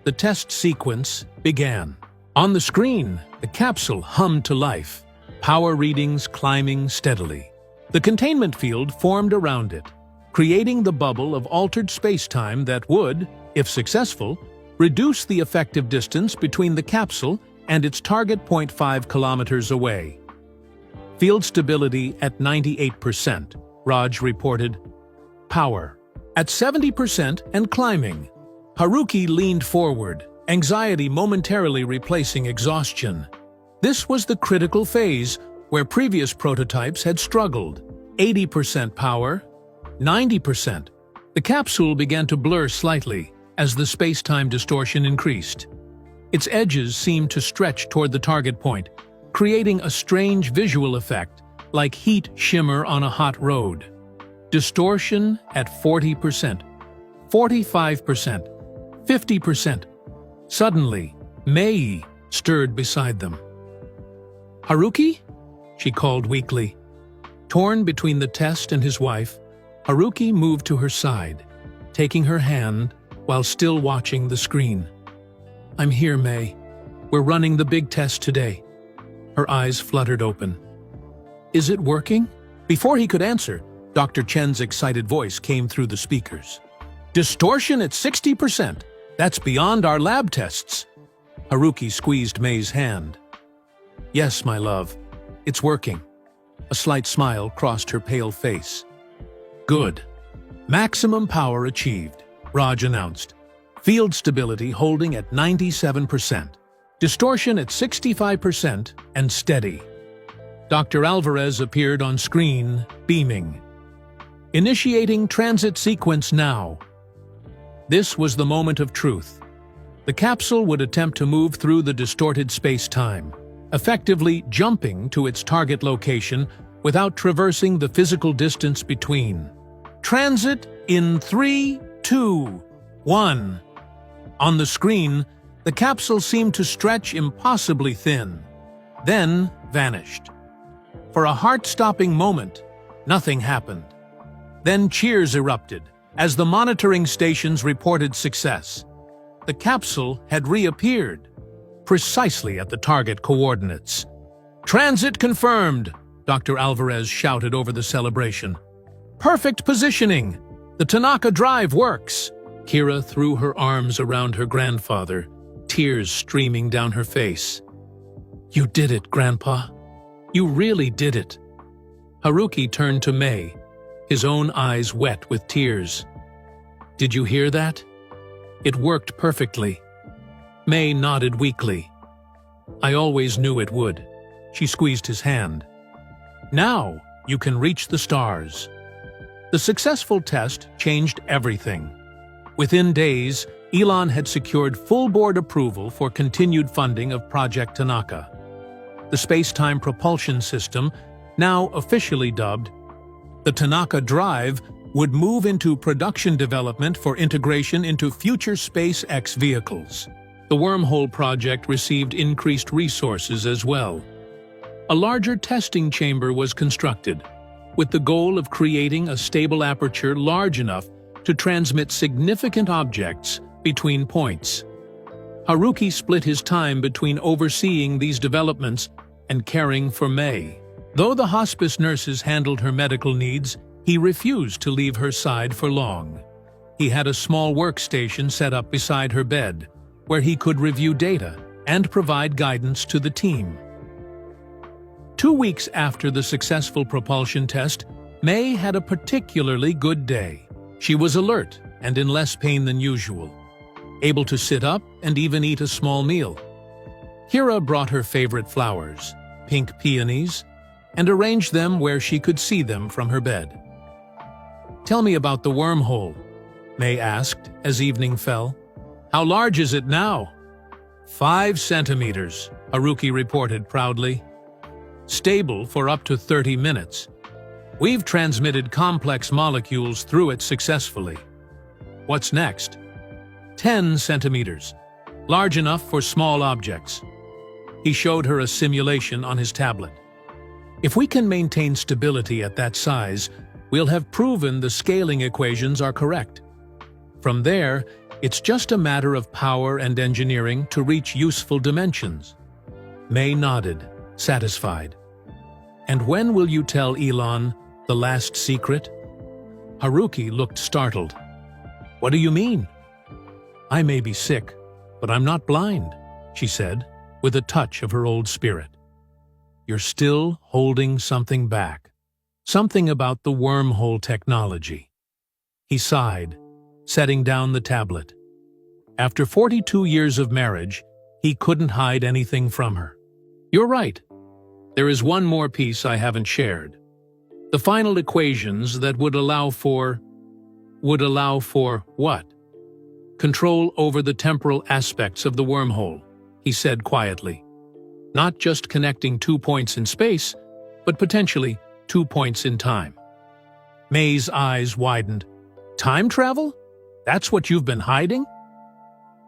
The test sequence began. On the screen, the capsule hummed to life, power readings climbing steadily. The containment field formed around it, creating the bubble of altered space-time that would, if successful, reduce the effective distance between the capsule and its target 0.5 kilometers away. "Field stability at 98%, Raj reported. "Power at 70% and climbing." Haruki leaned forward, anxiety momentarily replacing exhaustion. This was the critical phase where previous prototypes had struggled. 80% power, 90%. The capsule began to blur slightly as the space-time distortion increased. Its edges seemed to stretch toward the target point, creating a strange visual effect, like heat shimmer on a hot road. Distortion at 40%, 45%, 50%. Suddenly, Mei stirred beside them. "Haruki?" she called weakly. Torn between the test and his wife, Haruki moved to her side, taking her hand while still watching the screen. "I'm here, May. We're running the big test today." Her eyes fluttered open. "Is it working?" Before he could answer, Dr. Chen's excited voice came through the speakers. "Distortion at 60%. That's beyond our lab tests." Haruki squeezed May's hand. "Yes, my love. It's working." A slight smile crossed her pale face. "Good. Maximum power achieved," Raj announced. "Field stability holding at 97%. Distortion at 65% and steady." Dr. Alvarez appeared on screen, beaming. "Initiating transit sequence now." This was the moment of truth. The capsule would attempt to move through the distorted space-time, effectively jumping to its target location without traversing the physical distance between. "Transit in 3, 2, 1. On the screen, the capsule seemed to stretch impossibly thin, then vanished. For a heart-stopping moment, nothing happened. Then cheers erupted as the monitoring stations reported success. The capsule had reappeared, precisely at the target coordinates. "Transit confirmed!" Dr. Alvarez shouted over the celebration. "Perfect positioning! The Tanaka drive works!" Kira threw her arms around her grandfather, tears streaming down her face. "You did it, Grandpa. You really did it." Haruki turned to Mei, his own eyes wet with tears. "Did you hear that? It worked perfectly." Mei nodded weakly. "I always knew it would." She squeezed his hand. "Now you can reach the stars." The successful test changed everything. Within days, Elon had secured full board approval for continued funding of Project Tanaka. The space-time propulsion system, now officially dubbed the Tanaka Drive, would move into production development for integration into future SpaceX vehicles. The wormhole project received increased resources as well. A larger testing chamber was constructed, with the goal of creating a stable aperture large enough to transmit significant objects between points. Haruki split his time between overseeing these developments and caring for Mei. Though the hospice nurses handled her medical needs, he refused to leave her side for long. He had a small workstation set up beside her bed, where he could review data and provide guidance to the team. 2 weeks after the successful propulsion test, Mei had a particularly good day. She was alert and in less pain than usual, able to sit up and even eat a small meal. Kira brought her favorite flowers, pink peonies, and arranged them where she could see them from her bed. "Tell me about the wormhole," Mei asked as evening fell. "How large is it now?" 5 centimeters, Haruki reported proudly. "Stable for up to 30 minutes. We've transmitted complex molecules through it successfully." "What's next?" 10 centimeters, large enough for small objects. He showed her a simulation on his tablet. "If we can maintain stability at that size, we'll have proven the scaling equations are correct. From there, it's just a matter of power and engineering to reach useful dimensions." Mei nodded, satisfied. "And when will you tell Elon the last secret?" Haruki looked startled. "What do you mean?" "I may be sick, but I'm not blind," she said, with a touch of her old spirit. "You're still holding something back. Something about the wormhole technology." He sighed, setting down the tablet. After 42 years of marriage, he couldn't hide anything from her. "You're right. There is one more piece I haven't shared. The final equations that would allow for what? Control over the temporal aspects of the wormhole," he said quietly. "Not just connecting 2 points in space, but potentially 2 points in time." Mei's eyes widened. "Time travel? That's what you've been hiding?"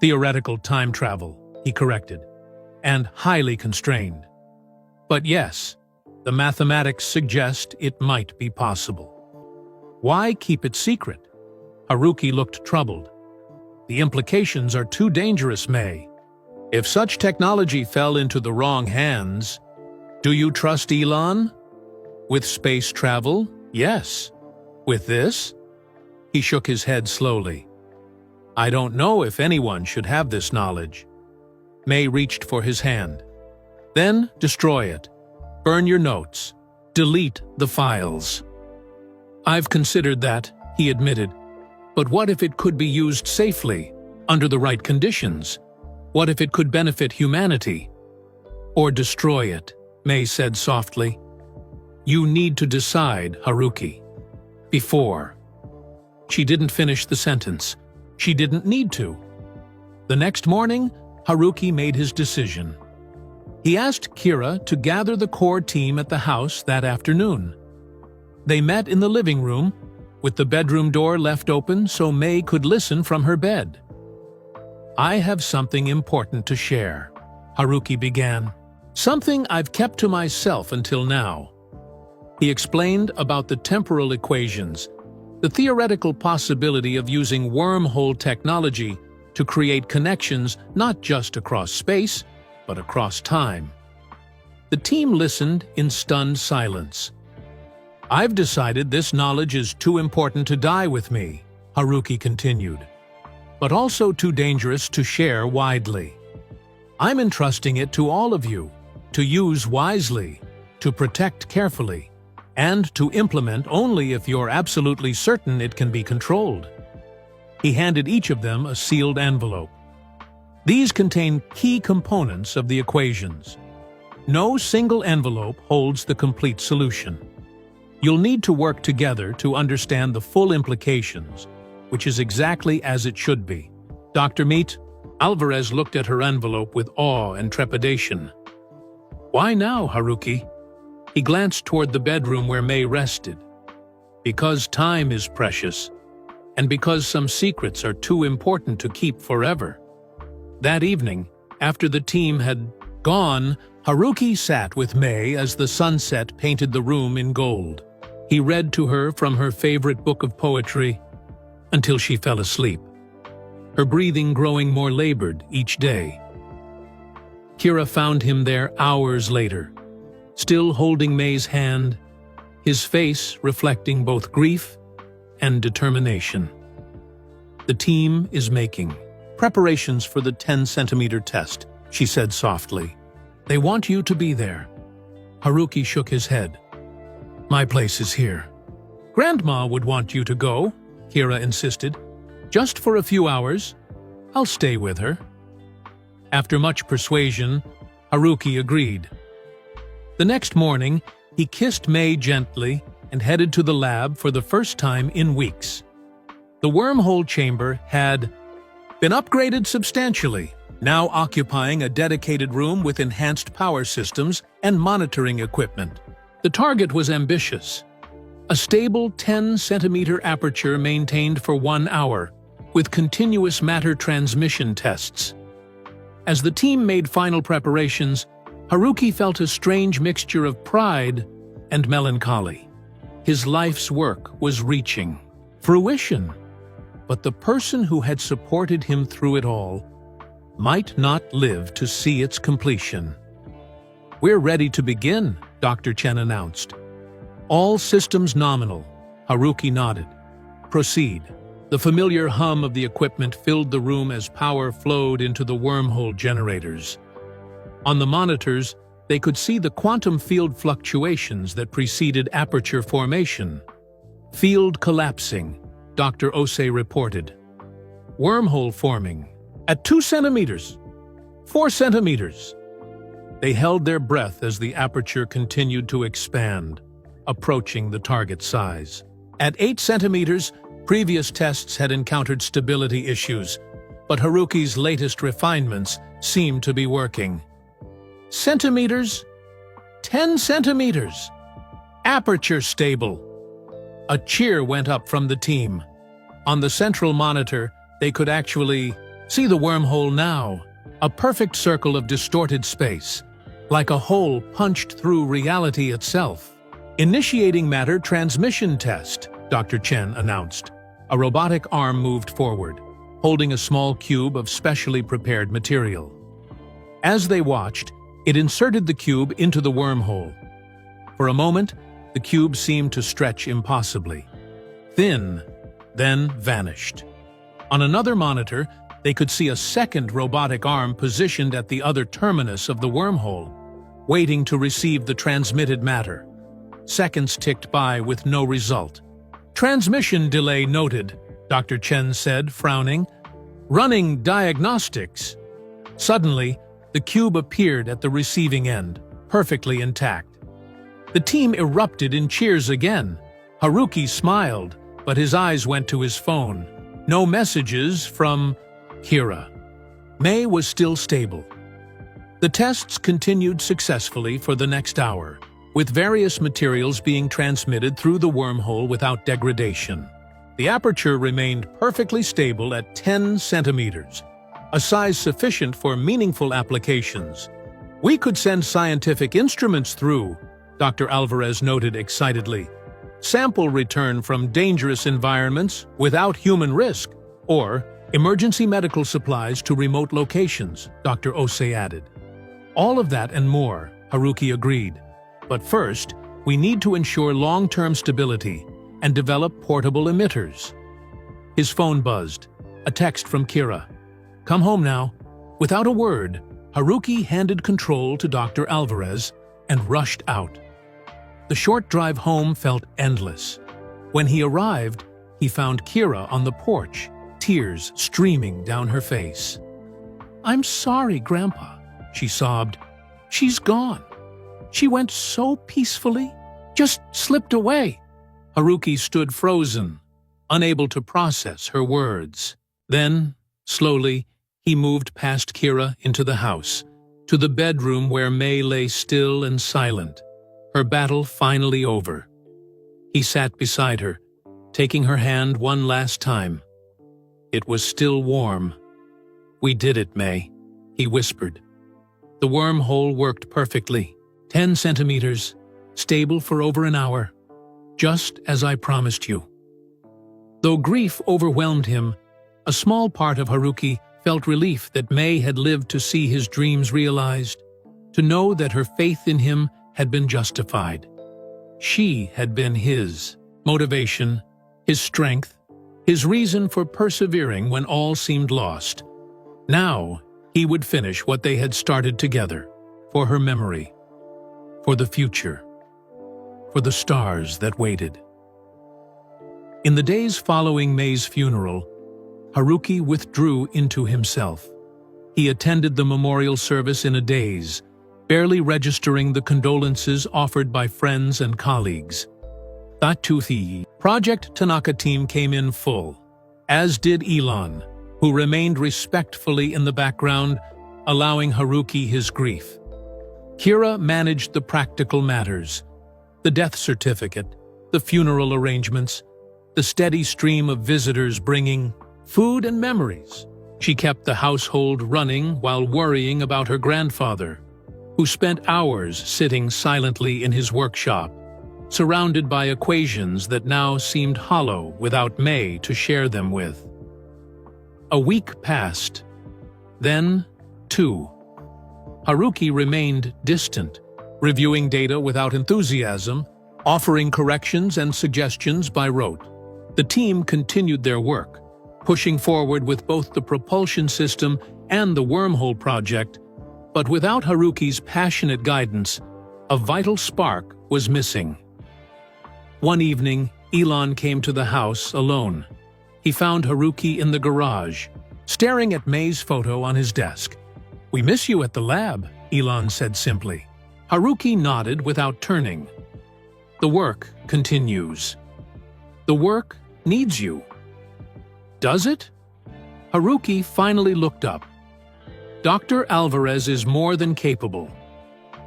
"Theoretical time travel," he corrected, "and highly constrained. But yes, the mathematics suggest it might be possible." "Why keep it secret?" Haruki looked troubled. "The implications are too dangerous, Mei. If such technology fell into the wrong hands..." "Do you trust Elon?" "With space travel, yes. With this?" He shook his head slowly. "I don't know if anyone should have this knowledge." Mei reached for his hand. "Then destroy it. Burn your notes. Delete the files." "I've considered that," he admitted. "But what if it could be used safely, under the right conditions? What if it could benefit humanity?" "Or destroy it," Mei said softly. "You need to decide, Haruki. Before." She didn't finish the sentence. She didn't need to. The next morning, Haruki made his decision. He asked Kira to gather the core team at the house that afternoon. They met in the living room, with the bedroom door left open so Mei could listen from her bed. I have something important to share, Haruki began. Something I've kept to myself until now. He explained about the temporal equations, the theoretical possibility of using wormhole technology to create connections not just across space, but across time. The team listened in stunned silence. I've decided this knowledge is too important to die with me, Haruki continued, but also too dangerous to share widely. I'm entrusting it to all of you, to use wisely, to protect carefully, and to implement only if you're absolutely certain it can be controlled. He handed each of them a sealed envelope. These contain key components of the equations. No single envelope holds the complete solution. You'll need to work together to understand the full implications, which is exactly as it should be. Dr. Meat, Alvarez looked at her envelope with awe and trepidation. Why now, Haruki? He glanced toward the bedroom where May rested. Because time is precious, and because some secrets are too important to keep forever. That evening, after the team had gone, Haruki sat with May as the sunset painted the room in gold. He read to her from her favorite book of poetry until she fell asleep, her breathing growing more labored each day. Kira found him there hours later, still holding May's hand, his face reflecting both grief and determination. The team is making preparations for the 10-centimeter test, she said softly. They want you to be there. Haruki shook his head. My place is here. Grandma would want you to go, Kira insisted. Just for a few hours. I'll stay with her. After much persuasion, Haruki agreed. The next morning, he kissed May gently and headed to the lab for the first time in weeks. The wormhole chamber had been upgraded substantially, now occupying a dedicated room with enhanced power systems and monitoring equipment. The target was ambitious. A stable 10-centimeter aperture maintained for 1 hour, with continuous matter transmission tests. As the team made final preparations, Haruki felt a strange mixture of pride and melancholy. His life's work was reaching fruition, but the person who had supported him through it all might not live to see its completion. We're ready to begin, Dr. Chen announced. All systems nominal, Haruki nodded. Proceed. The familiar hum of the equipment filled the room as power flowed into the wormhole generators. On the monitors, they could see the quantum field fluctuations that preceded aperture formation. Field collapsing, Dr. Osei reported. Wormhole forming. At 2 centimeters. 4 centimeters. They held their breath as the aperture continued to expand, approaching the target size. At 8 centimeters, previous tests had encountered stability issues, but Haruki's latest refinements seemed to be working. Centimeters? 10 centimeters! Aperture stable! A cheer went up from the team. On the central monitor, they could actually see the wormhole now, a perfect circle of distorted space, like a hole punched through reality itself. Initiating matter transmission test, Dr. Chen announced. A robotic arm moved forward, holding a small cube of specially prepared material. As they watched, it inserted the cube into the wormhole. For a moment, the cube seemed to stretch impossibly. Thin, then vanished. On another monitor, they could see a second robotic arm positioned at the other terminus of the wormhole, waiting to receive the transmitted matter. Seconds ticked by with no result. Transmission delay noted, Dr. Chen said, frowning. Running diagnostics. Suddenly, the cube appeared at the receiving end, perfectly intact. The team erupted in cheers again. Haruki smiled, but his eyes went to his phone. No messages from Kira. May was still stable. The tests continued successfully for the next hour, with various materials being transmitted through the wormhole without degradation. The aperture remained perfectly stable at 10 centimeters, a size sufficient for meaningful applications. We could send scientific instruments through, Dr. Alvarez noted excitedly. Sample return from dangerous environments without human risk, or emergency medical supplies to remote locations, Dr. Osei added. All of that and more, Haruki agreed. But first, we need to ensure long-term stability and develop portable emitters. His phone buzzed. A text from Kira. Come home now. Without a word, Haruki handed control to Dr. Alvarez and rushed out. The short drive home felt endless. When he arrived, he found Kira on the porch, tears streaming down her face. "I'm sorry, Grandpa," she sobbed. "She's gone. She went so peacefully, just slipped away." Haruki stood frozen, unable to process her words. Then, slowly, he moved past Kira into the house, to the bedroom where May lay still and silent, her battle finally over. He sat beside her, taking her hand one last time. It was still warm. "We did it, May," he whispered. The wormhole worked perfectly, 10 centimeters, stable for over an hour, just as I promised you. Though grief overwhelmed him, a small part of Haruki felt relief that May had lived to see his dreams realized, to know that her faith in him had been justified. She had been his motivation, his strength, his reason for persevering when all seemed lost. Now, he would finish what they had started together, for her memory, for the future, for the stars that waited. In the days following May's funeral, Haruki withdrew into himself. He attended the memorial service in a daze, barely registering the condolences offered by friends and colleagues. That the Project Tanaka team came in full, as did Elon, who remained respectfully in the background, allowing Haruki his grief. Kira managed the practical matters, the death certificate, the funeral arrangements, the steady stream of visitors bringing food and memories. She kept the household running while worrying about her grandfather, who spent hours sitting silently in his workshop, surrounded by equations that now seemed hollow without May to share them with. A week passed. Then, 2. Haruki remained distant, reviewing data without enthusiasm, offering corrections and suggestions by rote. The team continued their work, pushing forward with both the propulsion system and the wormhole project, but without Haruki's passionate guidance, a vital spark was missing. One evening, Elon came to the house alone. He found Haruki in the garage, staring at May's photo on his desk. "We miss you at the lab," Elon said simply. Haruki nodded without turning. "The work continues. The work needs you." "Does it?" Haruki finally looked up. "Dr. Alvarez is more than capable.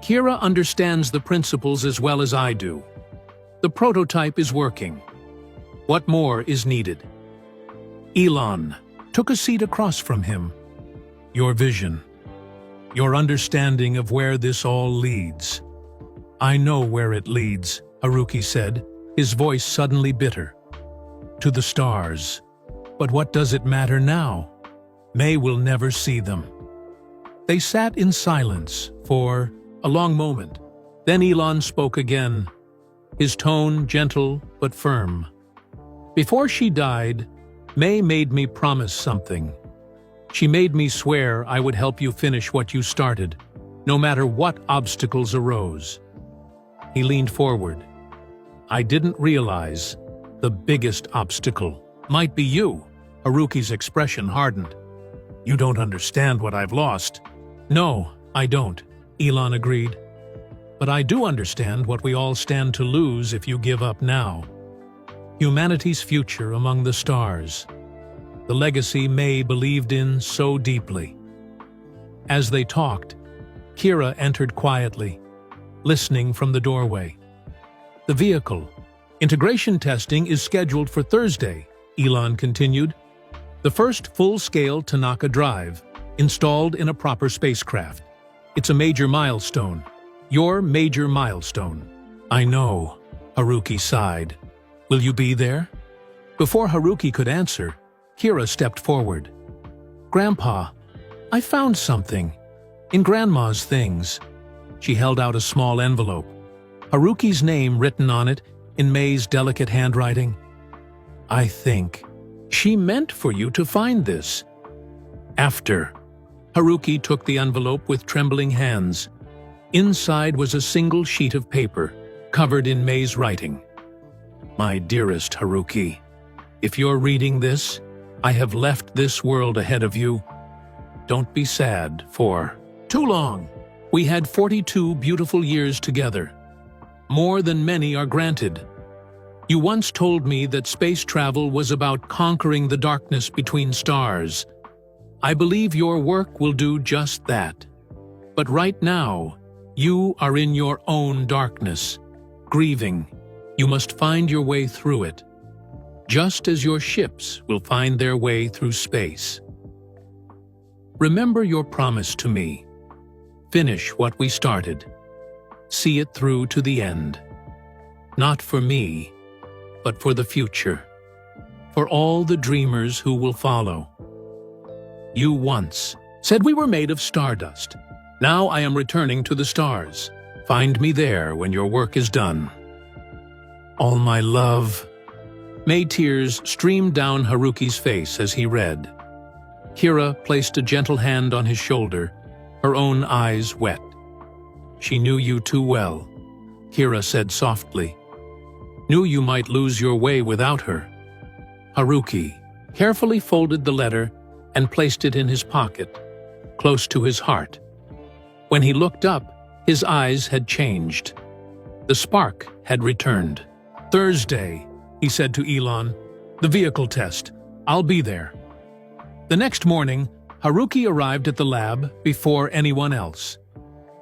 Kira understands the principles as well as I do. The prototype is working. What more is needed?" Elon took a seat across from him. "Your vision, your understanding of where this all leads." "I know where it leads," Haruki said, his voice suddenly bitter. "To the stars. But what does it matter now? May will never see them." They sat in silence for a long moment. Then Elon spoke again, his tone gentle but firm. "Before she died, May made me promise something. She made me swear I would help you finish what you started, no matter what obstacles arose." He leaned forward. "I didn't realize the biggest obstacle might be you." Haruki's expression hardened. "You don't understand what I've lost." "No, I don't," Elon agreed. "But I do understand what we all stand to lose if you give up now. Humanity's future among the stars. The legacy May believed in so deeply." As they talked, Kira entered quietly, listening from the doorway. "The vehicle. Integration testing is scheduled for Thursday," Elon continued. "The first full-scale Tanaka drive, installed in a proper spacecraft. It's a major milestone. Your major milestone. I know, Haruki sighed. Will you be there? Before Haruki could answer, Kira stepped forward. Grandpa, I found something. In Grandma's things. She held out a small envelope. Haruki's name written on it in May's delicate handwriting. I think she meant for you to find this. After. Haruki took the envelope with trembling hands. Inside was a single sheet of paper, covered in May's writing. My dearest Haruki, if you're reading this, I have left this world ahead of you. Don't be sad for too long. We had 42 beautiful years together. More than many are granted. You once told me that space travel was about conquering the darkness between stars. I believe your work will do just that. But right now, you are in your own darkness, grieving. You must find your way through it, just as your ships will find their way through space. Remember your promise to me. Finish what we started. See it through to the end. Not for me, but for the future. For all the dreamers who will follow. You once said we were made of stardust. Now I am returning to the stars. Find me there when your work is done. All my love. May tears streamed down Haruki's face as he read. Kira placed a gentle hand on his shoulder, her own eyes wet. She knew you too well, Kira said softly. Knew you might lose your way without her. Haruki carefully folded the letter and placed it in his pocket, close to his heart. When he looked up, his eyes had changed. The spark had returned. Thursday, he said to Elon, the vehicle test. I'll be there. The next morning, Haruki arrived at the lab before anyone else.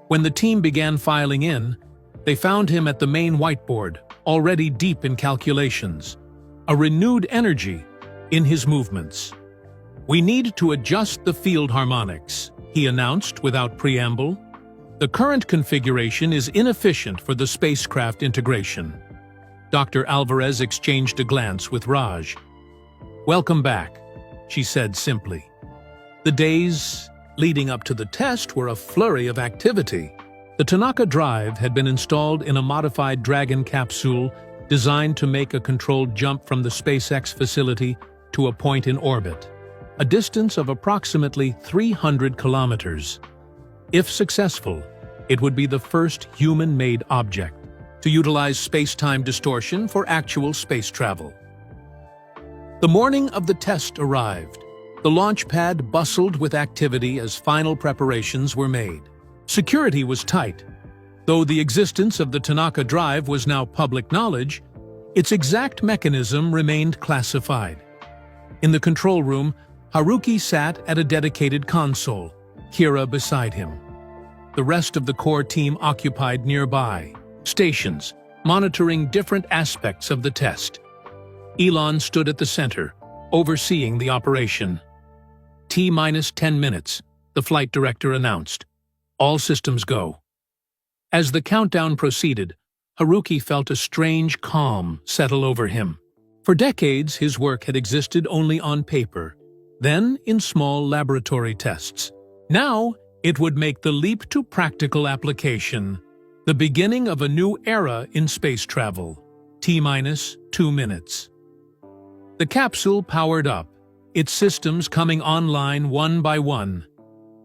When the team began filing in, they found him at the main whiteboard, already deep in calculations. A renewed energy in his movements. We need to adjust the field harmonics, he announced without preamble. The current configuration is inefficient for the spacecraft integration. Dr. Alvarez exchanged a glance with Raj. Welcome back, she said simply. The days leading up to the test were a flurry of activity. The Tanaka drive had been installed in a modified Dragon capsule designed to make a controlled jump from the SpaceX facility to a point in orbit, a distance of approximately 300 kilometers. If successful, it would be the first human-made object to utilize space-time distortion for actual space travel. The morning of the test arrived. The launch pad bustled with activity as final preparations were made. Security was tight. Though the existence of the Tanaka drive was now public knowledge, its exact mechanism remained classified. In the control room, Haruki sat at a dedicated console, Kira beside him. The rest of the core team occupied nearby stations, monitoring different aspects of the test. Elon stood at the center, overseeing the operation. T-minus 10 minutes, the flight director announced. All systems go. As the countdown proceeded, Haruki felt a strange calm settle over him. For decades, his work had existed only on paper, then in small laboratory tests. Now, it would make the leap to practical application, the beginning of a new era in space travel. T-minus 2 minutes. The capsule powered up, its systems coming online one by one.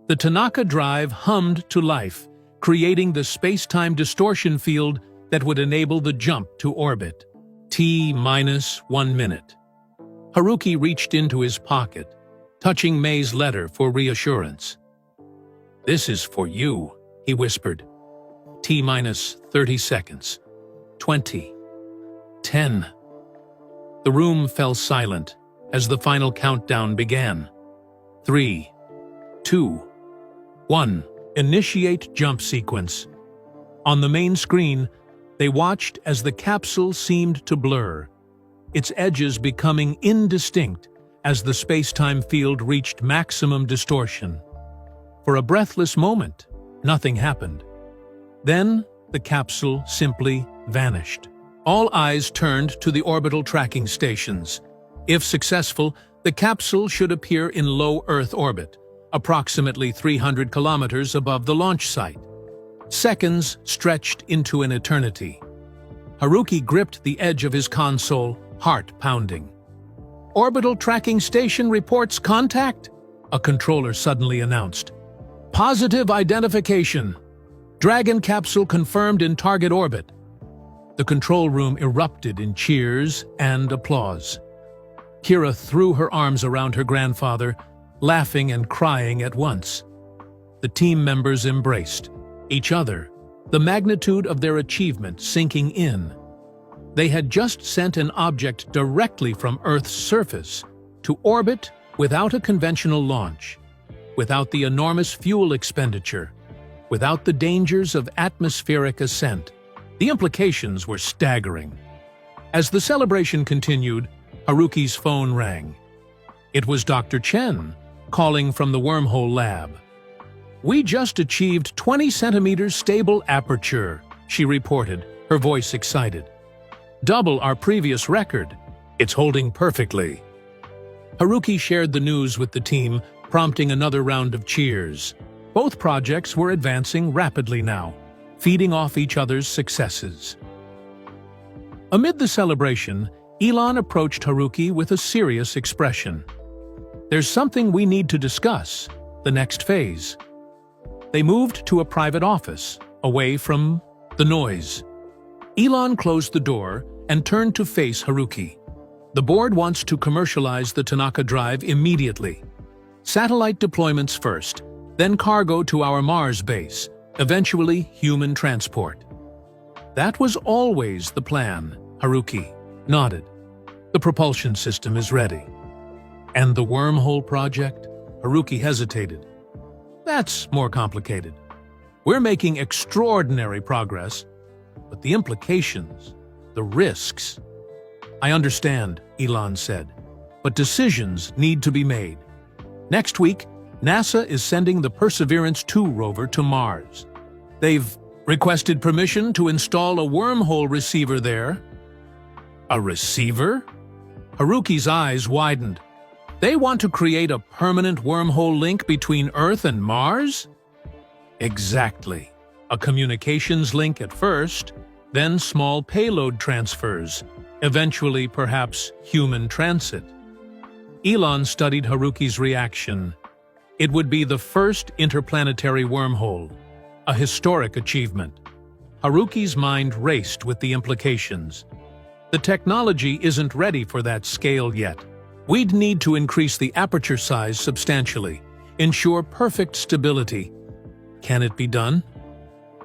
The Tanaka drive hummed to life, creating the space-time distortion field that would enable the jump to orbit. T-minus 1 minute. Haruki reached into his pocket, touching May's letter for reassurance. This is for you, he whispered. T-minus 30 seconds. 20. 10. The room fell silent as the final countdown began. 3, 2, 1. Initiate jump sequence. On the main screen, they watched as the capsule seemed to blur, its edges becoming indistinct as the space-time field reached maximum distortion. For a breathless moment, nothing happened. Then, the capsule simply vanished. All eyes turned to the orbital tracking stations. If successful, the capsule should appear in low Earth orbit, approximately 300 kilometers above the launch site. Seconds stretched into an eternity. Haruki gripped the edge of his console, heart pounding. "Orbital tracking station reports contact," a controller suddenly announced. "Positive identification. Dragon capsule confirmed in target orbit." The control room erupted in cheers and applause. Kira threw her arms around her grandfather, laughing and crying at once. The team members embraced each other, the magnitude of their achievement sinking in. They had just sent an object directly from Earth's surface to orbit without a conventional launch, without the enormous fuel expenditure, without the dangers of atmospheric ascent. The implications were staggering. As the celebration continued, Haruki's phone rang. It was Dr. Chen, calling from the wormhole lab. "We just achieved 20 centimeters stable aperture," she reported, her voice excited. "Double our previous record. It's holding perfectly." Haruki shared the news with the team, prompting another round of cheers. Both projects were advancing rapidly now, feeding off each other's successes. Amid the celebration, Elon approached Haruki with a serious expression. "There's something we need to discuss, the next phase." They moved to a private office, away from the noise. Elon closed the door and turned to face Haruki. "The board wants to commercialize the Tanaka Drive immediately. Satellite deployments first, then cargo to our Mars base, eventually human transport." "That was always the plan," Haruki nodded. "The propulsion system is ready." "And the wormhole project?" Haruki hesitated. "That's more complicated. We're making extraordinary progress, but the implications, the risks—" "I understand," Elon said, "but decisions need to be made. Next week, NASA is sending the Perseverance 2 rover to Mars. They've requested permission to install a wormhole receiver there." "A receiver?" Haruki's eyes widened. "They want to create a permanent wormhole link between Earth and Mars?" "Exactly. A communications link at first, then small payload transfers, eventually perhaps human transit." Elon studied Haruki's reaction. It would be the first interplanetary wormhole, a historic achievement. Haruki's mind raced with the implications. The technology isn't ready for that scale yet. We'd need to increase the aperture size substantially, ensure perfect stability. Can it be done?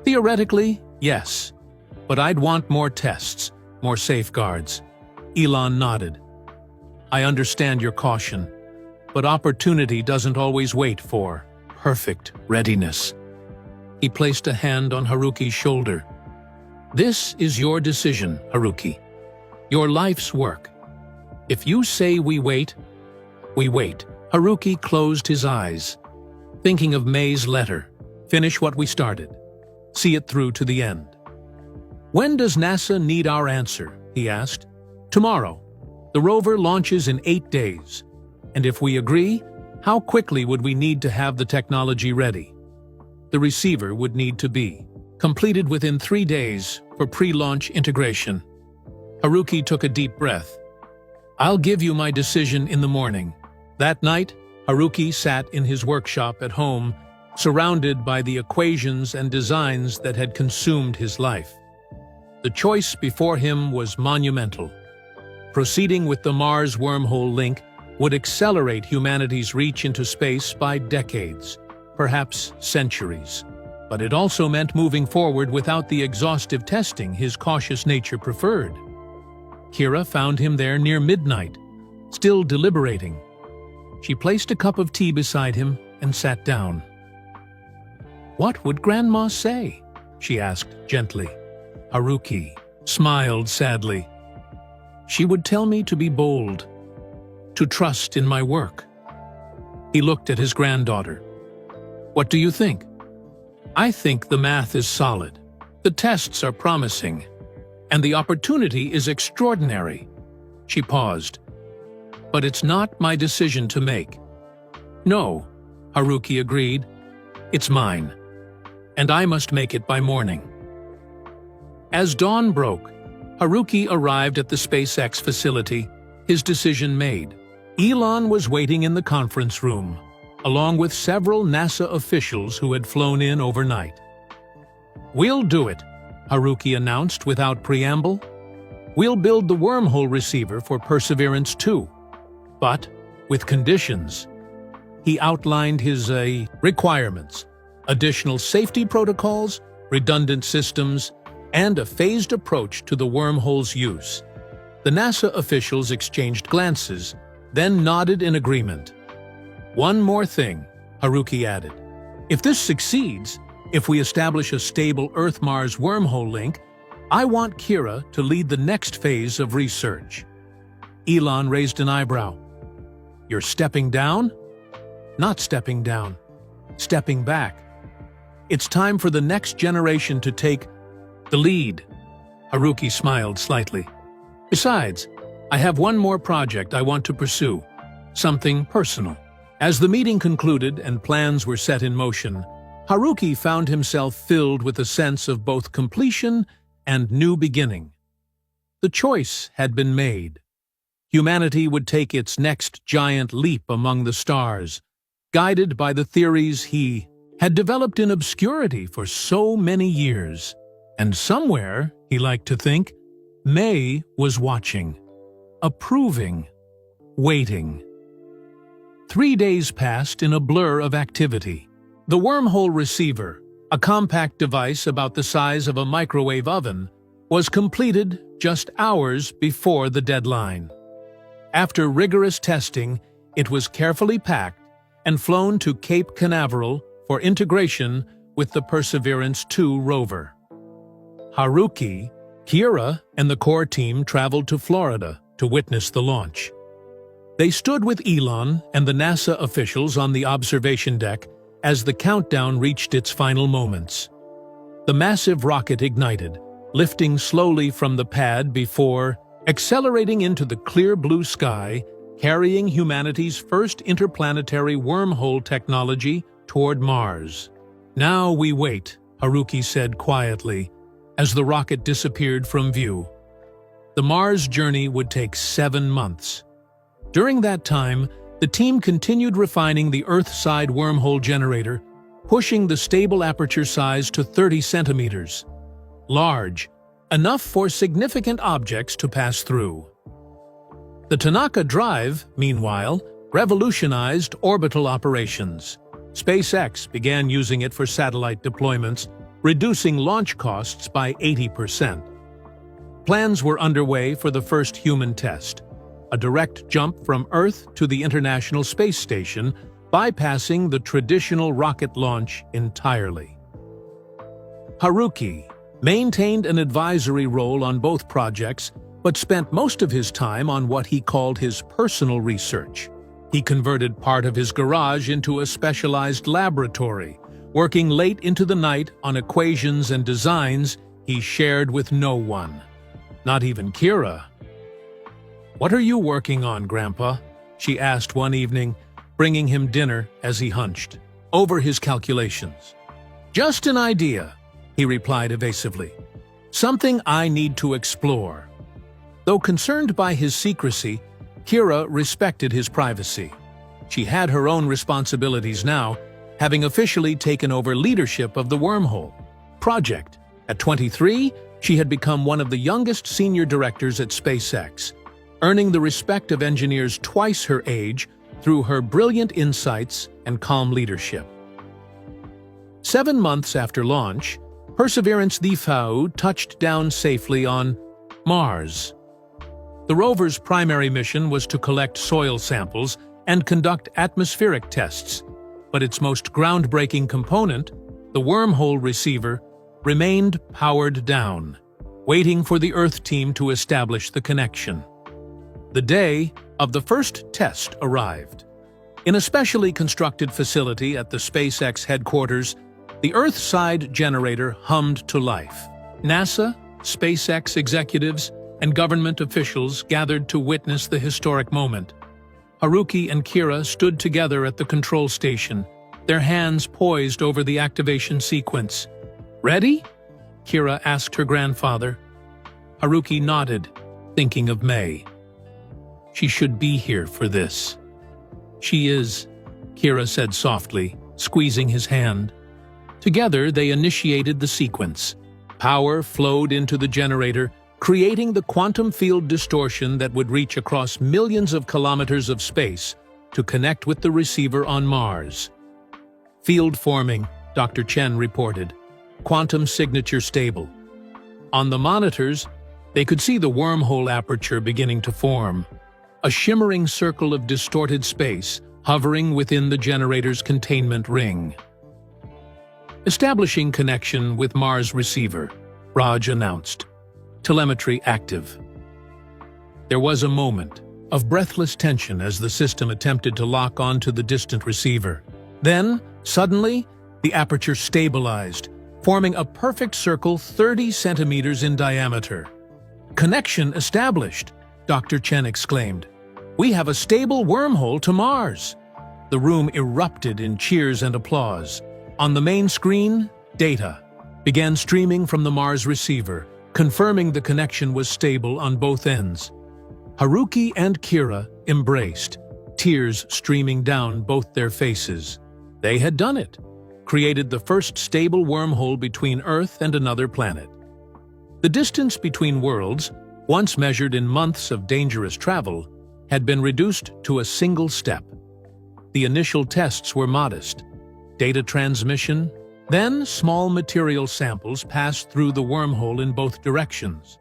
Theoretically, yes. But I'd want more tests, more safeguards. Elon nodded. "I understand your caution, but opportunity doesn't always wait for perfect readiness." He placed a hand on Haruki's shoulder. "This is your decision, Haruki. Your life's work. If you say we wait, we wait." Haruki closed his eyes, thinking of May's letter. "Finish what we started. See it through to the end." "When does NASA need our answer?" he asked. "Tomorrow. The rover launches in 8 days. And if we agree, how quickly would we need to have the technology ready?" "The receiver would need to be completed within 3 days for pre-launch integration." Haruki took a deep breath. "I'll give you my decision in the morning." That night, Haruki sat in his workshop at home, surrounded by the equations and designs that had consumed his life. The choice before him was monumental. Proceeding with the Mars wormhole link would accelerate humanity's reach into space by decades, perhaps centuries. But it also meant moving forward without the exhaustive testing his cautious nature preferred. Kira found him there near midnight, still deliberating. She placed a cup of tea beside him and sat down. "What would Grandma say?" she asked gently. Haruki smiled sadly. "She would tell me to be bold, to trust in my work." He looked at his granddaughter. What do you think? I think the math is solid. The tests are promising. And the opportunity is extraordinary. She paused. But it's not my decision to make. No, Haruki agreed. It's mine. And I must make it by morning. As dawn broke, Haruki arrived at the SpaceX facility, his decision made. Elon was waiting in the conference room, along with several NASA officials who had flown in overnight. "We'll do it," Haruki announced without preamble. "We'll build the wormhole receiver for Perseverance 2, but with conditions." He outlined his requirements: additional safety protocols, redundant systems, and a phased approach to the wormhole's use. The NASA officials exchanged glances, then nodded in agreement. "One more thing," Haruki added. "If this succeeds, if we establish a stable Earth-Mars wormhole link, I want Kira to lead the next phase of research." Elon raised an eyebrow. "You're stepping down?" "Not stepping down. Stepping back. It's time for the next generation to take the lead." Haruki smiled slightly. "Besides, I have one more project I want to pursue, something personal." As the meeting concluded and plans were set in motion, Haruki found himself filled with a sense of both completion and new beginning. The choice had been made. Humanity would take its next giant leap among the stars, guided by the theories he had developed in obscurity for so many years. And somewhere, he liked to think, May was watching, approving, waiting. 3 days passed in a blur of activity. The wormhole receiver, a compact device about the size of a microwave oven, was completed just hours before the deadline. After rigorous testing, it was carefully packed and flown to Cape Canaveral for integration with the Perseverance 2 rover. Haruki, Kira, and the core team traveled to Florida to witness the launch. They stood with Elon and the NASA officials on the observation deck as the countdown reached its final moments. The massive rocket ignited, lifting slowly from the pad before accelerating into the clear blue sky, carrying humanity's first interplanetary wormhole technology toward Mars. "Now we wait," Haruki said quietly, as the rocket disappeared from view. The Mars journey would take 7 months. During that time, the team continued refining the Earth-side wormhole generator, pushing the stable aperture size to 30 centimeters. Large, enough for significant objects to pass through. The Tanaka Drive, meanwhile, revolutionized orbital operations. SpaceX began using it for satellite deployments, reducing launch costs by 80%. Plans were underway for the first human test, a direct jump from Earth to the International Space Station, bypassing the traditional rocket launch entirely. Haruki maintained an advisory role on both projects, but spent most of his time on what he called his personal research. He converted part of his garage into a specialized laboratory, working late into the night on equations and designs he shared with no one, not even Kira. "What are you working on, Grandpa?" she asked one evening, bringing him dinner as he hunched over his calculations. "Just an idea," he replied evasively. "Something I need to explore." Though concerned by his secrecy, Kira respected his privacy. She had her own responsibilities now, having officially taken over leadership of the wormhole project. At 23, she had become one of the youngest senior directors at SpaceX, earning the respect of engineers twice her age through her brilliant insights and calm leadership. 7 months after launch, Perseverance 2 touched down safely on Mars. The rover's primary mission was to collect soil samples and conduct atmospheric tests, but its most groundbreaking component, the wormhole receiver, remained powered down, waiting for the Earth team to establish the connection. The day of the first test arrived. In a specially constructed facility at the SpaceX headquarters, the Earth-side generator hummed to life. NASA, SpaceX executives, and government officials gathered to witness the historic moment. Haruki and Kira stood together at the control station, their hands poised over the activation sequence. "Ready?" Kira asked her grandfather. Haruki nodded, thinking of May. She should be here for this. "She is," Kira said softly, squeezing his hand. Together, they initiated the sequence. Power flowed into the generator, creating the quantum field distortion that would reach across millions of kilometers of space to connect with the receiver on Mars. "Field forming," Dr. Chen reported. "Quantum signature stable." On the monitors, they could see the wormhole aperture beginning to form, a shimmering circle of distorted space hovering within the generator's containment ring. Establishing connection with Mars receiver, Raj announced. Telemetry active. There was a moment of breathless tension as the system attempted to lock onto the distant receiver. Then, suddenly, the aperture stabilized, forming a perfect circle 30 centimeters in diameter. "Connection established," Dr. Chen exclaimed. "We have a stable wormhole to Mars." The room erupted in cheers and applause. On the main screen, data began streaming from the Mars receiver, confirming the connection was stable on both ends. Haruki and Kira embraced, tears streaming down both their faces. They had done it, created the first stable wormhole between Earth and another planet. The distance between worlds, once measured in months of dangerous travel, had been reduced to a single step. The initial tests were modest. Data transmission, then small material samples passed through the wormhole in both directions.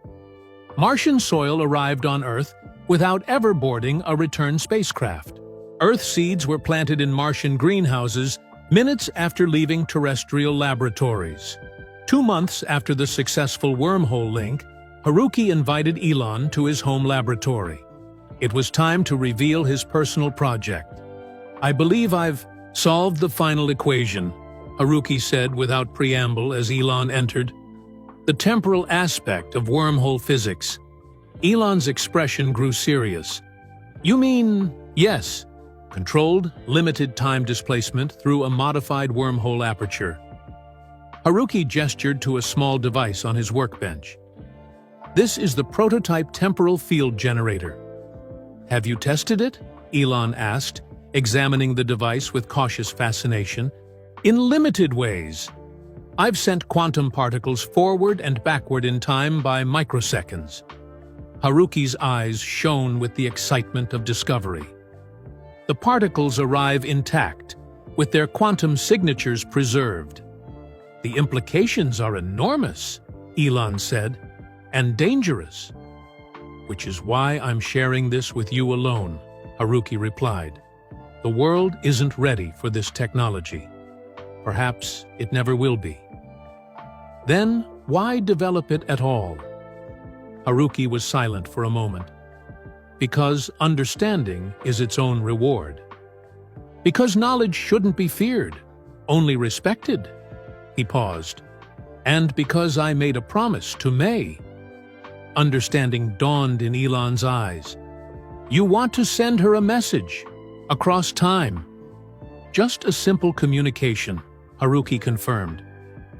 Martian soil arrived on Earth without ever boarding a return spacecraft. Earth seeds were planted in Martian greenhouses minutes after leaving terrestrial laboratories. 2 months after the successful wormhole link, Haruki invited Elon to his home laboratory. It was time to reveal his personal project. "I believe I've solved the final equation," Haruki said without preamble as Elon entered. "The temporal aspect of wormhole physics." Elon's expression grew serious. "You mean?" "Yes. Controlled, limited time displacement through a modified wormhole aperture." Haruki gestured to a small device on his workbench. "This is the prototype temporal field generator." "Have you tested it?" Elon asked, examining the device with cautious fascination. "In limited ways. I've sent quantum particles forward and backward in time by microseconds." Haruki's eyes shone with the excitement of discovery. "The particles arrive intact, with their quantum signatures preserved." "The implications are enormous," Elon said, "and dangerous." "Which is why I'm sharing this with you alone," Haruki replied. "The world isn't ready for this technology. Perhaps it never will be." "Then why develop it at all?" Haruki was silent for a moment. "Because understanding is its own reward. Because knowledge shouldn't be feared, only respected." He paused. "And because I made a promise to May." Understanding dawned in Elon's eyes. "You want to send her a message, across time." "Just a simple communication," Haruki confirmed.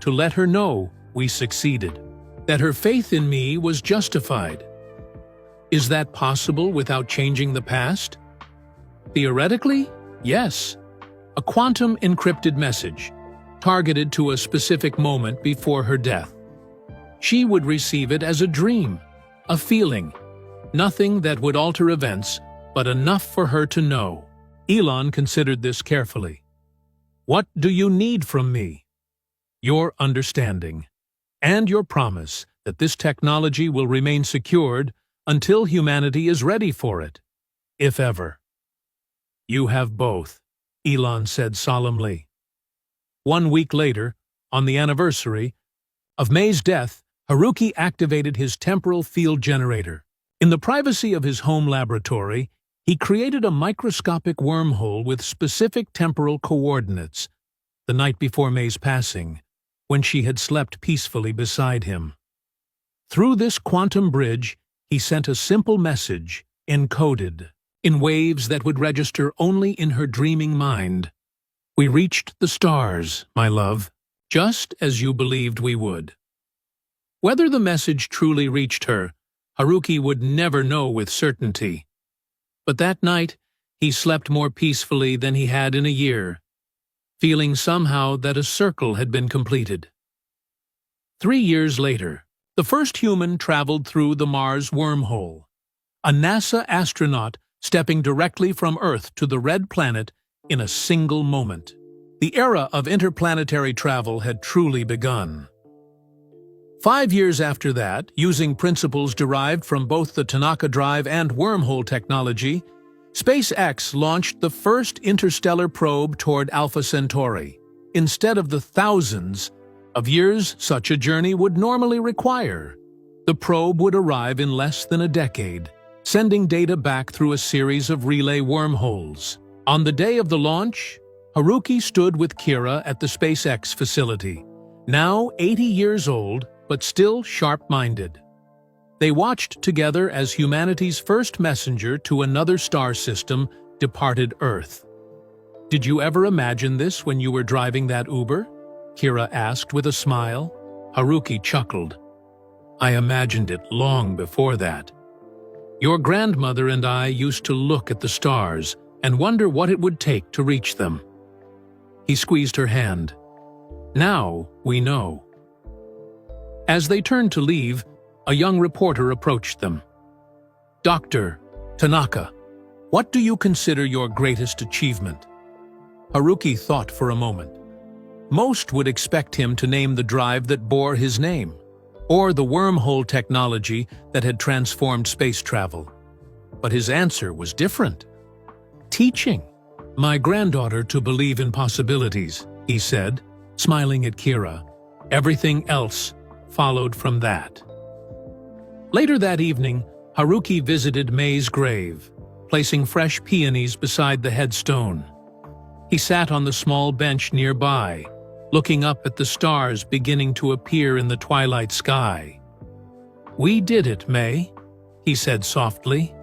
"To let her know we succeeded. That her faith in me was justified." "Is that possible without changing the past?" "Theoretically, yes. A quantum encrypted message, targeted to a specific moment before her death. She would receive it as a dream, a feeling, nothing that would alter events, but enough for her to know." Elon considered this carefully. "What do you need from me?" "Your understanding, and your promise that this technology will remain secured until humanity is ready for it, if ever." "You have both," Elon said solemnly. 1 week later, on the anniversary of May's death, Haruki activated his temporal field generator. In the privacy of his home laboratory, He created a microscopic wormhole with specific temporal coordinates the night before May's passing, when she had slept peacefully beside him. Through this quantum bridge, he sent a simple message, encoded, in waves that would register only in her dreaming mind. "We reached the stars, my love, just as you believed we would." Whether the message truly reached her, Haruki would never know with certainty. But that night, he slept more peacefully than he had in a year, feeling somehow that a circle had been completed. 3 years later, the first human traveled through the Mars wormhole, a NASA astronaut stepping directly from Earth to the red planet in a single moment. The era of interplanetary travel had truly begun. 5 years after that, using principles derived from both the Tanaka Drive and wormhole technology, SpaceX launched the first interstellar probe toward Alpha Centauri, instead of the thousands of years such a journey would normally require. The probe would arrive in less than a decade, sending data back through a series of relay wormholes. On the day of the launch, Haruki stood with Kira at the SpaceX facility, now 80 years old, but still sharp-minded. They watched together as humanity's first messenger to another star system departed Earth. "Did you ever imagine this when you were driving that Uber?" Kira asked with a smile. Haruki chuckled. "I imagined it long before that. Your grandmother and I used to look at the stars and wonder what it would take to reach them." He squeezed her hand. "Now we know." As they turned to leave, a young reporter approached them. "Dr. Tanaka, what do you consider your greatest achievement?" Haruki thought for a moment. Most would expect him to name the drive that bore his name, or the wormhole technology that had transformed space travel. But his answer was different. "Teaching my granddaughter to believe in possibilities," he said, smiling at Kira. "Everything else followed from that." Later that evening, Haruki visited May's grave, placing fresh peonies beside the headstone. He sat on the small bench nearby, looking up at the stars beginning to appear in the twilight sky. "We did it, May," he said softly.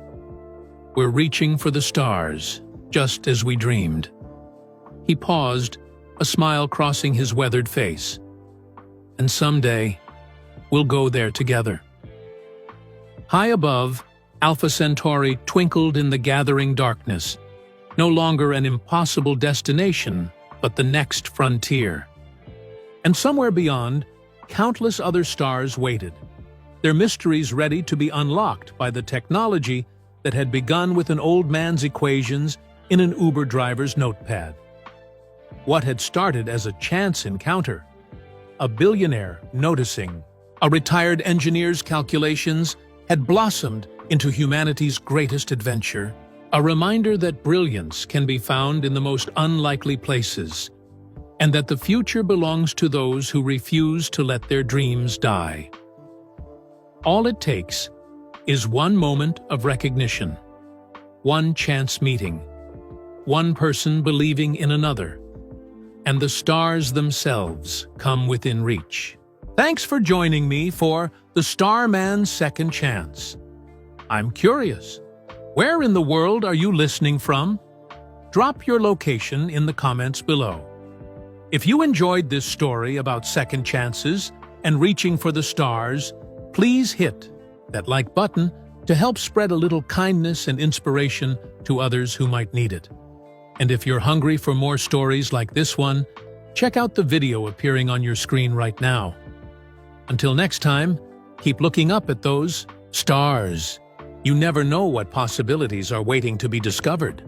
"We're reaching for the stars, just as we dreamed." He paused, a smile crossing his weathered face. "And someday, we'll go there together." High above, Alpha Centauri twinkled in the gathering darkness, no longer an impossible destination, but the next frontier. And somewhere beyond, countless other stars waited, their mysteries ready to be unlocked by the technology that had begun with an old man's equations in an Uber driver's notepad. What had started as a chance encounter, a billionaire noticing, a retired engineer's calculations, had blossomed into humanity's greatest adventure, a reminder that brilliance can be found in the most unlikely places, and that the future belongs to those who refuse to let their dreams die. All it takes is one moment of recognition, one chance meeting, one person believing in another, and the stars themselves come within reach. Thanks for joining me for The Starman's Second Chance. I'm curious, where in the world are you listening from? Drop your location in the comments below. If you enjoyed this story about second chances and reaching for the stars, please hit that like button to help spread a little kindness and inspiration to others who might need it. And if you're hungry for more stories like this one, check out the video appearing on your screen right now. Until next time, keep looking up at those stars. You never know what possibilities are waiting to be discovered.